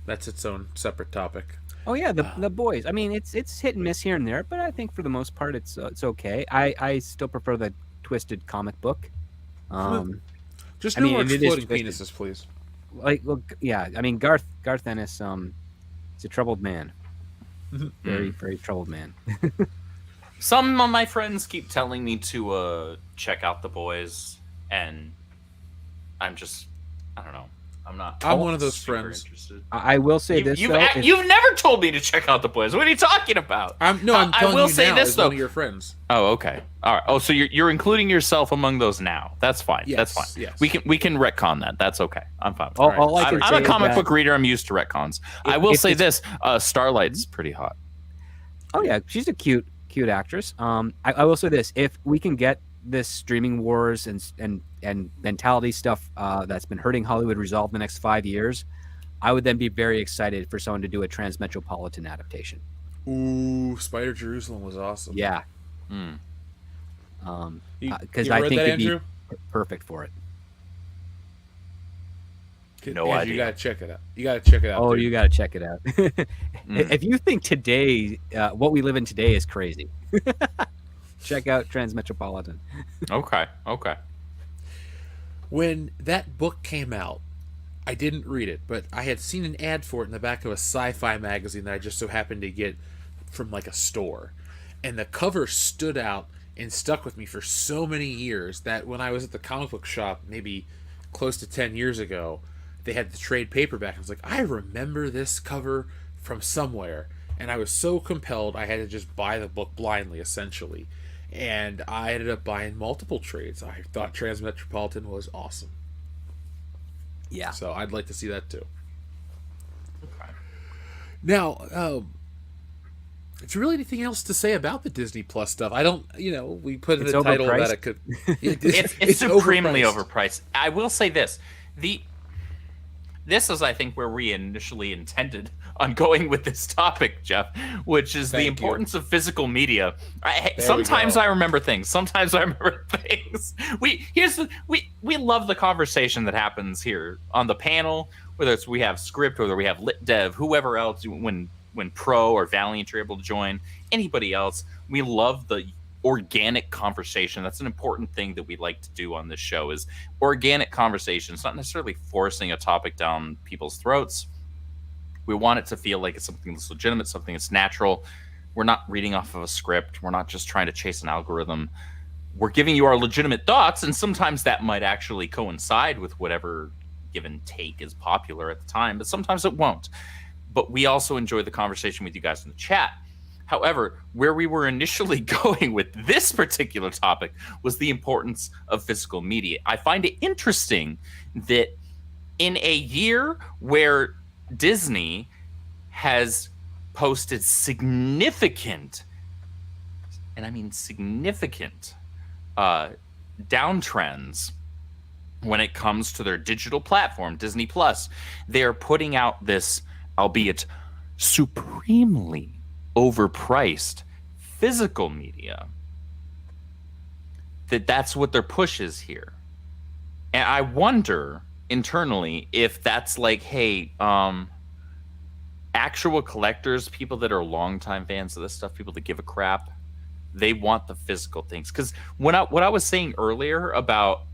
that's its own separate topic. Oh yeah, the boys. I mean, it's hit and miss here and there, but I think for the most part, it's okay. I still prefer the Twisted comic book. Just I no mean, more it is exploding twisted. penises, please. Like, look, yeah. I mean, Garth Ennis, he's a troubled man. Very, very troubled man. Some of my friends keep telling me to check out The Boys, and I don't know. I'm one of those super friends. Interested. I will say this though. You've never told me to check out The Boys. What are you talking about? I'm telling I will you say now this as though. one of your friends. Oh, okay. All right. Oh, so you're including yourself among those now. That's fine. Yes, That's fine. yes. We can retcon that. That's okay. I'm fine. With all, that. all I can I'm say a is comic that- book reader. I'm used to retcons. I will if say it's- this: Starlight's pretty hot. Oh yeah, she's a cute actress. I will say this: if we can get this streaming wars and mentality stuff that's been hurting Hollywood resolved in the next 5 years, I would then be very excited for someone to do a Transmetropolitan adaptation. Ooh, Spider Jerusalem was awesome. Yeah, Hmm. because You I read think that, it'd be Andrew? perfect for it. No Andrew, idea. You gotta check it out. You gotta check it out. Oh, dude. you got to check it out. If you think today, what we live in today is crazy, check out Transmetropolitan. Okay. Okay. When that book came out, I didn't read it, but I had seen an ad for it in the back of a sci-fi magazine that I just so happened to get from like a store. And the cover stood out and stuck with me for so many years that when I was at the comic book shop, maybe close to 10 years ago, they had the trade paperback. I was like, I remember this cover from somewhere. And I was so compelled, I had to just buy the book blindly, essentially. And I ended up buying multiple trades. I thought Transmetropolitan was awesome. Yeah. So I'd like to see that too. Okay. Now, is there really anything else to say about the Disney Plus stuff? I don't, we put in It's the title overpriced. that it could. It's supremely overpriced. I will say this: this is, I think, where we initially intended on going with this topic, Jeff, which is the Thank you. importance of physical media. we Sometimes go. I remember things. Sometimes I remember things. We love the conversation that happens here on the panel, whether it's we have script, whether we have lit dev, whoever else, when Pro or Valiant are able to join, anybody else. We love the organic conversation. That's an important thing that we like to do on this show, is organic conversations, not necessarily forcing a topic down people's throats. We want it to feel like it's something that's legitimate, something that's natural. We're not reading off of a script. We're not just trying to chase an algorithm. We're giving you our legitimate thoughts, and sometimes that might actually coincide with whatever given take is popular at the time, but sometimes it won't. But we also enjoy the conversation with you guys in the chat. However, where we were initially going with this particular topic was the importance of physical media. I find it interesting that in a year where Disney has posted significant, and I mean significant, downtrends when it comes to their digital platform, Disney Plus, they're putting out this, albeit supremely overpriced physical media. That's what their push is here. And I wonder internally if that's like, hey, actual collectors, people that are longtime fans of this stuff, people that give a crap, they want the physical things. Because what I was saying earlier about,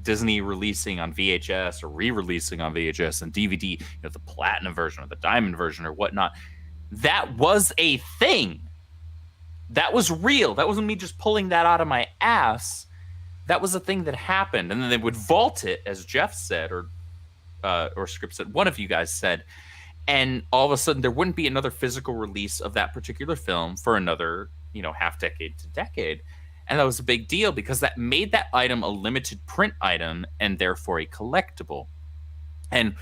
Disney releasing on VHS or re-releasing on VHS and DVD, the platinum version or the diamond version or whatnot, that was a thing. That was real. That wasn't me just pulling that out of my ass. That was a thing that happened. And then they would vault it, as Jeff said, or Script said, one of you guys said, and all of a sudden there wouldn't be another physical release of that particular film for another, half decade to decade. And that was a big deal because that made that item a limited print item and therefore a collectible. And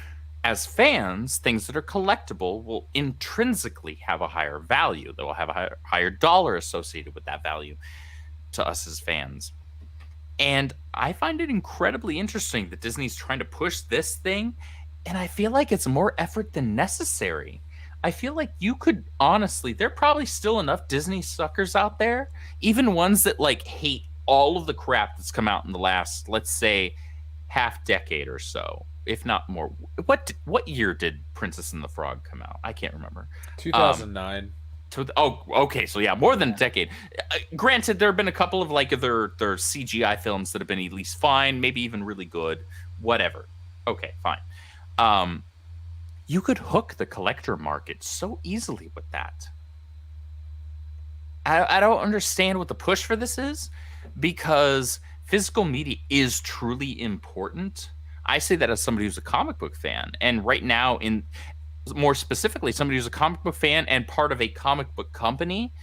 as fans, things that are collectible will intrinsically have a higher value. They will have a higher dollar associated with that value to us as fans. And I find it incredibly interesting that Disney's trying to push this thing, and I feel like it's more effort than necessary. I feel like you could honestly, there are probably still enough Disney suckers out there, even ones that hate all of the crap that's come out in the last, let's say, half decade or so, if not more. What year did Princess and the Frog come out? I can't remember. 2009. Okay, so yeah, more than a decade. Granted, there have been a couple of like their CGI films that have been at least fine, maybe even really good, whatever. Okay, fine. You could hook the collector market so easily with that. I don't understand what the push for this is, because physical media is truly important. I say that as somebody who's a comic book fan, and right now, in more specifically, somebody who's a comic book fan and part of a comic book company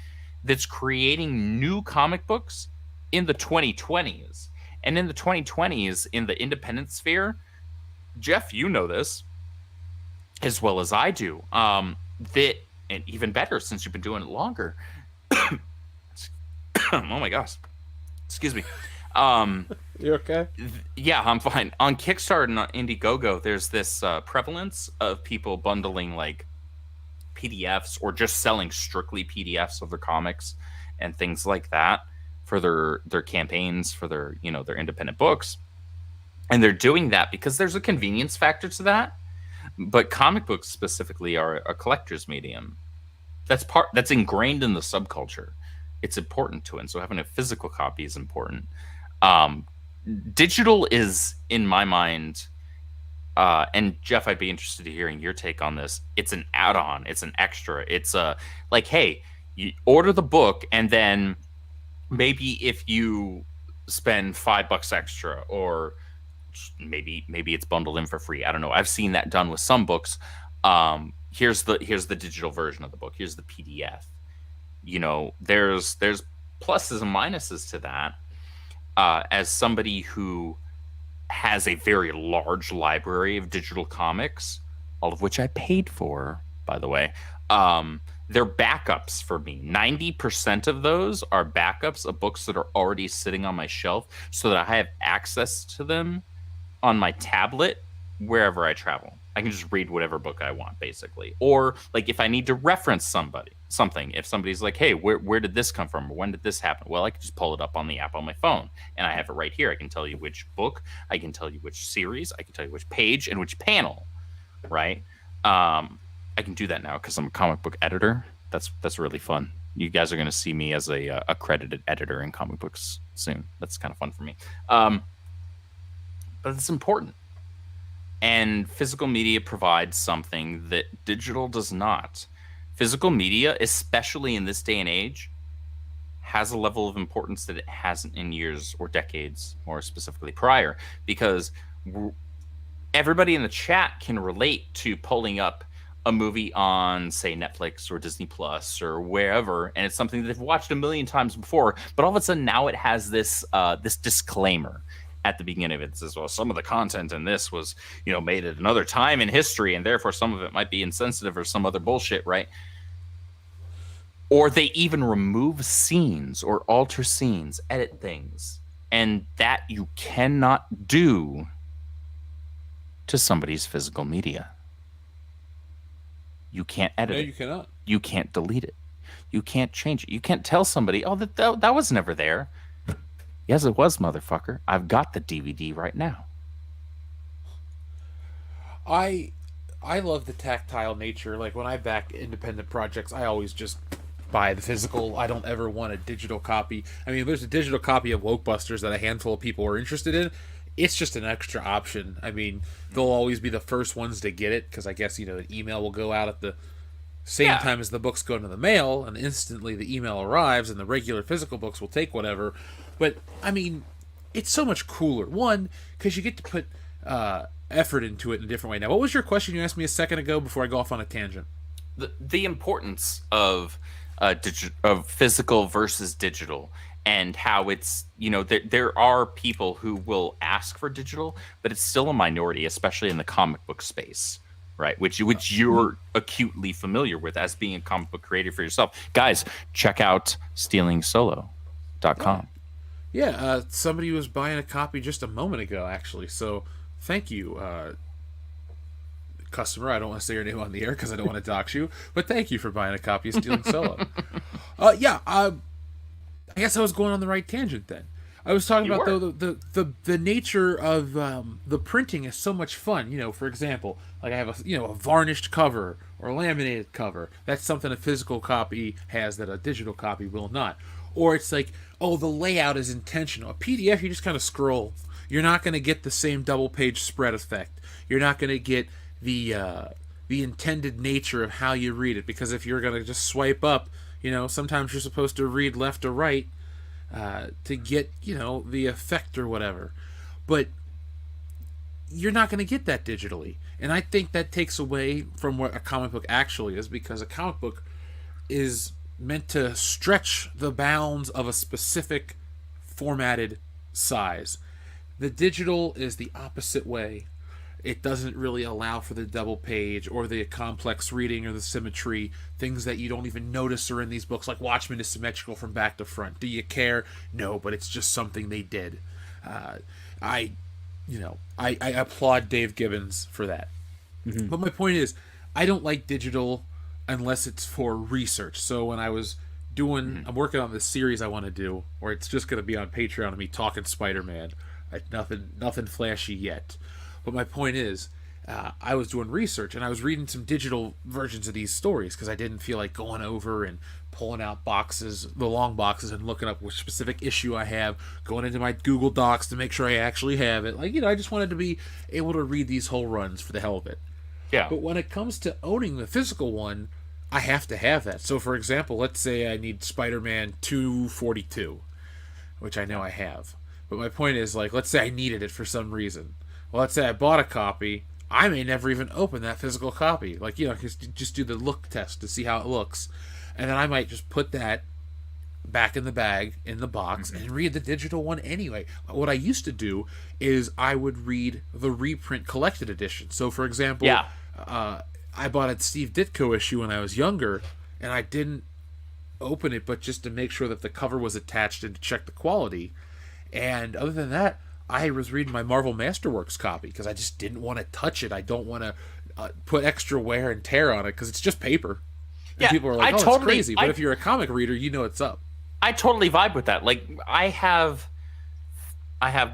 that's creating new comic books in the 2020s. And in the 2020s, in the independent sphere, Jeff, you know this as well as I do. That, and even better since you've been doing it longer. Oh my gosh, excuse me. You okay? Yeah, I'm fine. On Kickstarter and on Indiegogo, there's this prevalence of people bundling like PDFs or just selling strictly PDFs of their comics and things like that for their campaigns, for their their independent books. And they're doing that because there's a convenience factor to that. But comic books specifically are a collector's medium. That's ingrained in the subculture. It's important to it. And so having a physical copy is important. Digital is, in my mind, and Jeff, I'd be interested in hearing your take on this. It's an add-on. It's an extra. It's like, hey, you order the book, and then maybe if you spend $5 extra, or maybe it's bundled in for free. I don't know. I've seen that done with some books. Here's the digital version of the book. Here's the PDF. There's pluses and minuses to that. As somebody who has a very large library of digital comics, all of which I paid for, by the way, they're backups for me. 90% of those are backups of books that are already sitting on my shelf so that I have access to them on my tablet wherever I travel. I can just read whatever book I want, basically. Or like if I need to reference something, if somebody's like, hey, where did this come from? Or when did this happen? Well, I can just pull it up on the app on my phone, and I have it right here. I can tell you which book, I can tell you which series, I can tell you which page and which panel, right? I can do that now because I'm a comic book editor. That's really fun. You guys are going to see me as a accredited editor in comic books soon. That's kind of fun for me. But it's important. And physical media provides something that digital does not. Physical media, especially in this day and age, has a level of importance that it hasn't in years or decades, more specifically prior, because everybody in the chat can relate to pulling up a movie on, say, Netflix or Disney Plus or wherever, and it's something that they've watched a million times before, but all of a sudden now it has this disclaimer at the beginning of it. It says, well, some of the content in this was, made at another time in history, and therefore some of it might be insensitive or some other bullshit, right? Or they even remove scenes or alter scenes, edit things, and that you cannot do to somebody's physical media. You can't edit it. No, you cannot. You can't delete it. You can't change it. You can't tell somebody, oh, that was never there. Yes, it was, motherfucker. I've got the DVD right now. I love the tactile nature. Like when I back independent projects, I always just buy the physical. I don't ever want a digital copy. I mean, if there's a digital copy of Wokebusters that a handful of people are interested in, it's just an extra option. I mean, they'll always be the first ones to get it because I guess, an email will go out at the same time as the books go into the mail, and instantly the email arrives, and the regular physical books will take whatever. But, I mean, it's so much cooler. One, because you get to put effort into it in a different way. Now, what was your question you asked me a second ago before I go off on a tangent? The importance of physical versus digital, and how it's, there are people who will ask for digital, but it's still a minority, especially in the comic book space, right? Which you're acutely familiar with as being a comic book creator for yourself. Guys, check out stealingsolo.com. Yeah, somebody was buying a copy just a moment ago, actually. So, thank you, customer. I don't want to say your name on the air because I don't want to dox you, but thank you for buying a copy of Stealing Solo. I guess I was going on the right tangent then. I was talking about the nature of the printing is so much fun. For example, like I have a varnished cover or a laminated cover. That's something a physical copy has that a digital copy will not. Or it's like, oh, the layout is intentional. A PDF, you just kind of scroll. You're not going to get the same double page spread effect. You're not going to get the intended nature of how you read it, because if you're going to just swipe up, sometimes you're supposed to read left or right to get, the effect or whatever. But you're not going to get that digitally. And I think that takes away from what a comic book actually is, because a comic book is meant to stretch the bounds of a specific formatted size. The digital is the opposite way. It doesn't really allow for the double page or the complex reading or the symmetry, things that you don't even notice are in these books. Like Watchmen is symmetrical from back to front. Do you care? No, but it's just something they did. I applaud Dave Gibbons for that. Mm-hmm. But my point is, I don't like digital unless it's for research. So when I was I'm working on this series I want to do, or it's just going to be on Patreon of me talking Spider-Man. Nothing flashy yet. But my point is, I was doing research and I was reading some digital versions of these stories because I didn't feel like going over and pulling out boxes, the long boxes, and looking up which specific issue I have, going into my Google Docs to make sure I actually have it. I just wanted to be able to read these whole runs for the hell of it. Yeah. But when it comes to owning the physical one, I have to have that. So, for example, let's say I need Spider-Man 242, which I know I have. But my point is, let's say I needed it for some reason. Well, let's say I bought a copy. I may never even open that physical copy. Just do the look test to see how it looks. And then I might just put that back in the bag, in the box, and read the digital one anyway. What I used to do is I would read the reprint collected edition. So, for example, I bought a Steve Ditko issue when I was younger, and I didn't open it, but just to make sure that the cover was attached and to check the quality. And other than that, I was reading my Marvel Masterworks copy because I just didn't want to touch it. I don't want to put extra wear and tear on it because it's just paper. And people are like, "Oh, it's crazy." But if you're a comic reader, you know it's up. I totally vibe with that. I have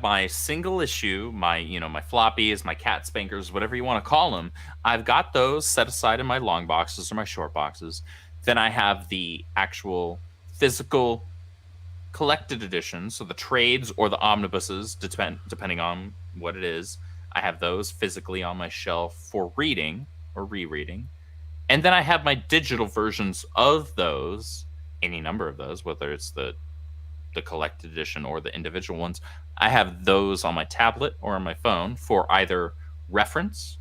my single issue, my floppies, my cat spankers, whatever you want to call them. I've got those set aside in my long boxes or my short boxes. Then I have the actual physical collected editions, so the trades or the omnibuses, depending on what it is. I have those physically on my shelf for reading or rereading. And then I have my digital versions of those, any number of those, whether it's the collected edition or the individual ones. I have those on my tablet or on my phone for either reference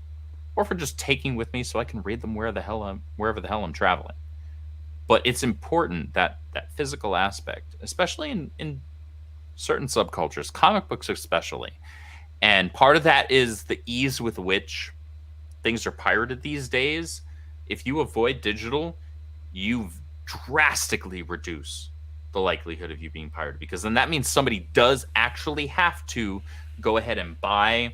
or for just taking with me so I can read them wherever the hell I'm traveling. But it's important that physical aspect, especially in certain subcultures, comic books especially. And part of that is the ease with which things are pirated these days. If you avoid digital, you drastically reduce the likelihood of you being pirated, because then that means somebody does actually have to go ahead and buy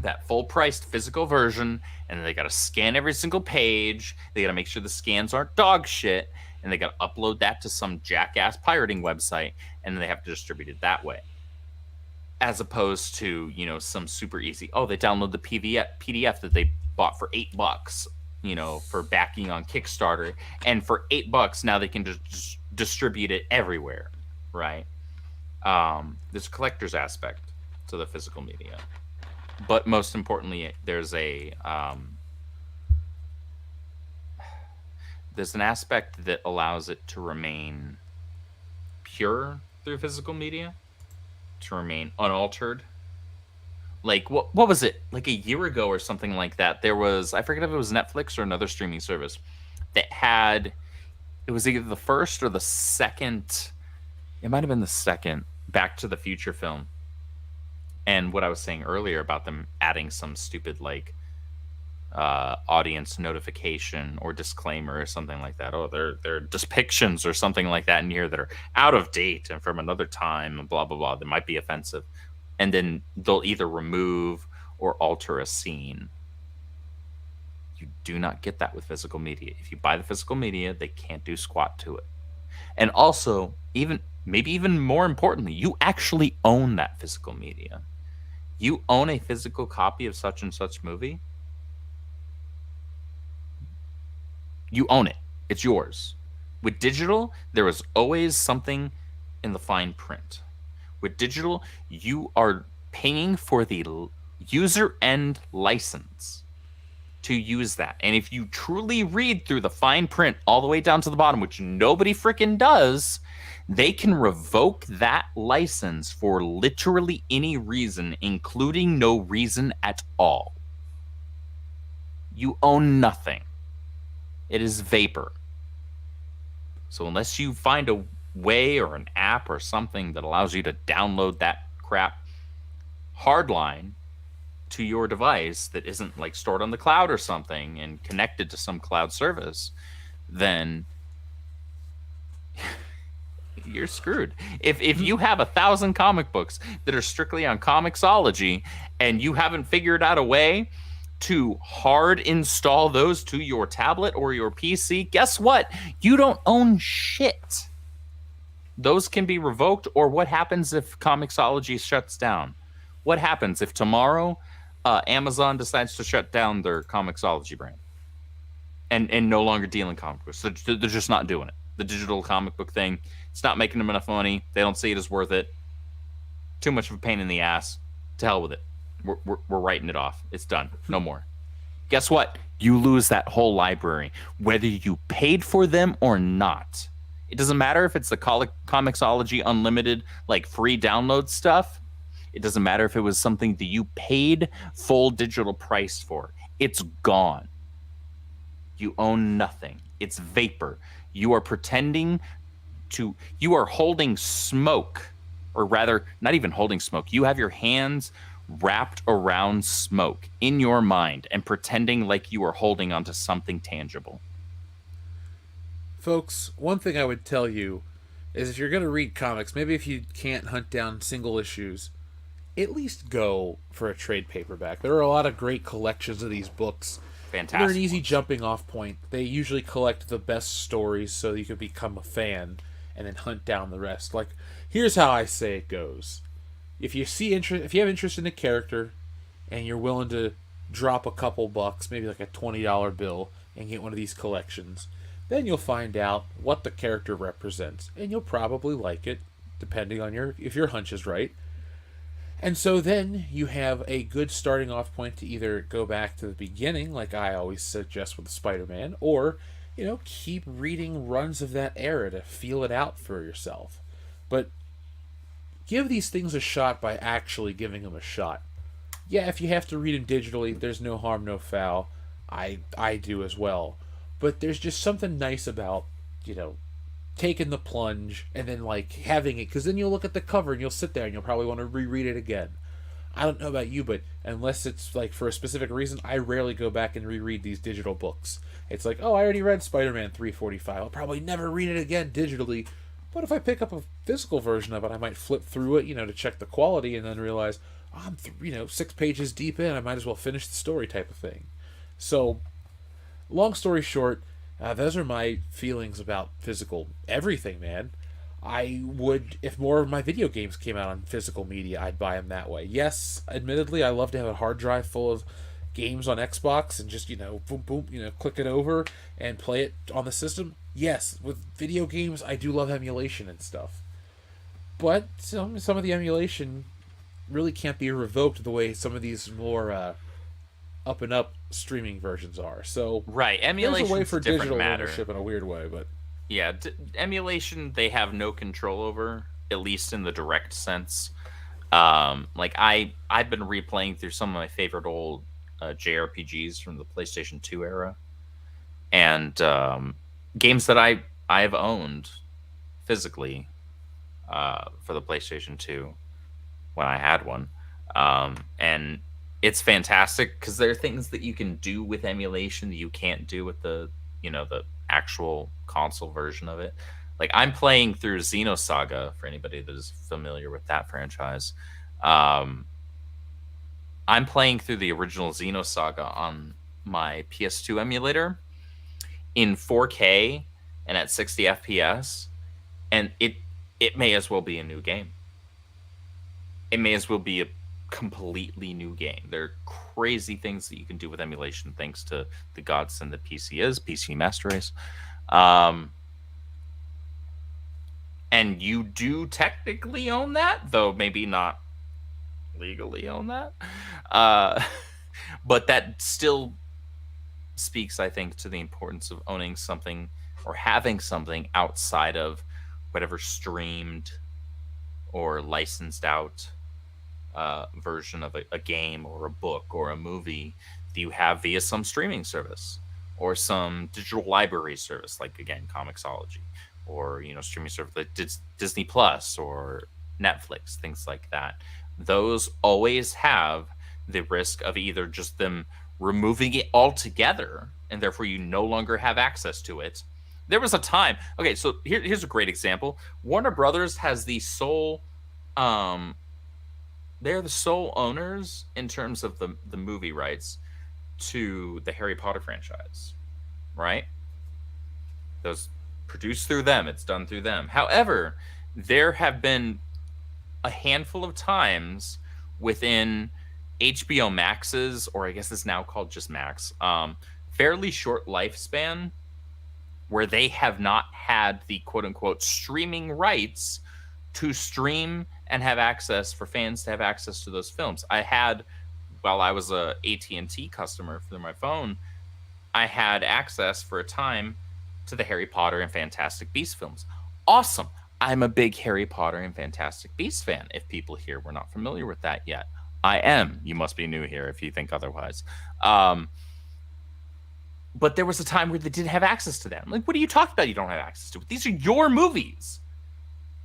that full-priced physical version, and they got to scan every single page. They got to make sure the scans aren't dog shit, and they got to upload that to some jackass pirating website, and then they have to distribute it that way. As opposed to, some super easy, they download the PDF that they bought for $8, for backing on Kickstarter, and for $8 now they can just distribute it everywhere, right? There's a collector's aspect to the physical media. But most importantly, there's an aspect that allows it to remain pure through physical media, to remain unaltered. What was it? A year ago or something like that, there was, I forget if it was Netflix or another streaming service that had, it was either the first or the second, it might have been the second Back to the Future film. And what I was saying earlier about them adding some stupid audience notification or disclaimer or something like that. There are depictions or something like that in here that are out of date and from another time and blah, blah, blah. That might be offensive. And then they'll either remove or alter a scene. You do not get that with physical media. If you buy the physical media, they can't do squat to it. And also, maybe even more importantly, you actually own that physical media. You own a physical copy of such and such movie. You own it. It's yours. With digital, there is always something in the fine print. With digital, you are paying for the user end license to use that. And if you truly read through the fine print all the way down to the bottom, which nobody freaking does, they can revoke that license for literally any reason, including no reason at all. You own nothing. It is vapor. So unless you find a way or an app or something that allows you to download that crap hardline to your device that isn't like stored on the cloud or something and connected to some cloud service, then you're screwed. If you have 1,000 comic books that are strictly on Comixology and you haven't figured out a way to hard install those to your tablet or your PC, guess what? You don't own shit. Those can be revoked. Or what happens if Comixology shuts down? What happens if tomorrow Amazon decides to shut down their Comixology brand and no longer dealing comic books? They're just not doing it. The digital comic book thing, it's not making them enough money. They don't see it as worth it. Too much of a pain in the ass. To hell with it. We're writing it off. It's done. No more. Guess what? You lose that whole library, whether you paid for them or not. It doesn't matter if it's the Comixology Unlimited, like free download stuff. It doesn't matter if it was something that you paid full digital price for. It's gone. You own nothing. It's vapor. You are pretending to, you are holding smoke, or rather, not even holding smoke. You have your hands wrapped around smoke in your mind and pretending like you are holding onto something tangible. Folks, one thing I would tell you is if you're going to read comics, maybe if you can't hunt down single issues, at least go for a trade paperback. There are a lot of great collections of these books. Fantastic. They're an easy jumping off point. They usually collect the best stories so you can become a fan and then hunt down the rest. Like, here's how I say it goes. If you have interest in a character and you're willing to drop a couple bucks, maybe like a $20 bill, and get one of these collections, then you'll find out what the character represents, and you'll probably like it, depending on if your hunch is right. And so then you have a good starting off point to either go back to the beginning, like I always suggest with Spider-Man, or, keep reading runs of that era to feel it out for yourself. But give these things a shot by actually giving them a shot. Yeah, if you have to read them digitally, there's no harm, no foul. I do as well. But there's just something nice about, taking the plunge and then having it, because then you'll look at the cover and you'll sit there and you'll probably want to reread it again. I don't know about you, but unless it's for a specific reason, I rarely go back and reread these digital books. It's like, oh, I already read Spider-Man 345. I'll probably never read it again digitally. But if I pick up a physical version of it, I might flip through it, to check the quality, and then realize, oh, I'm 6 pages deep in. I might as well finish the story, type of thing. So, long story short, those are my feelings about physical everything, man. I would, if more of my video games came out on physical media, I'd buy them that way. Yes, admittedly, I love to have a hard drive full of games on Xbox and just, boom, boom, click it over and play it on the system. Yes, with video games, I do love emulation and stuff. But some of the emulation really can't be revoked the way some of these more up and up streaming versions are. So right, emulation there's a way for digital matter. ownership in a weird way, but yeah, emulation they have no control over, at least in the direct sense. I've been replaying through some of my favorite old JRPGs from the PlayStation 2 era, and games that I have owned physically for the PlayStation 2 when I had one, and it's fantastic because there are things that you can do with emulation that you can't do with the actual console version of it. Like, I'm playing through Xenosaga, for anybody that is familiar with that franchise. I'm playing through the original Xenosaga on my PS2 emulator in 4K and at 60 FPS, and it may as well be a new game. It may as well be a completely new game. There are crazy things that you can do with emulation thanks to the godsend that PC is, PC Master Race. And you do technically own that, though maybe not legally own that. But that still speaks, I think, to the importance of owning something or having something outside of whatever streamed or licensed out version of a game or a book or a movie that you have via some streaming service or some digital library service, like, again, Comixology, or, you know, streaming service like Disney Plus or Netflix, things like that. Those always have the risk of either just them removing it altogether, and therefore you no longer have access to it. There was a time. Okay, so here's a great example. Warner Brothers has the sole. They're the sole owners in terms of the movie rights to the Harry Potter franchise, right? Those produced through them. It's done through them. However, there have been a handful of times within HBO Max's, or I guess it's now called just Max, fairly short lifespan, where they have not had the quote-unquote streaming rights to stream and have access for fans to have access to those films. I had, while I was a AT&T customer through my phone, I had access for a time to the Harry Potter and Fantastic Beasts films. Awesome. I'm a big Harry Potter and Fantastic Beasts fan. If people here were not familiar with that yet, I am. You must be new here if you think otherwise. But there was a time where they didn't have access to them. Like, what are you talking about? You don't have access to it. These are your movies.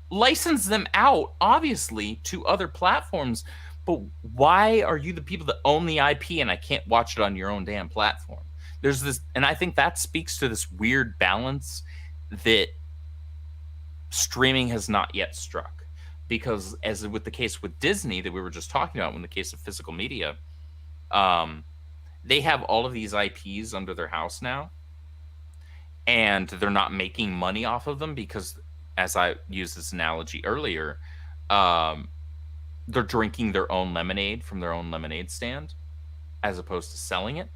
License them out, obviously, to other platforms. But why are you the people that own the IP and I can't watch it on your own damn platform? There's this, and I think that speaks to this weird balance that streaming has not yet struck. Because as with the case with Disney that we were just talking about, in the case of physical media, they have all of these IPs under their house now, and they're not making money off of them because, as I used this analogy earlier, they're drinking their own lemonade from their own lemonade stand as opposed to selling it.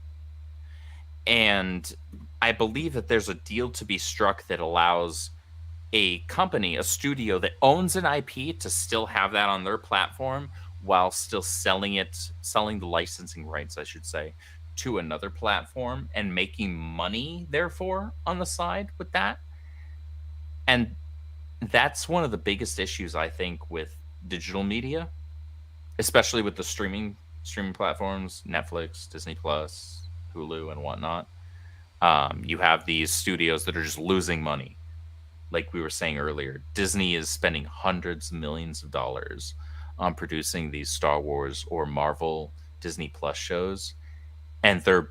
And I believe that there's a deal to be struck that allows a company, a studio that owns an IP to still have that on their platform while still selling the licensing rights, I should say, to another platform and making money, therefore, on the side with that. And that's one of the biggest issues, I think, with digital media, especially with the streaming platforms, Netflix, Disney Plus, Hulu, and whatnot. You have these studios that are just losing money. Like we were saying earlier, Disney is spending hundreds of millions of dollars on producing these Star Wars or Marvel Disney Plus shows, and they're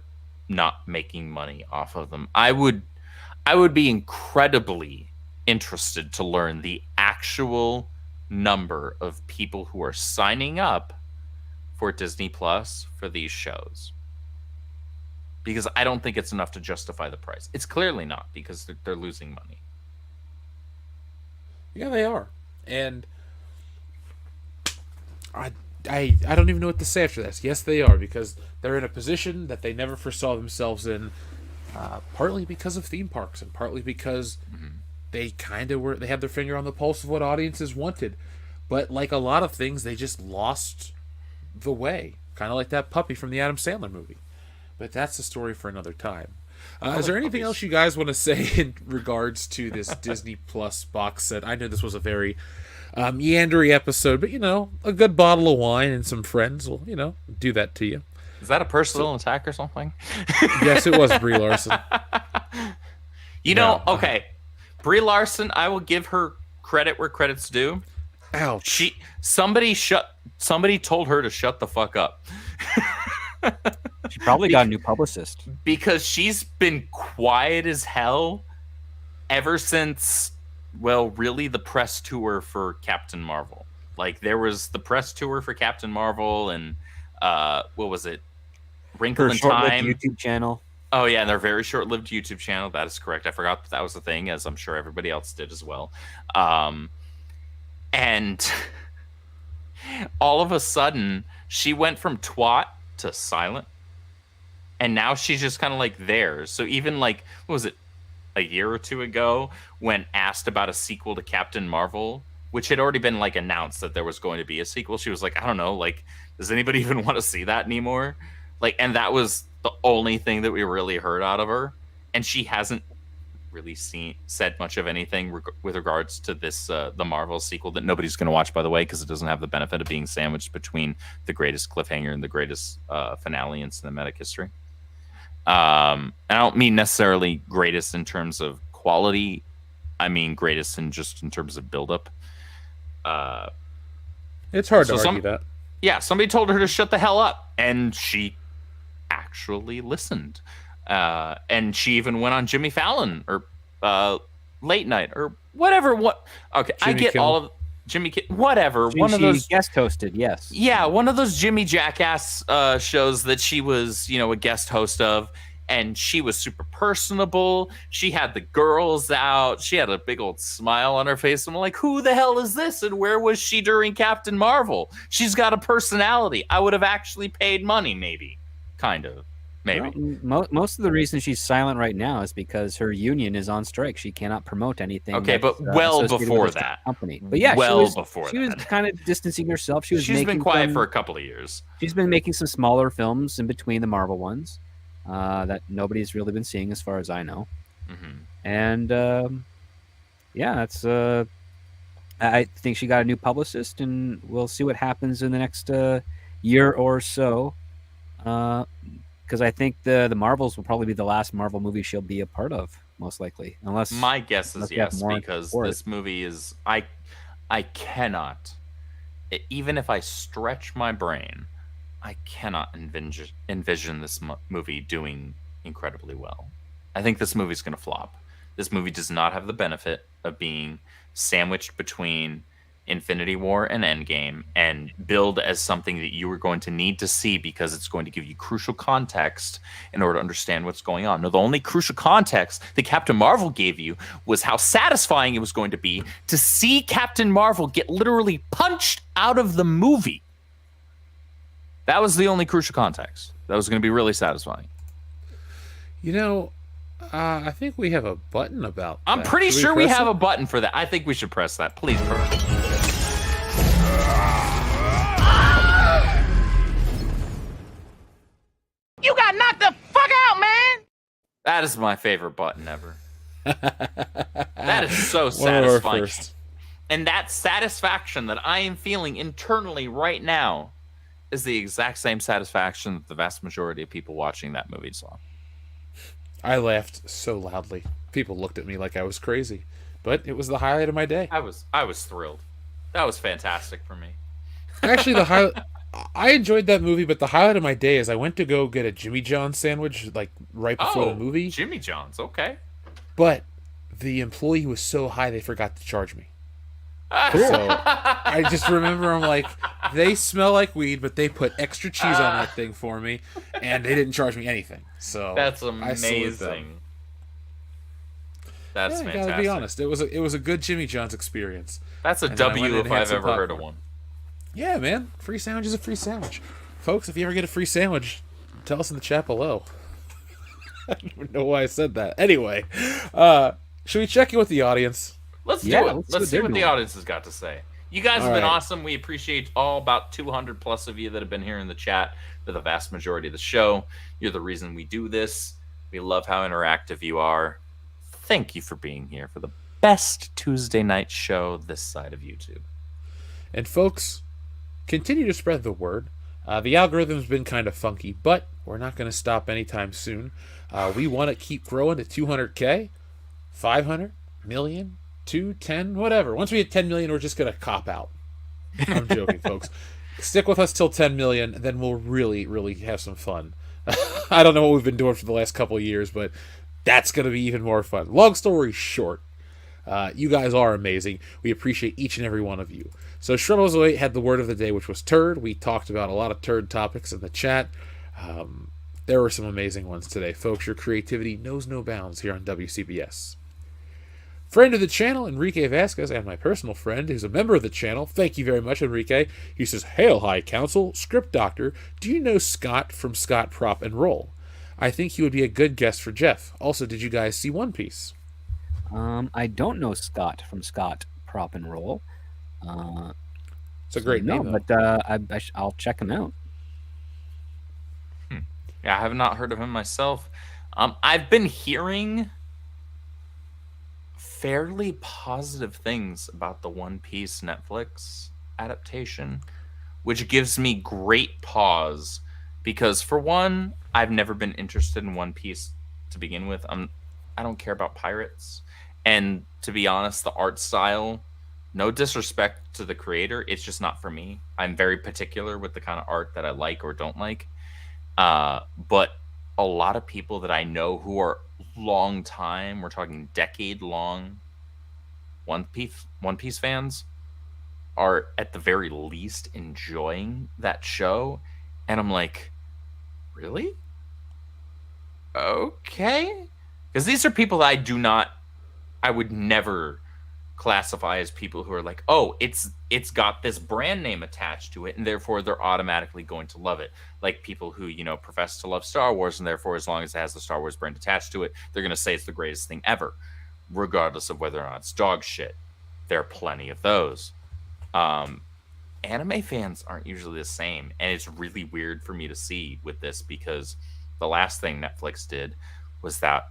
not making money off of them. I would be incredibly interested to learn the actual number of people who are signing up for Disney Plus for these shows, because I don't think it's enough to justify the price. It's clearly not, because they're losing money. Yeah, they are. And I don't even know what to say after this. Yes, they are, because they're in a position that they never foresaw themselves in, partly because of theme parks and partly because they had their finger on the pulse of what audiences wanted. But like a lot of things, they just lost the way. Kind of like that puppy from the Adam Sandler movie. But that's a story for another time. Is there anything else you guys want to say in regards to this Disney Plus box set? I know this was a very meandering episode, but, a good bottle of wine and some friends will, do that to you. Is that a personal attack or something? Yes, it was Brie Larson. Okay. Brie Larson, I will give her credit where credit's due. Ouch. Somebody told her to shut the fuck up. She probably got a new publicist. Because she's been quiet as hell ever since, really the press tour for Captain Marvel. Like, there was the press tour for Captain Marvel and, what was it? Wrinkle in Time. YouTube channel. Oh, yeah, and their very short-lived YouTube channel. That is correct. I forgot that was a thing, as I'm sure everybody else did as well. And all of a sudden she went from twat to silent, and now she's just kind of like there. So even like, what was it, a year or two ago, when asked about a sequel to Captain Marvel, which had already been like announced that there was going to be a sequel, she was like, I don't know, like, does anybody even want to see that anymore? Like, and that was the only thing that we really heard out of her, and she hasn't really said much of anything with regards to this the Marvel sequel that nobody's going to watch, by the way, because it doesn't have the benefit of being sandwiched between the greatest cliffhanger and the greatest finale in cinematic history. I don't mean necessarily greatest in terms of quality. I mean greatest in terms of buildup. It's hard to argue that. Yeah, somebody told her to shut the hell up, and she actually listened. And she even went on Jimmy Fallon or Late Night or whatever. Okay, Jimmy I get Kimmel. All of Jimmy whatever. One of those guest hosted, yes. Yeah, one of those Jimmy Jackass shows that she was, a guest host of, and she was super personable. She had the girls out. She had a big old smile on her face. I'm like, who the hell is this? And where was she during Captain Marvel? She's got a personality. I would have actually paid money, maybe, kind of. Maybe. Well, most of the reason she's silent right now is because her union is on strike. She cannot promote anything. Okay, but well before that. Company. But yeah, she was kind of distancing herself. She's been quiet for a couple of years. She's been making some smaller films in between the Marvel ones that nobody's really been seeing, as far as I know. Mm-hmm. And yeah, that's. I think she got a new publicist, and we'll see what happens in the next year or so. Because I think the Marvels will probably be the last Marvel movie she'll be a part of, most likely. Unless my guess is yes, because this movie is I cannot, even if I stretch my brain, I cannot envision this movie doing incredibly well. I think this movie's going to flop. This movie does not have the benefit of being sandwiched between Infinity War and Endgame and build as something that you are going to need to see, because it's going to give you crucial context in order to understand what's going on. No, the only crucial context that Captain Marvel gave you was how satisfying it was going to be to see Captain Marvel get literally punched out of the movie. That was the only crucial context. That was going to be really satisfying. I think we have a button about that. I'm pretty sure we have a button for that. I think we should press that. Please press it. You got knocked the fuck out, man! That is my favorite button ever. That is so satisfying. And that satisfaction that I am feeling internally right now is the exact same satisfaction that the vast majority of people watching that movie saw. I laughed so loudly. People looked at me like I was crazy, but it was the highlight of my day. I was thrilled. That was fantastic for me. Actually, I enjoyed that movie, but the highlight of my day is I went to go get a Jimmy John's sandwich like right before the movie. Jimmy John's, okay. But the employee was so high they forgot to charge me. So I just remember I'm like, they smell like weed, but they put extra cheese on that thing for me, and they didn't charge me anything. So that's amazing. That's fantastic. Gotta be honest, it was a good Jimmy John's experience. That's a W if I've ever heard of one. Yeah, man, free sandwich is a free sandwich, folks. If you ever get a free sandwich, tell us in the chat below. I don't even know why I said that. Anyway, should we check in with the audience? Let's do it. Let's see what the audience has got to say. You guys have been awesome. We appreciate all about 200 plus of you that have been here in the chat for the vast majority of the show. You're the reason we do this. We love how interactive you are. Thank you for being here for the best Tuesday night show this side of YouTube. And folks, continue to spread the word. The algorithm's been kind of funky, but we're not going to stop anytime soon. We want to keep growing to 200K, 500 million, 10, whatever. Once we hit 10 million, we're just going to cop out. I'm joking, folks. Stick with us till 10 million, and then we'll really, really have some fun. I don't know what we've been doing for the last couple of years, but that's going to be even more fun. Long story short, you guys are amazing. We appreciate each and every one of you. So Shremozoid had the word of the day, which was turd. We talked about a lot of turd topics in the chat. There were some amazing ones today. Folks, your creativity knows no bounds here on WCBS. Friend of the channel, Enrique Vasquez, and my personal friend, who's a member of the channel. Thank you very much, Enrique. He says, Hail, High Council, Script Doctor. Do you know Scott from Scott Prop and Roll? I think he would be a good guest for Jeff. Also, did you guys see One Piece? I don't know Scott from Scott Prop and Roll. It's a great name, though. but I'll check him out. Yeah, I have not heard of him myself. I've been hearing fairly positive things about the One Piece Netflix adaptation, which gives me great pause because, for one, I've never been interested in One Piece to begin with. I don't care about pirates, and to be honest, the art style, no disrespect to the creator, it's just not for me. I'm very particular with the kind of art that I like or don't like. But a lot of people that I know who are long time, we're talking decade long One Piece fans, are at the very least enjoying that show. And I'm like, really? Okay. Because these are people that I would never classify as people who are like, oh, it's got this brand name attached to it, and therefore they're automatically going to love it. Like people who, profess to love Star Wars, and therefore as long as it has the Star Wars brand attached to it, they're going to say it's the greatest thing ever, regardless of whether or not it's dog shit. There are plenty of those. Anime fans aren't usually the same, and it's really weird for me to see with this because the last thing Netflix did was that,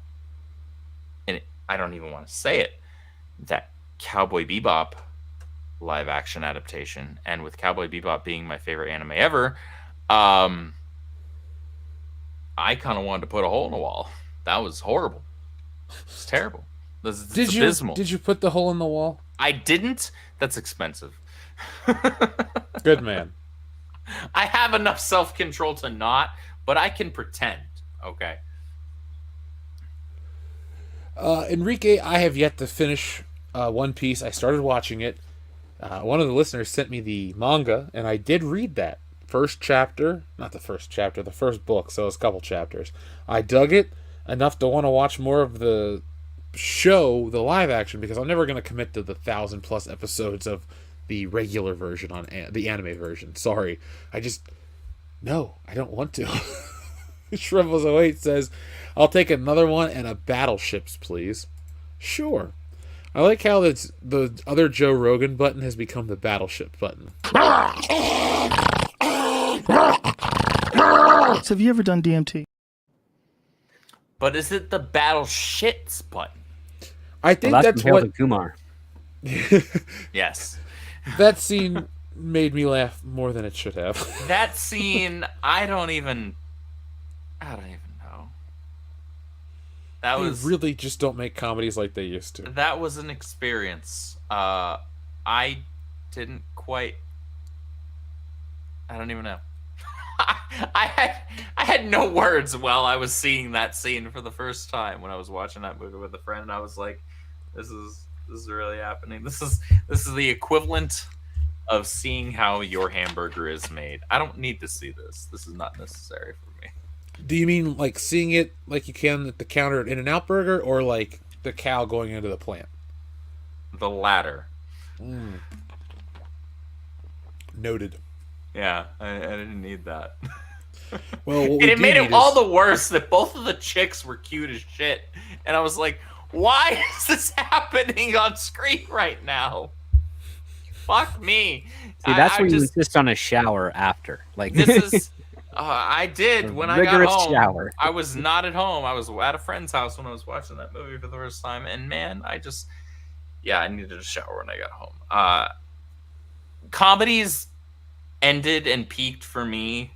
and I don't even want to say it, that Cowboy Bebop live action adaptation. And with Cowboy Bebop being my favorite anime ever, I kind of wanted to put a hole in the wall. That was horrible. It's terrible. It's abysmal. Did you put the hole in the wall? I didn't. That's expensive. Good man. I have enough self-control to not, but I can pretend. Okay. Enrique, I have yet to finish One Piece. I started watching it. One of the listeners sent me the manga, and I did read that. First chapter, not the first chapter, the first book, so it's a couple chapters. I dug it enough to want to watch more of the show, the live action, because I'm never going to commit to the 1,000+ episodes of the regular version on the anime version. Sorry. No, I don't want to. Shrevels08 says, I'll take another one and a battleships, please. Sure. I like how the other Joe Rogan button has become the battleship button. So have you ever done DMT? But is it the battleships button? I think that's what... and Kumar. Yes. That scene made me laugh more than it should have. That scene, I don't even know. That was really just don't make comedies like they used to. That was an experience. I didn't quite. I don't even know. I had no words while I was seeing that scene for the first time when I was watching that movie with a friend, and I was like, "This is really happening. This is the equivalent of seeing how your hamburger is made. I don't need to see this. This is not necessary for me." Do you mean like seeing it like you can at the counter at In-N-Out Burger, or like the cow going into the plant? The latter. Noted. Yeah, I didn't need that. Well, and it made it all the worse that both of the chicks were cute as shit. And I was like, why is this happening on screen right now? Fuck me. See, that's when you insist on a shower after. Like this is... I did when I got home. Shower. I was not at home. I was at a friend's house when I was watching that movie for the first time. And man, I needed a shower when I got home. Comedies ended and peaked for me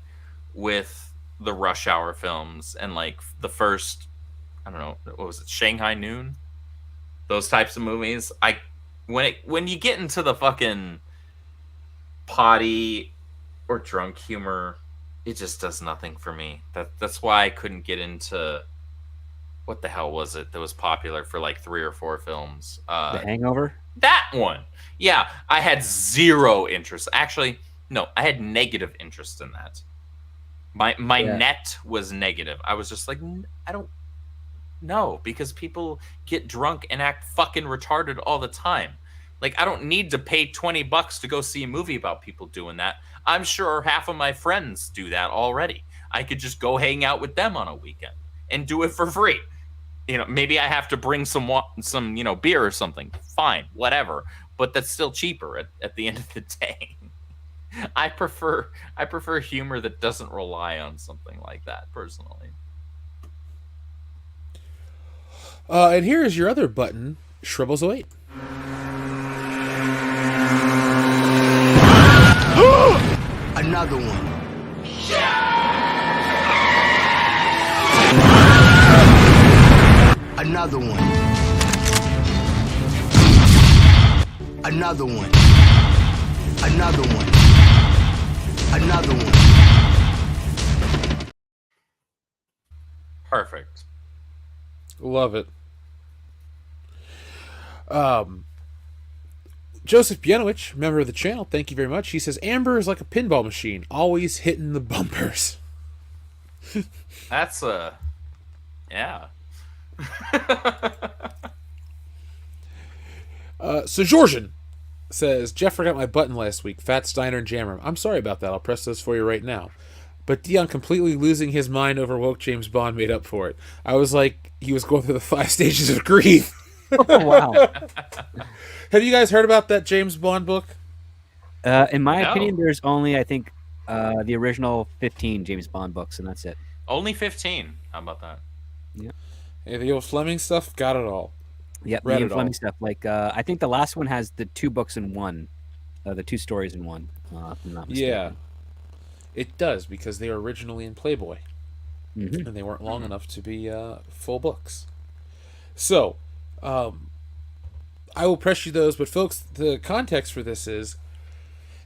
with the Rush Hour films and like the first, I don't know, what was it, Shanghai Noon? Those types of movies. When you get into the fucking potty or drunk humor, it just does nothing for me. That's why I couldn't get into, what the hell was it that was popular for like 3 or 4 films? The Hangover? That one. Yeah, I had zero interest. Actually, no, I had negative interest in that. My net was negative. I was just like, I don't No, because people get drunk and act fucking retarded all the time. Like, I don't need to pay $20 to go see a movie about people doing that. I'm sure half of my friends do that already. I could just go hang out with them on a weekend and do it for free. Maybe I have to bring some beer or something. Fine, whatever. But that's still cheaper at the end of the day. I prefer humor that doesn't rely on something like that, personally. And here is your other button, Shribbles08. Another one. Another one. Another one. Another one. Another one. Perfect. Love it. Joseph Bienowicz, member of the channel, thank you very much. He says, Amber is like a pinball machine, always hitting the bumpers. That's yeah. So Georgian says, Jeff forgot my button last week. Fat Steiner and Jammer. I'm sorry about that. I'll press those for you right now. But Dion completely losing his mind over woke James Bond made up for it. I was like, he was going through the 5 stages of grief. Oh, wow. Have you guys heard about that James Bond book? In my No. opinion, there's only, I think, the original 15 James Bond books, and that's it. Only 15. How about that? Hey, the old Fleming stuff, got it all. Yep, Read the it all. Fleming stuff. Like, I think the last one has the 2 books in one, the 2 stories in one. If I'm not mistaken. Yeah, it does, because they were originally in Playboy. Mhm. And they weren't long enough to be full books. So, I will press you those, but folks, the context for this is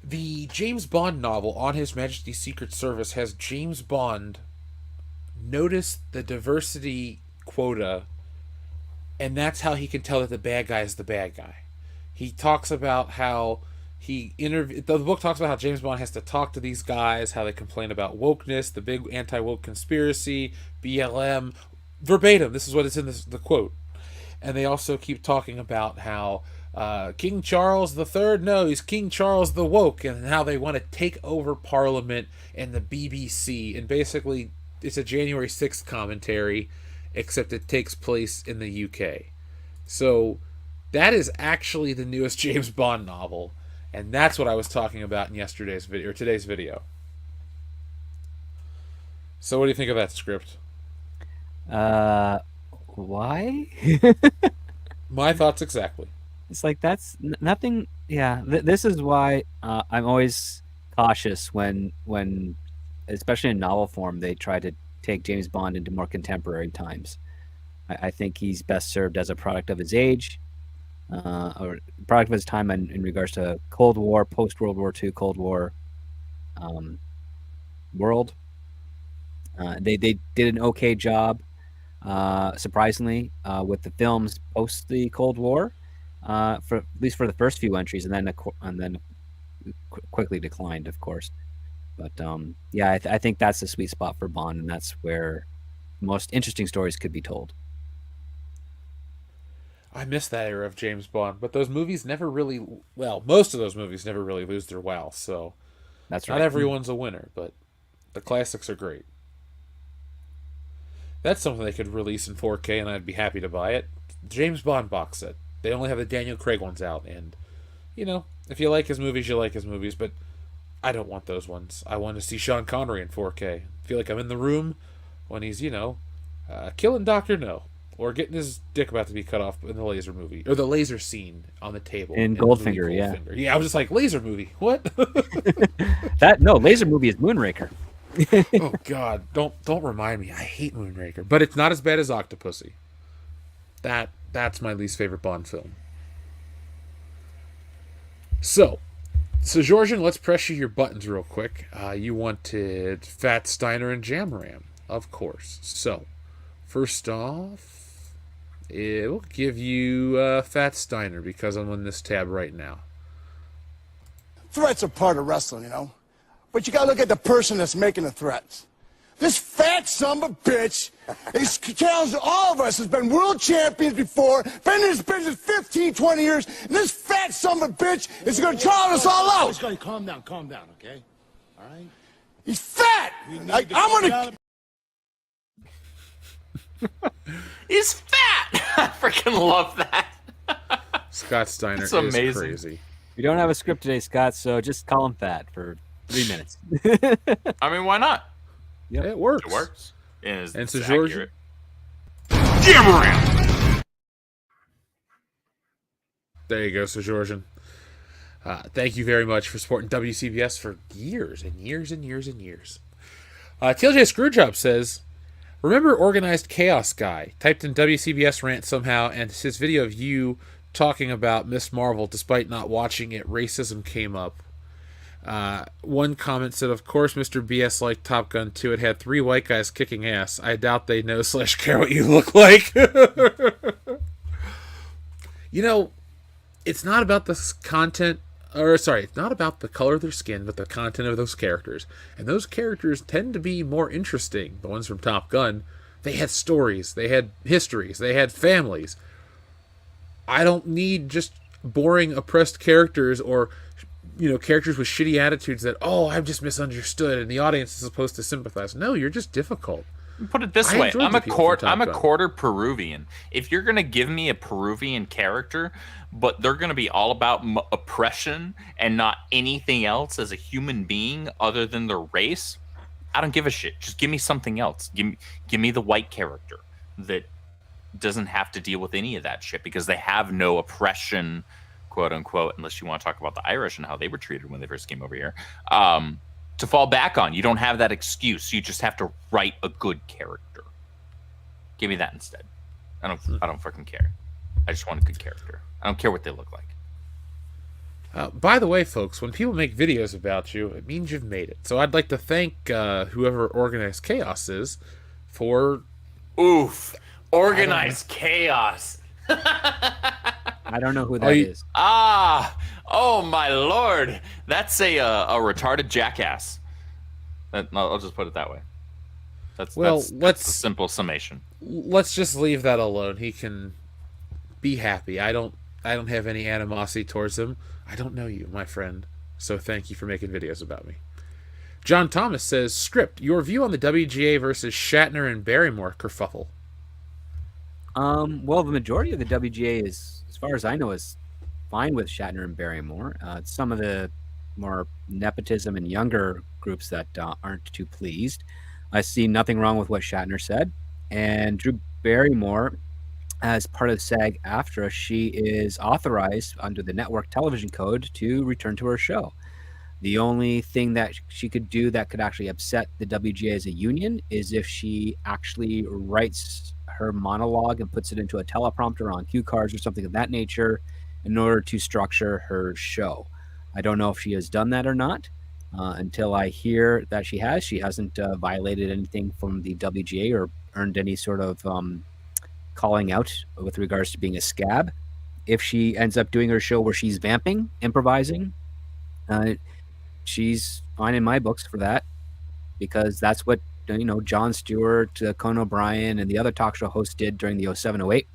the James Bond novel On His Majesty's Secret Service has James Bond notice the diversity quota, and that's how he can tell that the bad guy is the bad guy. He talks about how the book talks about how James Bond has to talk to these guys, how they complain about wokeness, the big anti-woke conspiracy, BLM, verbatim. This is what is in the quote. And they also keep talking about how King Charles III, no, he's King Charles the Woke, and how they want to take over Parliament and the BBC. And basically, it's a January 6th commentary, except it takes place in the UK. So that is actually the newest James Bond novel, and that's what I was talking about in yesterday's video, or today's video. So what do you think of that script? Why? My thoughts exactly. It's like that's nothing. Yeah, this is why I'm always cautious when, especially in novel form, they try to take James Bond into more contemporary times. I think he's best served as a product of his age, or product of his time in regards to Cold War, post World War II, Cold War world. They did an okay job, surprisingly, with the films post the Cold War, for at least for the first few entries, and then quickly declined, of course. But yeah, I think that's the sweet spot for Bond, and that's where most interesting stories could be told. I miss that era of James Bond, but those movies never really, most of those movies never really lose their wow, so That's right. not everyone's a winner, but the classics are great. That's something they could release in 4K, and I'd be happy to buy it. James Bond box set. They only have the Daniel Craig ones out, and, if you like his movies, you like his movies, but I don't want those ones. I want to see Sean Connery in 4K. Feel like I'm in the room when he's, killing Dr. No, or getting his dick about to be cut off in the laser movie, or the laser scene on the table. In the movie Goldfinger, yeah. Yeah, I was just like, laser movie, what? Laser movie is Moonraker. Oh God, don't remind me. I hate Moonraker, but it's not as bad as Octopussy. That's my least favorite Bond film. So Georgian, let's pressure your buttons real quick. You wanted Fat Steiner and Jamram, of course. So first off, it'll give you Fat Steiner because I'm on this tab right now. Threats are part of wrestling, But you gotta look at the person that's making the threats. This fat son of a bitch is challenging all of us, has been world champions before, been in this business 15, 20 years, and this fat son of a bitch is going to challenge us all out. Calm down, okay? All right? He's fat. I'm going to... He's fat. I freaking love that. Scott Steiner It's is amazing. crazy. We don't have a script today, Scott, so just call him fat for 3 minutes. I mean, why not? Yep. It works. It works. And so George. There you go, Sir Georgian. Thank you very much for supporting WCBS for years and years and years and years. TLJ Screwjob says, remember Organized Chaos Guy? Typed in WCBS rant somehow, and his video of you talking about Miss Marvel despite not watching it, racism came up. One comment said, of course Mr. BS liked Top Gun 2. It had 3 white guys kicking ass. I doubt they know / care what you look like. You know, it's not about the content, it's not about the color of their skin, but the content of those characters. And those characters tend to be more interesting. The ones from Top Gun, they had stories, they had histories, they had families. I don't need just boring, oppressed characters or, you know, characters with shitty attitudes that, oh, I'm just misunderstood and the audience is supposed to sympathize. No, you're just difficult. Put it this way: I'm a quarter Peruvian. If you're gonna give me a Peruvian character, but they're gonna be all about oppression and not anything else as a human being other than their race, I don't give a shit. Just give me something else. Give me the white character that doesn't have to deal with any of that shit because they have no oppression, quote unquote, unless you want to talk about the Irish and how they were treated when they first came over here. To fall back on. You don't have that excuse. You just have to write a good character. Give me that instead. I don't fucking care. I just want a good character. I don't care what they look like. By the way, folks, when people make videos about you, it means you've made it. So I'd like to thank whoever Organized Chaos is for... Oof. Organized Chaos. I don't know who that is. Oh my lord, that's a retarded jackass. I'll just put it that way. That's a simple summation. Let's just leave that alone. He can be happy. I don't have any animosity towards him. I don't know you, my friend. So thank you for making videos about me. John Thomas says, script, your view on the WGA versus Shatner and Barrymore kerfuffle. Well, the majority of the WGA is, as far as I know, is fine with Shatner and Barrymore. Some of the more nepotism and younger groups that aren't too pleased. I see nothing wrong with what Shatner said. And Drew Barrymore, as part of SAG-AFTRA, she is authorized under the network television code to return to her show. The only thing that she could do that could actually upset the WGA as a union is if she actually writes her monologue and puts it into a teleprompter on cue cards or something of that nature in order to structure her show. I don't know if she has done that or not. Until I hear that she has. She hasn't violated anything from the WGA or earned any sort of calling out with regards to being a scab. If she ends up doing her show where she's vamping, improvising, she's fine in my books for that, because that's what Jon Stewart, Conan O'Brien, and the other talk show hosts did during the 07-08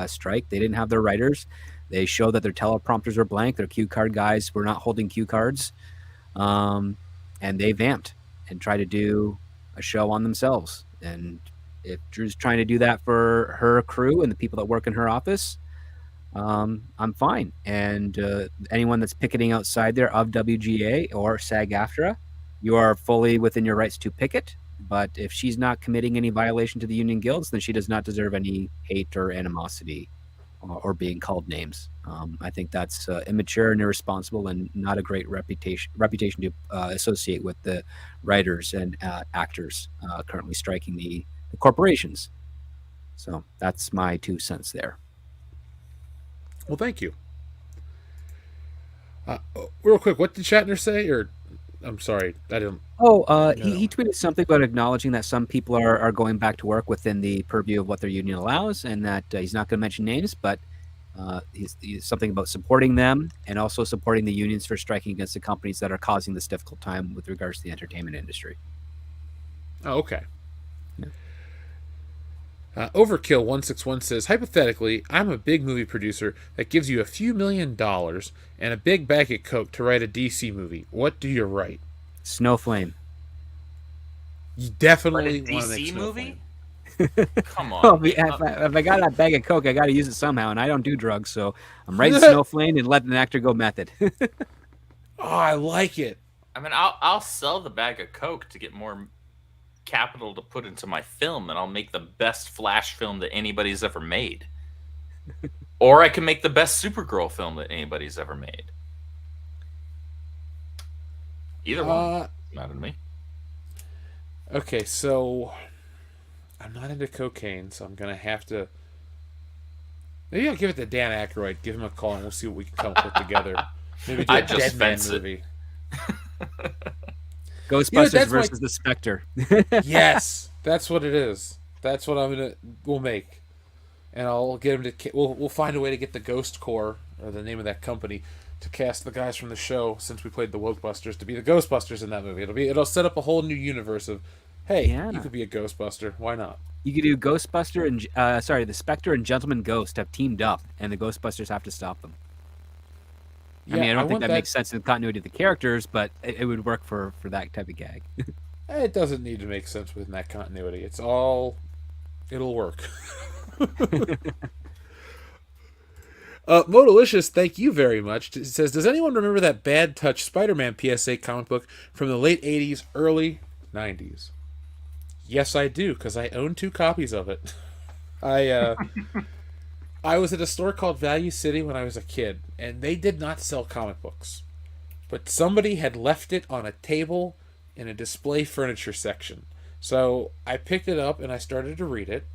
strike. They didn't have their writers. They showed that their teleprompters were blank. Their cue card guys were not holding cue cards. And they vamped and tried to do a show on themselves. And if Drew's trying to do that for her crew and the people that work in her office, I'm fine. And anyone that's picketing outside there of WGA or SAG-AFTRA, you are fully within your rights to picket. But if she's not committing any violation to the union guilds, then she does not deserve any hate or animosity or being called names. I think that's immature and irresponsible and not a great reputation to associate with the writers and actors currently striking the corporations. So that's my 2 cents there. Well, thank you. Real quick, what did Shatner say? Or I'm sorry, I didn't. He tweeted something about acknowledging that some people are going back to work within the purview of what their union allows, and that he's not going to mention names, but he's something about supporting them and also supporting the unions for striking against the companies that are causing this difficult time with regards to the entertainment industry. Oh, okay. Overkill 161 says, hypothetically, I'm a big movie producer that gives you a few $1,000,000 and a big bag of coke to write a DC movie. What do you write? Snowflame. You Write definitely a want to make DC Snowflame. movie? Come Oh, on. if I got that bag of coke, I got to use it somehow, and I don't do drugs, so I'm writing Snowflame and letting an actor go method. Oh, I like it. I mean, I'll sell the bag of coke to get more capital to put into my film, and I'll make the best Flash film that anybody's ever made. Or I can make the best Supergirl film that anybody's ever made. Either one. Not in me. Okay, so I'm not into cocaine, so I'm gonna have to. Maybe I'll give it to Dan Aykroyd. Give him a call, and we'll see what we can come up with together. Maybe do a I just Dead Man fence it. movie. Ghostbusters that's versus the Spectre. Yes, that's what it is. That's what we'll make, and I'll get him to. We'll find a way to get the Ghost Corps, or the name of that company, to cast the guys from the show, since we played the Wokebusters, to be the Ghostbusters in that movie. It'll set up a whole new universe of, hey, Yeah. you could be a Ghostbuster. Why not? You could do Ghostbuster and the Spectre and Gentleman Ghost have teamed up, and the Ghostbusters have to stop them. I mean, I don't think that makes sense in the continuity of the characters, but it would work for that type of gag. It doesn't need to make sense within that continuity. It'll work. Modalicious, thank you very much. It says, does anyone remember that Bad Touch Spider-Man PSA comic book from the late 80s, early 90s? Yes, I do, because I own 2 copies of it. I was at a store called Value City when I was a kid, and they did not sell comic books. But somebody had left it on a table in a display furniture section. So I picked it up and I started to read it,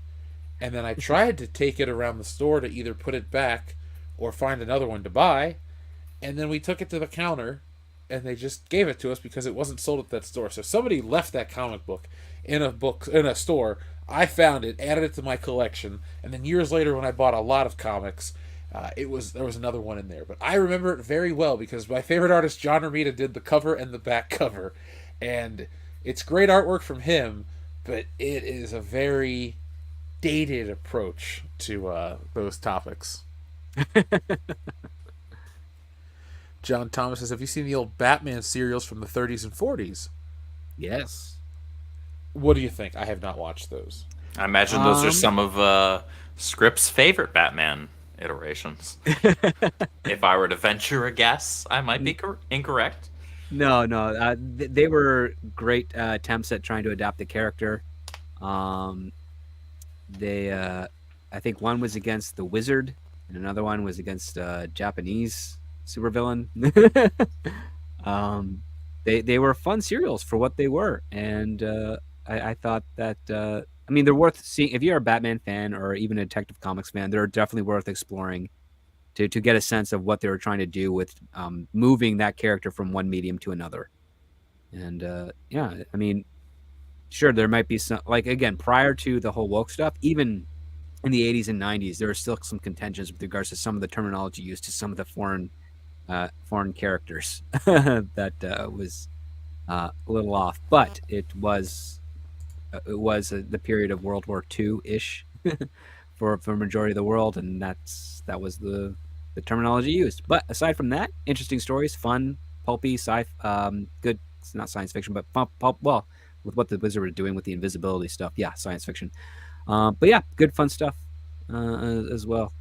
and then I tried to take it around the store to either put it back or find another one to buy, and then we took it to the counter, and they just gave it to us because it wasn't sold at that store. So somebody left that comic book in a store. I found it, added it to my collection, and then years later when I bought a lot of comics, there was another one in there. But I remember it very well because my favorite artist, John Romita, did the cover and the back cover. And it's great artwork from him, but it is a very dated approach to those topics. John Thomas says, have you seen the old Batman serials from the 30s and 40s? Yes. What do you think? I have not watched those. I imagine those are some of Scrip's favorite Batman iterations. If I were to venture a guess, I might be incorrect. No. They were great attempts at trying to adapt the character. I think one was against the Wizard, and another one was against Japanese supervillain. They were fun serials for what they were, and I thought that I mean, they're worth seeing. If you're a Batman fan or even a Detective Comics fan, they're definitely worth exploring to get a sense of what they were trying to do with moving that character from one medium to another. And yeah, I mean, sure, there might be some, like, again, prior to the whole woke stuff, even in the 80s and 90s, there were still some contentions with regards to some of the terminology used to some of the foreign characters that was a little off, but it was the period of World War II ish for a majority of the world, and that was the terminology used. But aside from that, interesting stories, fun, pulpy, good. It's not science fiction, but pulp. Well, with what the Wizard were doing with the invisibility stuff, yeah, science fiction. But yeah, good fun stuff as well.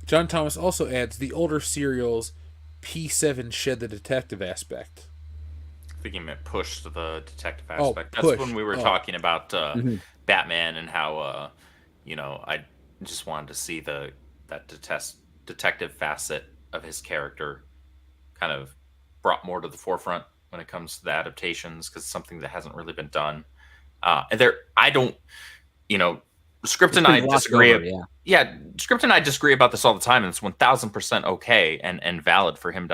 John Thomas also adds the older serials P7 shed the detective aspect. I think he meant push the detective aspect. Push. That's when we were talking about Batman and how I just wanted to see that detective facet of his character kind of brought more to the forefront when it comes to the adaptations, because it's something that hasn't really been done. Script and I disagree. Script and I disagree about this all the time, and it's 1,000% okay and valid for him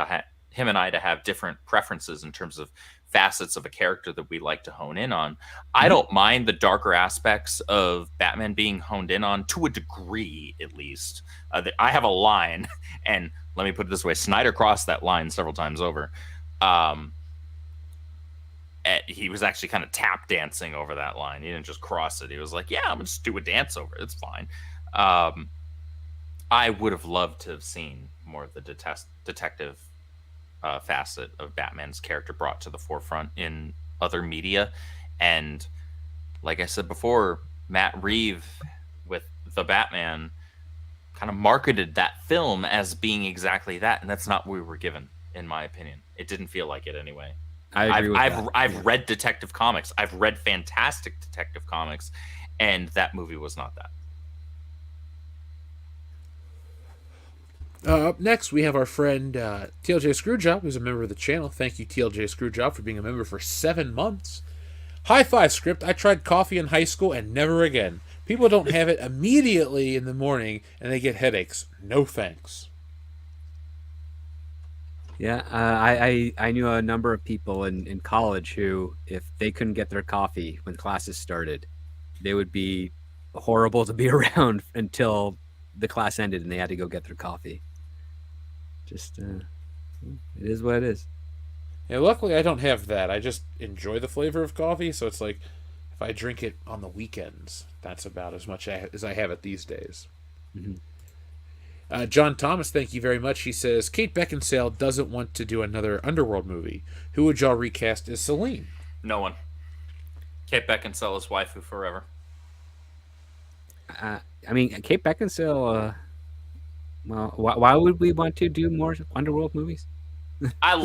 and I to have different preferences in terms of facets of a character that we like to hone in on. I don't mind the darker aspects of Batman being honed in on, to a degree at least. I have a line, and let me put it this way: Snyder crossed that line several times over. he was actually kind of tap dancing over that line. He didn't just cross it. He was like, "Yeah, I'm gonna just do a dance over it. It's fine." I would have loved to have seen more of the detective facet of Batman's character brought to the forefront in other media. And like I said before, Matt Reeves with The Batman kind of marketed that film as being exactly that, and that's not what we were given, in my opinion. It didn't feel like it anyway. I agree with that. I've read Detective Comics. I've read fantastic Detective Comics, and that movie was not that. Up next, we have our friend TLJ Screwjob, who's a member of the channel. Thank you, TLJ Screwjob, for being a member for 7 months. High five, Script. I tried coffee in high school and never again. People don't have it immediately in the morning and they get headaches. No thanks. Yeah, I knew a number of people in college who, if they couldn't get their coffee when classes started, they would be horrible to be around until the class ended and they had to go get their coffee. Just, it is what it is. Yeah, luckily I don't have that. I just enjoy the flavor of coffee, so it's like if I drink it on the weekends, that's about as much as I have it these days. Mm-hmm. John Thomas, thank you very much. He says, Kate Beckinsale doesn't want to do another Underworld movie. Who would y'all recast as Selene? No one. Kate Beckinsale is waifu forever. I mean, Kate Beckinsale. Well, why would we want to do more Underworld movies? I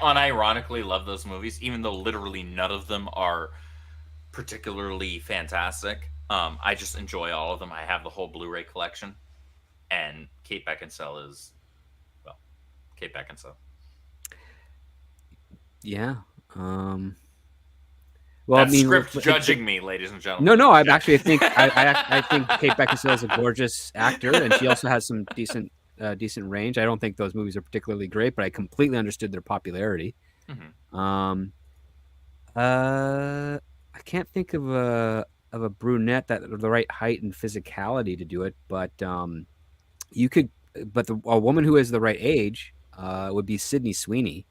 unironically love those movies, even though literally none of them are particularly fantastic. I just enjoy all of them. I have the whole Blu-ray collection, and Kate Beckinsale is, well, Kate Beckinsale. Yeah. Well, Script judging me, ladies and gentlemen. No. I actually think I think Kate Beckinsale is a gorgeous actor, and she also has some decent range. I don't think those movies are particularly great, but I completely understood their popularity. Mm-hmm. I can't think of a brunette that the right height and physicality to do it, but you could. But a woman who is the right age would be Sydney Sweeney.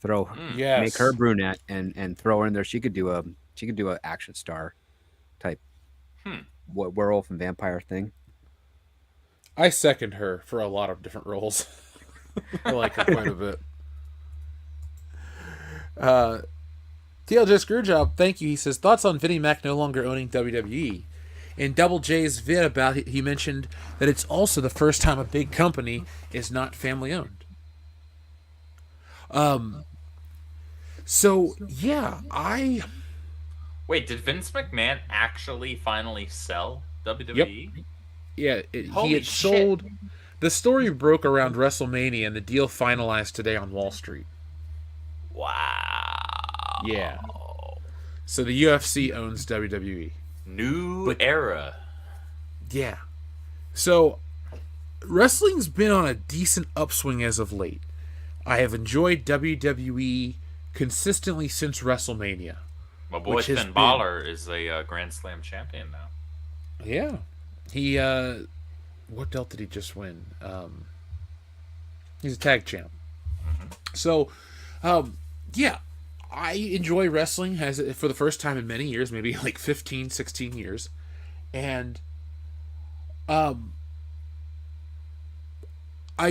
Make her brunette and throw her in there. She could do a action star type werewolf and vampire thing. I second her for a lot of different roles. I like her quite a bit. TLJ Screwjob, thank you. He says, thoughts on Vinnie Mac no longer owning WWE. In Double J's vid about it, he mentioned that it's also the first time a big company is not family owned. So yeah, Wait, did Vince McMahon actually finally sell WWE? Yep. Yeah, Holy he had shit. sold. The story broke around WrestleMania, and the deal finalized today on Wall Street. Wow. Yeah. So the UFC owns WWE. New era. Yeah. So wrestling's been on a decent upswing as of late. I have enjoyed WWE consistently since WrestleMania. My boy Finn Balor is a Grand Slam champion now. Yeah. He, what belt did he just win? He's a tag champ. Mm-hmm. So, yeah, I enjoy wrestling for the first time in many years, maybe like 15, 16 years. And, I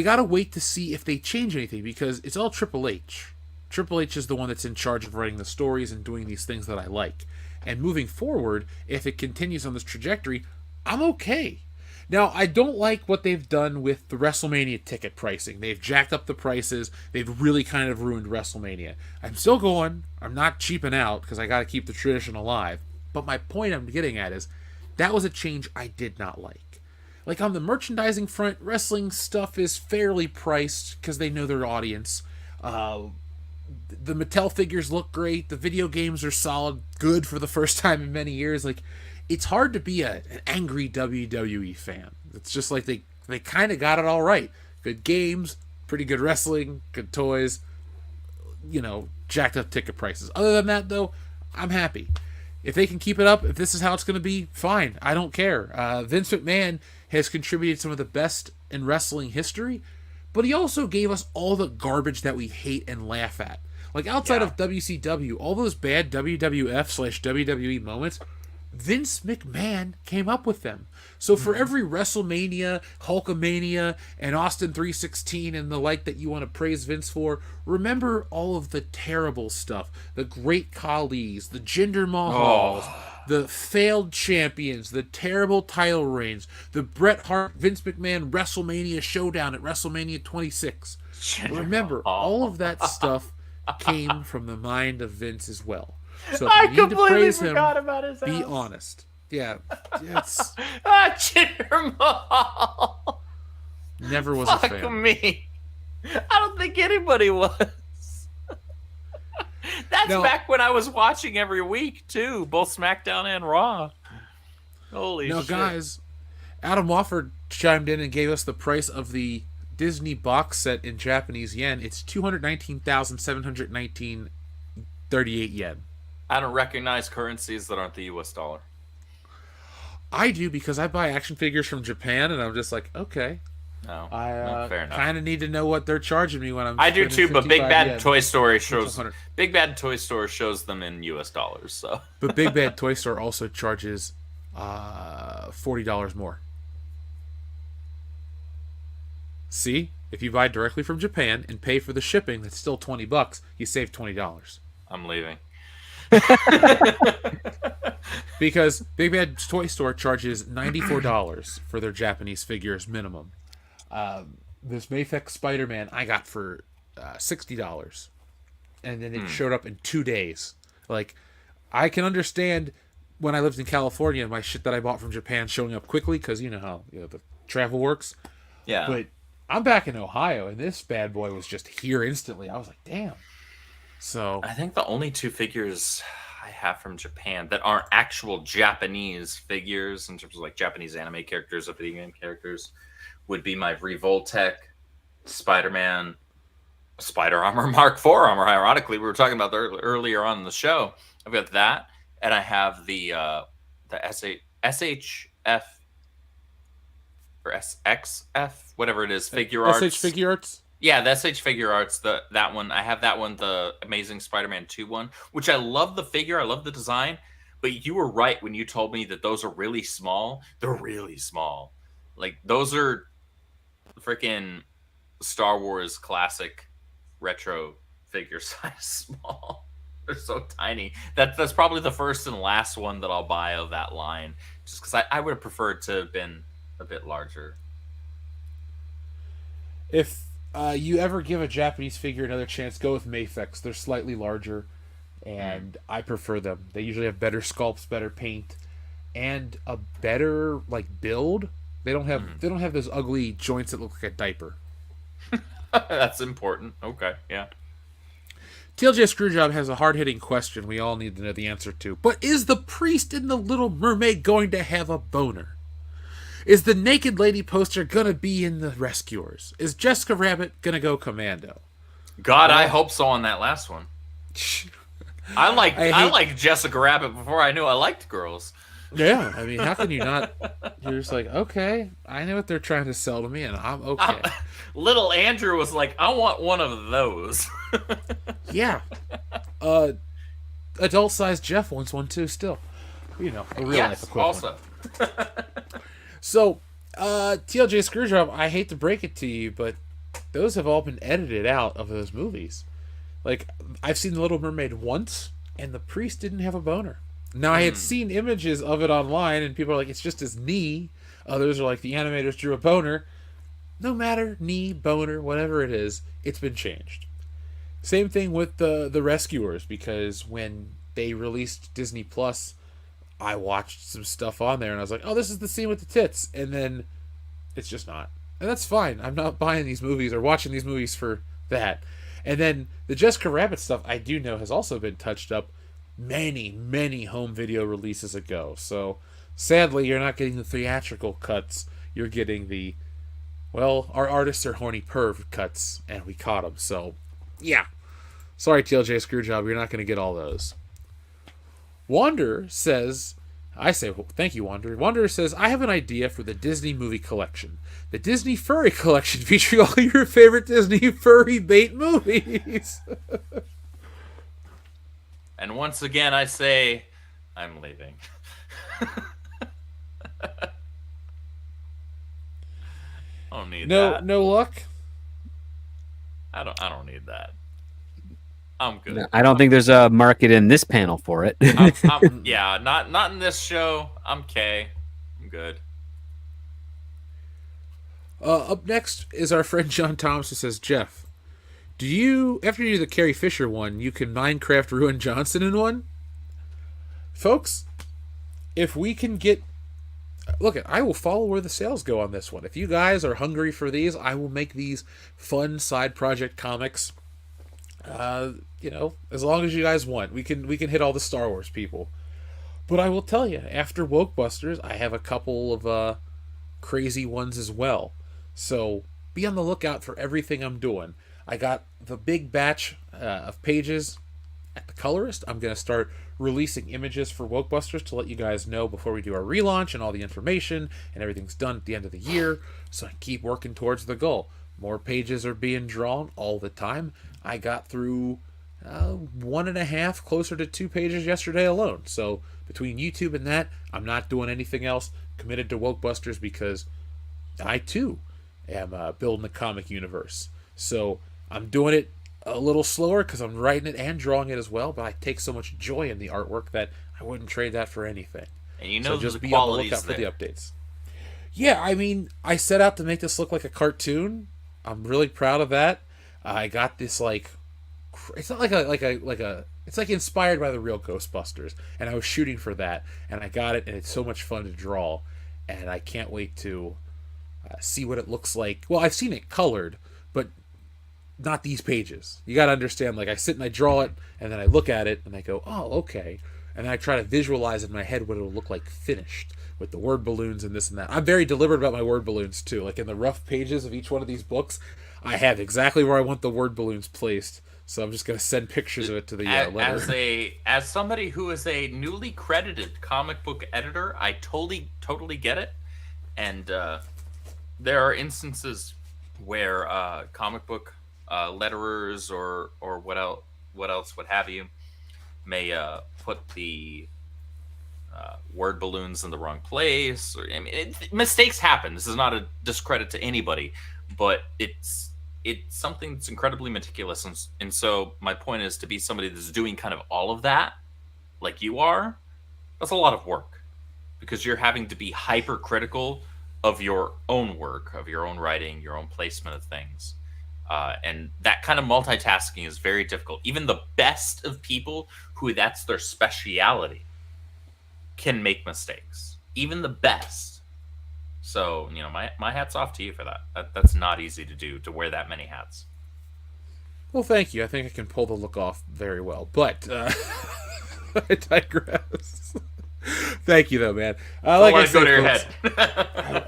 gotta wait to see if they change anything because it's all Triple H. Triple H is the one that's in charge of writing the stories and doing these things that I like. And moving forward, if it continues on this trajectory, I'm okay. Now, I don't like what they've done with the WrestleMania ticket pricing. They've jacked up the prices. They've really kind of ruined WrestleMania. I'm still going. I'm not cheaping out because I got to keep the tradition alive. But my point I'm getting at is that was a change I did not like. Like on the merchandising front, wrestling stuff is fairly priced because they know their audience. The Mattel figures look great. The video games are solid, good for the first time in many years. Like, it's hard to be an angry WWE fan. It's just like they kind of got it all right. Good games, pretty good wrestling, good toys, jacked up ticket prices. Other than that, though, I'm happy. If they can keep it up, if this is how it's going to be, fine. I don't care. Vince McMahon has contributed some of the best in wrestling history, but he also gave us all the garbage that we hate and laugh at. Like outside Yeah. of WCW, all those bad WWF/WWE moments, Vince McMahon came up with them. So for every WrestleMania, Hulkamania, and Austin 316 and the like that you want to praise Vince for, remember all of the terrible stuff. The Great Khali's, the Jinder Mahals, the failed champions, the terrible title reigns, the Bret Hart, Vince McMahon WrestleMania showdown at WrestleMania 26. Remember, all of that stuff came from the mind of Vince as well. So if I you need to completely praise him, forgot about his be house. honest. Yeah, it's Jinder Mahal. never was a Fuck fan. me. I don't think anybody was. That's No. back when I was watching every week too, both SmackDown and Raw. Holy Now, shit. guys, Adam Wofford chimed in and gave us the price of the Disney box set in Japanese yen. It's 219,719.38 yen. I don't recognize currencies that aren't the US dollar. I do because I buy action figures from Japan, and I'm just like, okay, No, I fair enough. kind of need to know what they're charging me when I'm. I do spending too, but Big 55 Bad yen. Toy Story shows 100. Big Bad Toy Store shows them in US dollars. So But Big Bad Toy Store also charges $40 more. See, if you buy directly from Japan and pay for the shipping, that's still $20. You save $20 I'm leaving. because Big Bad Toy Store charges $94 for their Japanese figures minimum. This Mayfix Spider-Man I got for $60, and then it showed up in 2 days. Like, I can understand when I lived in California, my shit that I bought from Japan showing up quickly because you know how the travel works. Yeah. But I'm back in Ohio, and this bad boy was just here instantly. I was like, damn. So I think the only two figures I have from Japan that aren't actual Japanese figures in terms of like Japanese anime characters or video game characters would be my Revoltech Spider-Man Spider Armor Mark IV armor. Ironically, we were talking about that earlier on in the show. I've got that, and I have the SHF or SXF, whatever it is, figure arts. SH Figure Arts. Yeah, the SH Figure Arts, that one. I have that one, the Amazing Spider-Man 2 one, which I love the figure. I love the design. But you were right when you told me that those are really small. They're really small. Like, those are freaking Star Wars classic retro figure size small. They're so tiny. That's probably the first and last one that I'll buy of that line. Just because I would have preferred to have been a bit larger. If you ever give a Japanese figure another chance, go with Mayfix. They're slightly larger, and I prefer them. They usually have better sculpts, better paint, and a better build. They don't have those ugly joints that look like a diaper. That's important. Okay, yeah. TLJ Screwjob has a hard-hitting question we all need to know the answer to. But is the priest in The Little Mermaid going to have a boner? Is the naked lady poster going to be in The Rescuers? Is Jessica Rabbit going to go commando? God, I hope so on that last one. I liked Jessica Rabbit before I knew I liked girls. Yeah, I mean, how can you not? You're just like, okay, I know what they're trying to sell to me, and I'm okay. Little Andrew was like, I want one of those. Yeah. Adult-sized Jeff wants one too, still. You know, a real life equivalent. Also. So, TLJ Screwjob, I hate to break it to you, but those have all been edited out of those movies. Like, I've seen The Little Mermaid once, and the priest didn't have a boner. Now, I had seen images of it online, and people are like, it's just his knee. Others are like, the animators drew a boner. No matter, knee, boner, whatever it is, it's been changed. Same thing with the Rescuers, because when they released Disney Plus, I watched some stuff on there, and I was like, oh, this is the scene with the tits. And then it's just not. And that's fine. I'm not buying these movies or watching these movies for that. And then the Jessica Rabbit stuff, I do know, has also been touched up many, many home video releases ago. So, sadly, you're not getting the theatrical cuts. You're getting the, well, our artists are horny perv cuts, and we caught them. So, yeah. Sorry, TLJ Screwjob, you're not going to get all those. Wander says, I say, well, thank you, Wander. Wander says, I have an idea for the Disney movie collection. The Disney Furry Collection featuring all your favorite Disney furry bait movies. And once again, I say, I'm leaving. I don't need that. No luck. I don't need that. I'm good. I don't think there's a market in this panel for it. Yeah, not in this show. I'm okay. I'm good. Up next is our friend John Thomas, who says, Jeff, do you, after you do the Carrie Fisher one, you can Minecraft Ruin Johnson in one? Folks, if we can get... Look, I will follow where the sales go on this one. If you guys are hungry for these, I will make these fun side project comics. As long as you guys want. We can hit all the Star Wars people. But I will tell you, after Wokebusters, I have a couple of crazy ones as well. So be on the lookout for everything I'm doing. I got the big batch of pages at the colorist. I'm going to start releasing images for Wokebusters to let you guys know before we do our relaunch and all the information and everything's done at the end of the year. So I keep working towards the goal. More pages are being drawn all the time. I got through 1.5, closer to 2 pages yesterday alone. So between YouTube and that, I'm not doing anything else. Committed to Wokebusters because I too am building the comic universe. So I'm doing it a little slower because I'm writing it and drawing it as well, but I take so much joy in the artwork that I wouldn't trade that for anything. And you know, so just the be on the lookout there. for the updates. Yeah, I mean, I set out to make this look like a cartoon. I'm really proud of that. I got this it's not it's like inspired by the real Ghostbusters, and I was shooting for that, and I got it, and it's so much fun to draw, and I can't wait to see what it looks like. Well, I've seen it colored, but not these pages. You got to understand, I sit and I draw it, and then I look at it, and I go, oh, okay, and then I try to visualize in my head what it'll look like finished, with the word balloons and this and that. I'm very deliberate about my word balloons, too. In the rough pages of each one of these books, I have exactly where I want the word balloons placed. So I'm just going to send pictures of it to the letter. As somebody who is a newly credited comic book editor, I totally get it. And there are instances where comic book letterers or what have you may put the word balloons in the wrong place. Mistakes happen. This is not a discredit to anybody, but it's something that's incredibly meticulous. And so my point is, to be somebody that's doing kind of all of that, like you are, that's a lot of work, because you're having to be hypercritical of your own work, of your own writing, your own placement of things. And that kind of multitasking is very difficult. Even the best of people who that's their speciality can make mistakes. Even the best. So, my hat's off to you for that. That's not easy to do, to wear that many hats. Well, thank you. I think I can pull the look off very well. But I digress. Thank you, though, man. Don't let it go to your head.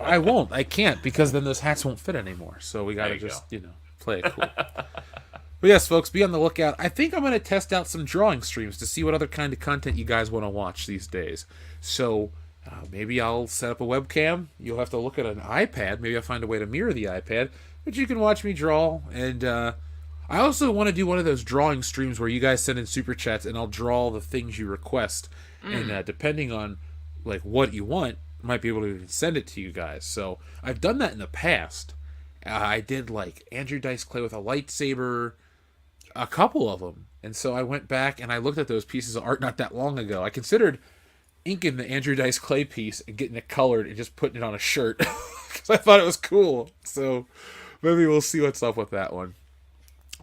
I won't. I can't, because then those hats won't fit anymore. So we got to just, play it cool. But yes, folks, be on the lookout. I think I'm going to test out some drawing streams to see what other kind of content you guys want to watch these days. So maybe I'll set up a webcam. You'll have to look at an iPad. Maybe I'll find a way to mirror the iPad. But you can watch me draw. And I also want to do one of those drawing streams where you guys send in super chats and I'll draw the things you request. And depending on what you want, I might be able to send it to you guys. So I've done that in the past. I did Andrew Dice Clay with a lightsaber, a couple of them. And so I went back and I looked at those pieces of art not that long ago. I considered inking the Andrew Dice Clay piece and getting it colored and just putting it on a shirt because I thought it was cool. So maybe we'll see what's up with that one.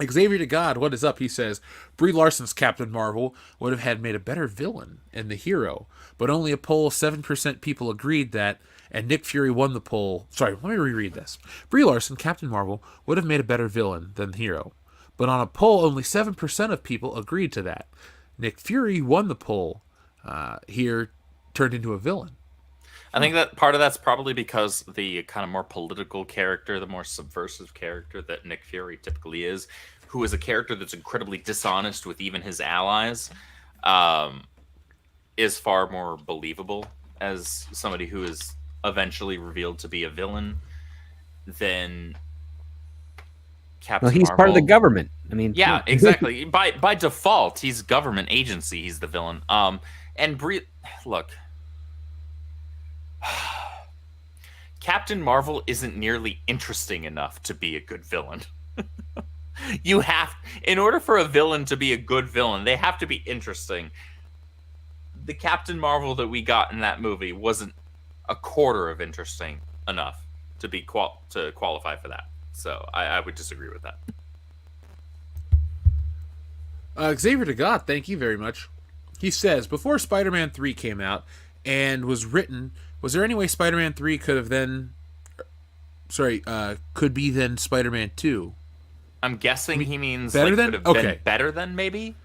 Xavier to God, what is up? He says, Brie Larson's Captain Marvel would have had made a better villain in The Hero, but only a poll of 7% people agreed that, and Nick Fury won the poll. Sorry, let me reread this. Brie Larson, Captain Marvel, would have made a better villain than The Hero, but on a poll, only 7% of people agreed to that. Nick Fury won the poll. Here turned into a villain. I think that part of that's probably because the kind of more political character, the more subversive character that Nick Fury typically is, who is a character that's incredibly dishonest with even his allies, is far more believable as somebody who is eventually revealed to be a villain than Captain Well, he's Marvel. part of the government. I mean, Yeah, exactly. By default, he's government agency. He's the villain. And look, Captain Marvel isn't nearly interesting enough to be a good villain. In order for a villain to be a good villain, they have to be interesting. The Captain Marvel that we got in that movie wasn't a quarter of interesting enough to be to qualify for that. So I would disagree with that. Xavier DeGott, thank you very much. He says, before Spider-Man 3 came out and was written, was there any way Spider-Man 3 could have then... could be then Spider-Man 2? I'm guessing he means better like, than? could have Okay. been better than, maybe?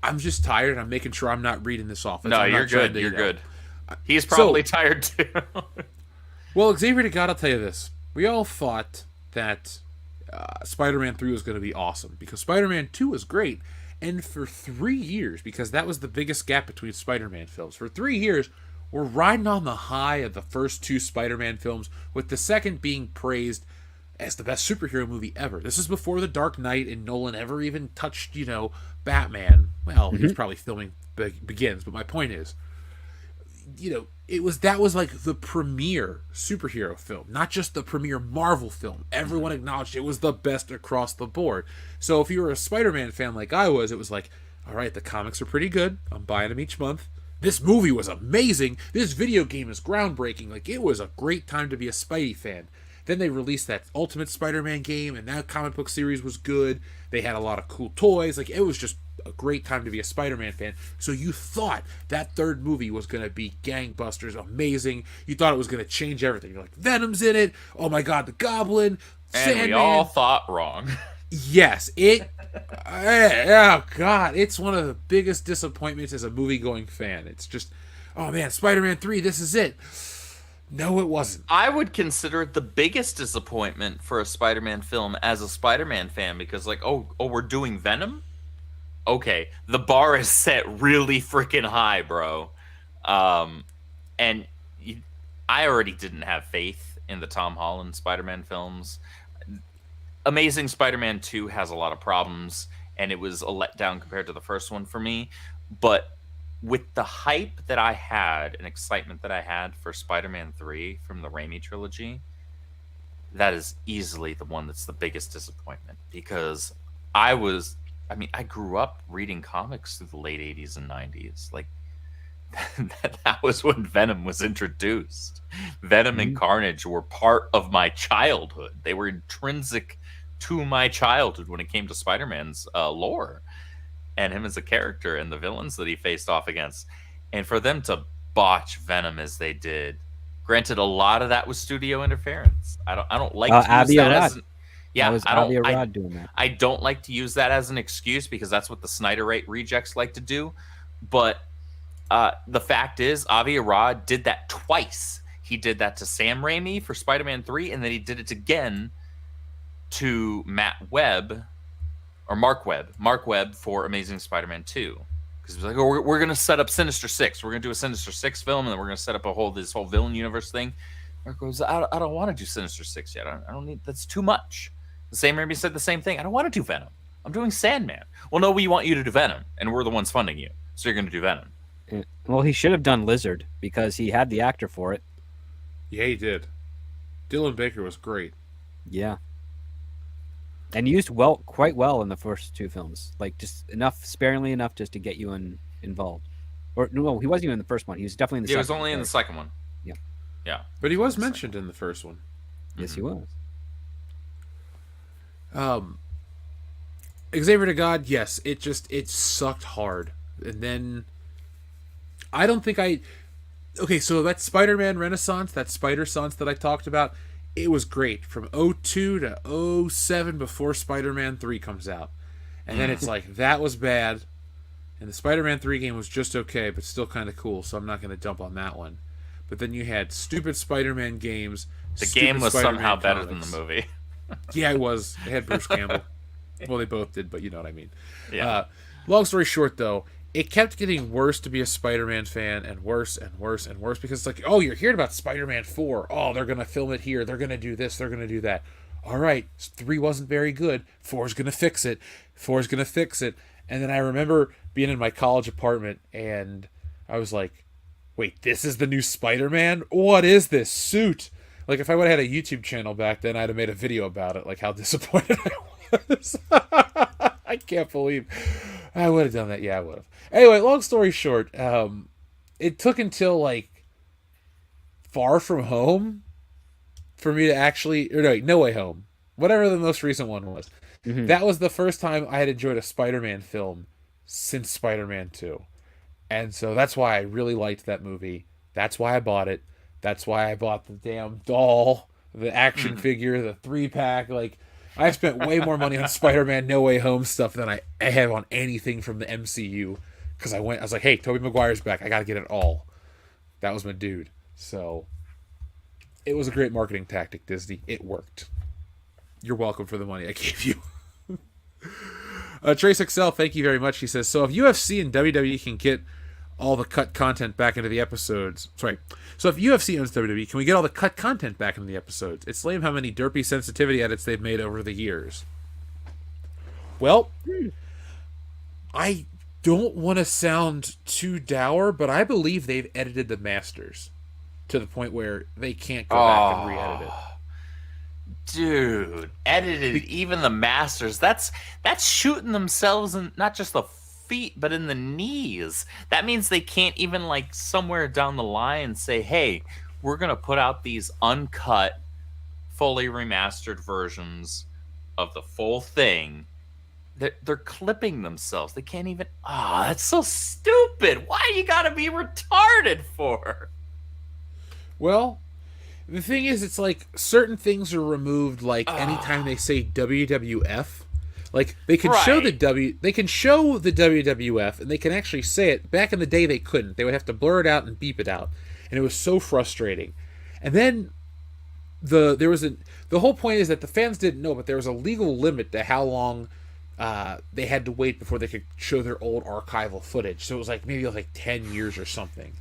I'm just tired. I'm making sure I'm not reading this off. No, I'm you're not trying good. to, You're know. good. He's probably tired too. Well, Xavier DeGott, I'll tell you this. We all thought that Spider-Man 3 was going to be awesome because Spider-Man 2 was great. And for 3 years, because that was the biggest gap between Spider-Man films, for 3 years, we're riding on the high of the first 2 Spider-Man films, with the second being praised as the best superhero movie ever. This is before The Dark Knight and Nolan ever even touched, Batman. Well, he was probably filming Begins, but my point is, that was like the premier superhero film, not just the premier Marvel film. Everyone acknowledged it was the best across the board. So if you were a Spider-Man fan like I was, it was like, all right, the comics are pretty good. I'm buying them each month. This movie was amazing. This video game is groundbreaking. Like, it was a great time to be a Spidey fan. Then they released that Ultimate Spider-Man game, and that comic book series was good. They had a lot of cool toys. Like, it was just a great time to be a Spider-Man fan. So you thought that third movie was going to be gangbusters, amazing. You thought it was going to change everything. You're like, Venom's in it. Oh my God, the Goblin, Sandman. And we all thought wrong. Yes, oh God, it's one of the biggest disappointments as a movie-going fan. It's just, oh man, Spider-Man 3, this is it. No, it wasn't. I would consider it the biggest disappointment for a Spider-Man film as a Spider-Man fan because, like, oh, we're doing Venom? Okay, the bar is set really freaking high, bro. And I already didn't have faith in the Tom Holland Spider-Man films. Amazing Spider-Man 2 has a lot of problems, and it was a letdown compared to the first one for me. But with the hype that I had and excitement that I had for Spider-Man 3 from the Raimi trilogy, that is easily the one that's the biggest disappointment because I grew up reading comics through the late 80s and 90s. Like, that was when Venom was introduced. Venom and Carnage were part of my childhood. They were intrinsic to my childhood when it came to Spider-Man's lore and him as a character and the villains that he faced off against. And for them to botch Venom as they did, granted, a lot of that was studio interference. I don't like to use that as doing that. I don't like to use that as an excuse because that's what the Snyder rejects like to do. But the fact is, Avi Arad did that twice. He did that to Sam Raimi for Spider-Man 3, and then he did it again to Mark Webb for Amazing Spider-Man 2. Because he was like, oh, we're going to set up Sinister Six. We're going to do a Sinister Six film, and then we're going to set up this whole villain universe thing. Mark goes, I don't want to do Sinister Six yet. I don't need, that's too much. The same Raimi said the same thing. I don't want to do Venom. I'm doing Sandman. Well, no, we want you to do Venom, and we're the ones funding you. So you're going to do Venom. Well, he should have done Lizard because he had the actor for it. Yeah, he did. Dylan Baker was great. Yeah. And used quite well in the first 2 films. Like, just sparingly enough just to get you involved. Or, no, he wasn't even in the first one. He was definitely in the second one. He was only in the second one. Yeah. Yeah. But he was mentioned in the first one. Yes, he was. Xavier DeGod, yes, it sucked hard. And then I don't think okay, so that Spider-Man Renaissance, that Spider-Sance that I talked about, it was great from 02 to 07 before Spider-Man 3 comes out. And then it's like, that was bad. And the Spider-Man 3 game was just okay, but still kind of cool, so I'm not going to dump on that one. But then you had stupid Spider-Man games. The game was Spider-Man somehow better comics. than the movie. Yeah, it was. It had Bruce Campbell. Well, they both did, but you know what I mean. Yeah. Long story short, though, it kept getting worse to be a Spider-Man fan, and worse and worse and worse, because it's like, oh, you're hearing about Spider-Man 4. Oh, they're going to film it here. They're going to do this. They're going to do that. all right, 3 wasn't very good. 4's gonna fix it. 4's gonna fix it. And then I remember being in my college apartment, and I was like, wait, this is the new Spider-Man? What is this suit? Like, if I would have had a YouTube channel back then, I'd have made a video about it, like how disappointed I was. I can't believe I would have done that. Yeah, I would have. Anyway, long story short, it took until, like, Far From Home for me to actually, or no Way Home, whatever the most recent one was. That was the first time I had enjoyed a Spider-Man film since Spider-Man 2. And so that's why I really liked that movie. That's why I bought it. That's why I bought the damn doll, the action figure, the 3-pack. Like, I spent way more money on Spider-Man No Way Home stuff than I have on anything from the MCU. Because I was like, hey, Tobey Maguire's back. I got to get it all. That was my dude. So it was a great marketing tactic, Disney. It worked. You're welcome for the money I gave you. Trace Excel, thank you very much. He says, so if UFC and WWE can get all the cut content back into the episodes... Sorry. So if UFC owns WWE, can we get all the cut content back into the episodes? It's lame how many derpy sensitivity edits they've made over the years. Well, I don't want to sound too dour, but I believe they've edited the Masters to the point where they can't go back and re-edit it. Dude, edited even the Masters. That's shooting themselves in not just the feet, but in the knees. That means they can't even, like, somewhere down the line say, hey, we're going to put out these uncut, fully remastered versions of the full thing. They're clipping themselves. They can't even... that's so stupid. Why you gotta be retarded for? Well, the thing is, it's like certain things are removed. Like anytime they say WWF, like they can show the WWF, and they can actually say it. Back in the day, they couldn't. They would have to blur it out and beep it out, and it was so frustrating. And then the whole point is that the fans didn't know, but there was a legal limit to how long they had to wait before they could show their old archival footage. So it was like maybe like 10 years or something.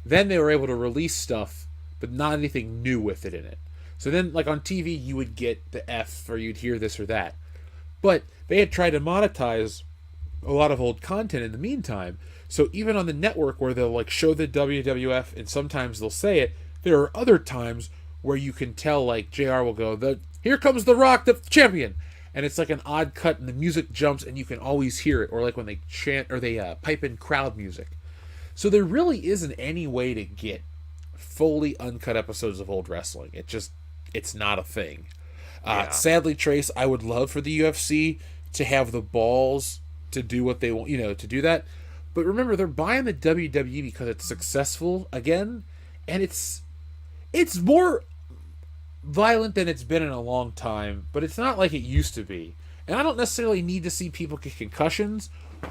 Then they were able to release stuff, but not anything new with it in it. So then, like on TV, you would get the F, or you'd hear this or that. But they had tried to monetize a lot of old content in the meantime. So even on the network where they'll like show the WWF and sometimes they'll say it, there are other times where you can tell, like JR will go, here comes The Rock, the champion. And it's like an odd cut and the music jumps and you can always hear it. Or like when they chant or they pipe in crowd music. So there really isn't any way to get fully uncut episodes of old wrestling. It's not a thing. Sadly, Trace, I would love for the UFC to have the balls to do what they want, to do that. But remember, they're buying the WWE because it's successful again, and it's more violent than it's been in a long time, but it's not like it used to be. And I don't necessarily need to see people get concussions,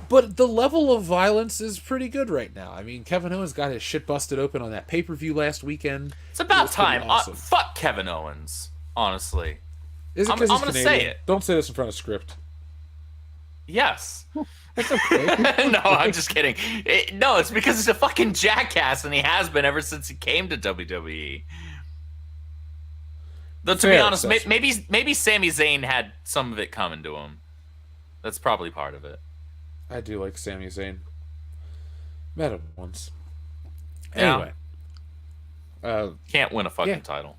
but the level of violence is pretty good right now. I mean, Kevin Owens got his shit busted open on that pay-per-view last weekend. It's about time. Awesome. Fuck Kevin Owens, honestly. Is it I'm because he's going to Canadian? say it. Don't say this in front of script. Yes. That's okay. No, I'm just kidding. No, it's because he's a fucking jackass, and he has been ever since he came to WWE. Though, to be honest, maybe Sami Zayn had some of it coming to him. That's probably part of it. I do like Sami Zayn. Met him once. Yeah. Anyway. Can't win a fucking title.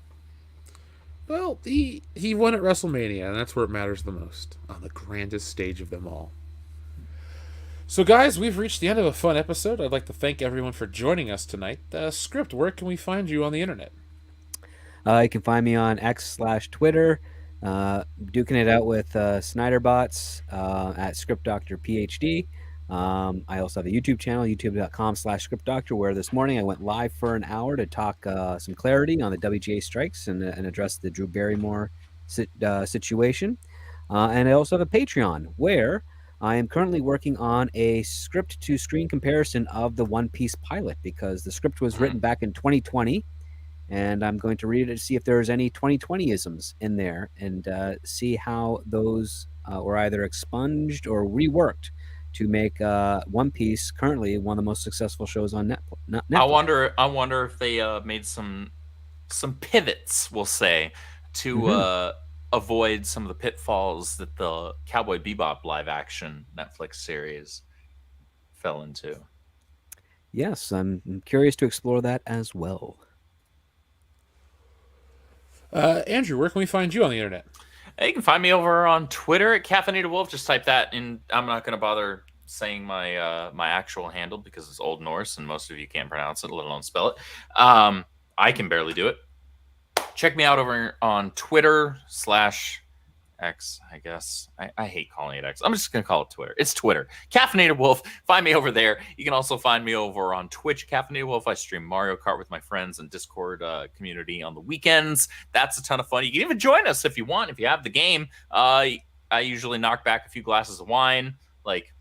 Well, he won at WrestleMania, and that's where it matters the most. On the grandest stage of them all. So, guys, we've reached the end of a fun episode. I'd like to thank everyone for joining us tonight. Script, where can we find you on the internet? You can find me on X/Twitter, duking it out with Snyder bots at Script Doctor PhD. I also have a YouTube channel, youtube.com/ScriptDoctor, where this morning I went live for an hour to talk some clarity on the WGA strikes and address the Drew Barrymore situation. And I also have a Patreon where I am currently working on a script-to-screen comparison of the One Piece pilot, because the script was written back in 2020. And I'm going to read it to see if there's any 2020-isms in there and see how those were either expunged or reworked to make One Piece currently one of the most successful shows on Netflix. I wonder if they made some pivots, we'll say, to avoid some of the pitfalls that the Cowboy Bebop live action Netflix series fell into. Yes, I'm curious to explore that as well. Andrew, where can we find you on the internet? You can find me over on Twitter at Caffeinated Wolf. Just type that in. I'm not going to bother saying my my actual handle because it's Old Norse and most of you can't pronounce it, let alone spell it. I can barely do it. Check me out over on Twitter /X, I guess. I hate calling it X. I'm just going to call it Twitter. It's Twitter. Caffeinated Wolf. Find me over there. You can also find me over on Twitch, Caffeinated Wolf. I stream Mario Kart with my friends and Discord community on the weekends. That's a ton of fun. You can even join us if you want, if you have the game. I usually knock back a few glasses of wine, like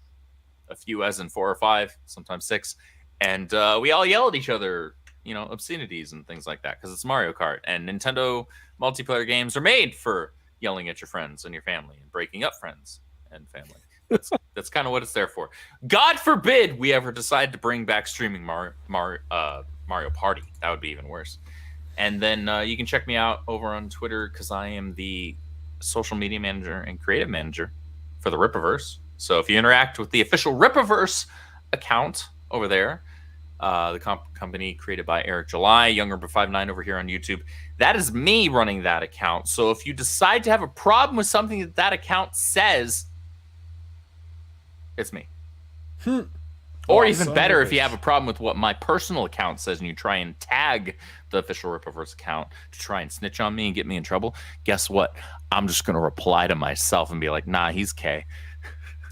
a few as in 4 or 5, sometimes 6. And we all yell at each other, obscenities and things like that because it's Mario Kart. And Nintendo multiplayer games are made for yelling at your friends and your family and breaking up friends and family. That's kind of what it's there for. God forbid we ever decide to bring back streaming Mario Party. That would be even worse. And then you can check me out over on Twitter because I am the social media manager and creative manager for the Rippaverse. So if you interact with the official Rippaverse account over there, the company created by Eric July, YoungRipper59 over here on YouTube, that is me running that account. So if you decide to have a problem with something that account says, it's me. Or even better, if you have a problem with what my personal account says and you try and tag the official Rippaverse account to try and snitch on me and get me in trouble, guess what? I'm just going to reply to myself and be like, nah, he's K.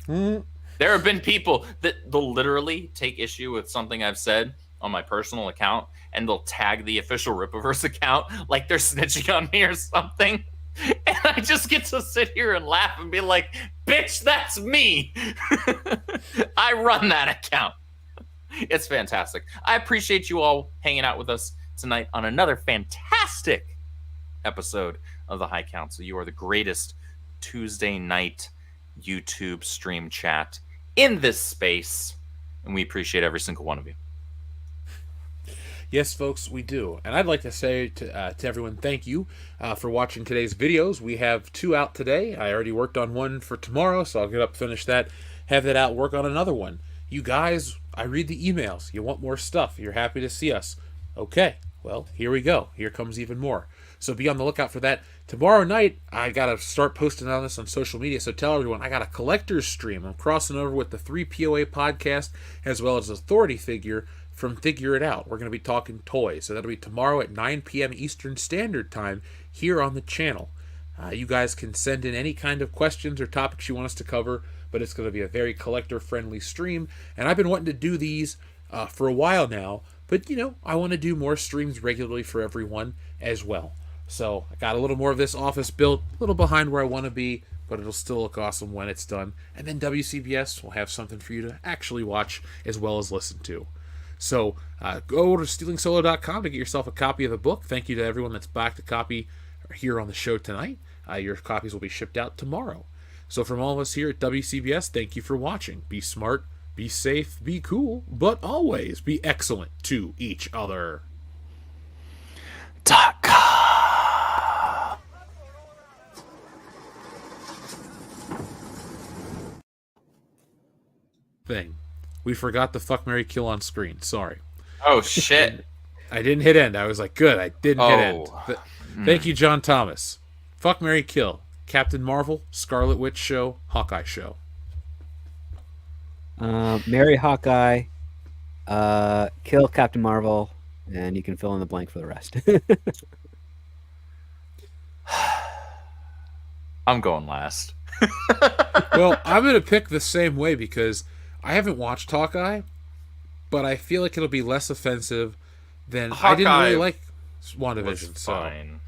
There have been people that they'll literally take issue with something I've said on my personal account and they'll tag the official Rippaverse account like they're snitching on me or something. And I just get to sit here and laugh and be like, bitch, that's me. I run that account. It's fantastic. I appreciate you all hanging out with us tonight on another fantastic episode of the High Council. You are the greatest Tuesday night YouTube stream chat in this space, and we appreciate every single one of you. Yes, folks, we do. And I'd like to say to everyone, thank you for watching today's videos. We have 2 out today. I already worked on one for tomorrow, so I'll get up, finish that, have that out, work on another one. You guys, I read the emails. You want more stuff. You're happy to see us. Okay, well, here we go. Here comes even more. So be on the lookout for that. Tomorrow night, I got to start posting on this on social media, so tell everyone I got a collector's stream. I'm crossing over with the 3POA podcast as well as Authority Figure from Figure It Out. We're going to be talking toys. So that'll be tomorrow at 9 p.m. Eastern Standard Time here on the channel. You guys can send in any kind of questions or topics you want us to cover, but it's going to be a very collector-friendly stream. And I've been wanting to do these for a while now, but, I want to do more streams regularly for everyone as well. So I got a little more of this office built, a little behind where I want to be, but it'll still look awesome when it's done. And then WCBS will have something for you to actually watch as well as listen to. So go over to stealingsolo.com to get yourself a copy of the book. Thank you to everyone that's backed a copy here on the show tonight. Your copies will be shipped out tomorrow. So from all of us here at WCBS, thank you for watching. Be smart, be safe, be cool, but always be excellent to each other. Thing. We forgot the fuck, marry, kill on screen. Sorry. Oh, shit. I didn't hit end. I was like, good, I didn't hit end. Thank you, John Thomas. Fuck, marry, kill. Captain Marvel, Scarlet Witch show, Hawkeye show. Marry Hawkeye, kill Captain Marvel, and you can fill in the blank for the rest. I'm going last. Well, I'm going to pick the same way because I haven't watched Hawkeye, but I feel like it'll be less offensive than... Hawkeye I didn't really like WandaVision. Was fine.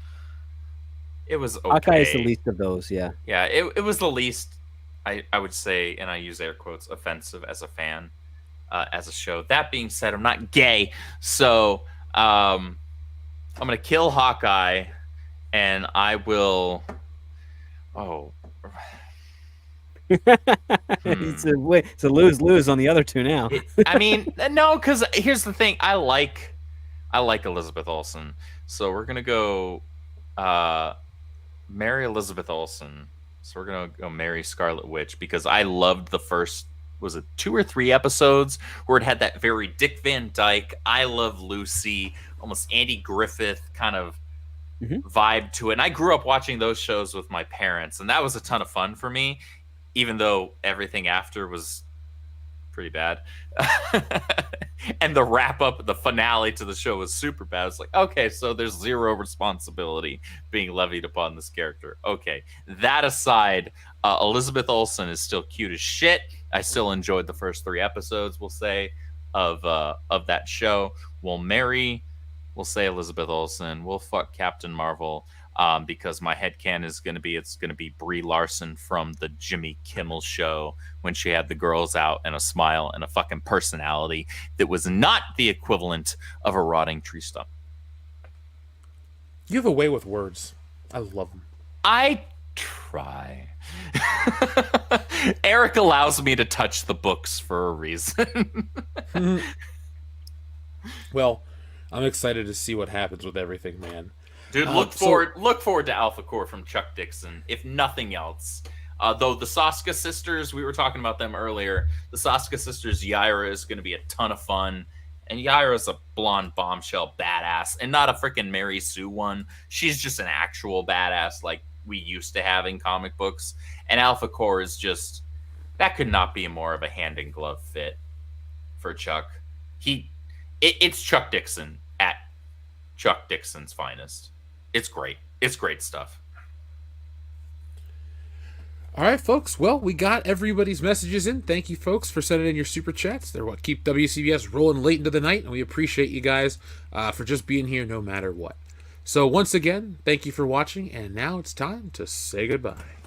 It was okay. Hawkeye is the least of those, yeah. Yeah, it was the least, I would say, and I use air quotes, offensive as a fan, as a show. That being said, I'm not gay, so I'm going to kill Hawkeye, and I will... It's a lose-lose on the other two now. I mean, no, because here's the thing. I like Elizabeth Olsen, so we're gonna go marry Elizabeth Olsen. So we're gonna go marry Scarlet Witch because I loved the first, was it 2 or 3 episodes where it had that very Dick Van Dyke, I Love Lucy, almost Andy Griffith kind of vibe to it. And I grew up watching those shows with my parents, and that was a ton of fun for me, even though everything after was pretty bad. And the wrap up, the finale to the show was super bad. It's like, okay, so there's zero responsibility being levied upon this character. Okay, that aside, Elizabeth Olsen is still cute as shit. I still enjoyed the first 3 episodes, we'll say, of that show. We'll say Elizabeth Olsen. We'll fuck Captain Marvel. Because my headcanon is going to be, it's going to be Brie Larson from the Jimmy Kimmel show when she had the girls out and a smile and a fucking personality that was not the equivalent of a rotting tree stump. You have a way with words. I love them. I try. Eric allows me to touch the books for a reason. Well, I'm excited to see what happens with everything, man. Dude, look forward to Alpha Core from Chuck Dixon, if nothing else. Though the Saska sisters, we were talking about them earlier. The Saska sisters, Yaira is going to be a ton of fun. And Yaira's a blonde bombshell badass, and not a freaking Mary Sue one. She's just an actual badass like we used to have in comic books. And Alpha Core is just, that could not be more of a hand-in-glove fit for Chuck. It's Chuck Dixon at Chuck Dixon's finest. It's great. It's great stuff. All right, folks. Well, we got everybody's messages in. Thank you, folks, for sending in your super chats. They're what keep WCBS rolling late into the night, and we appreciate you guys for just being here no matter what. So once again, thank you for watching, and now it's time to say goodbye.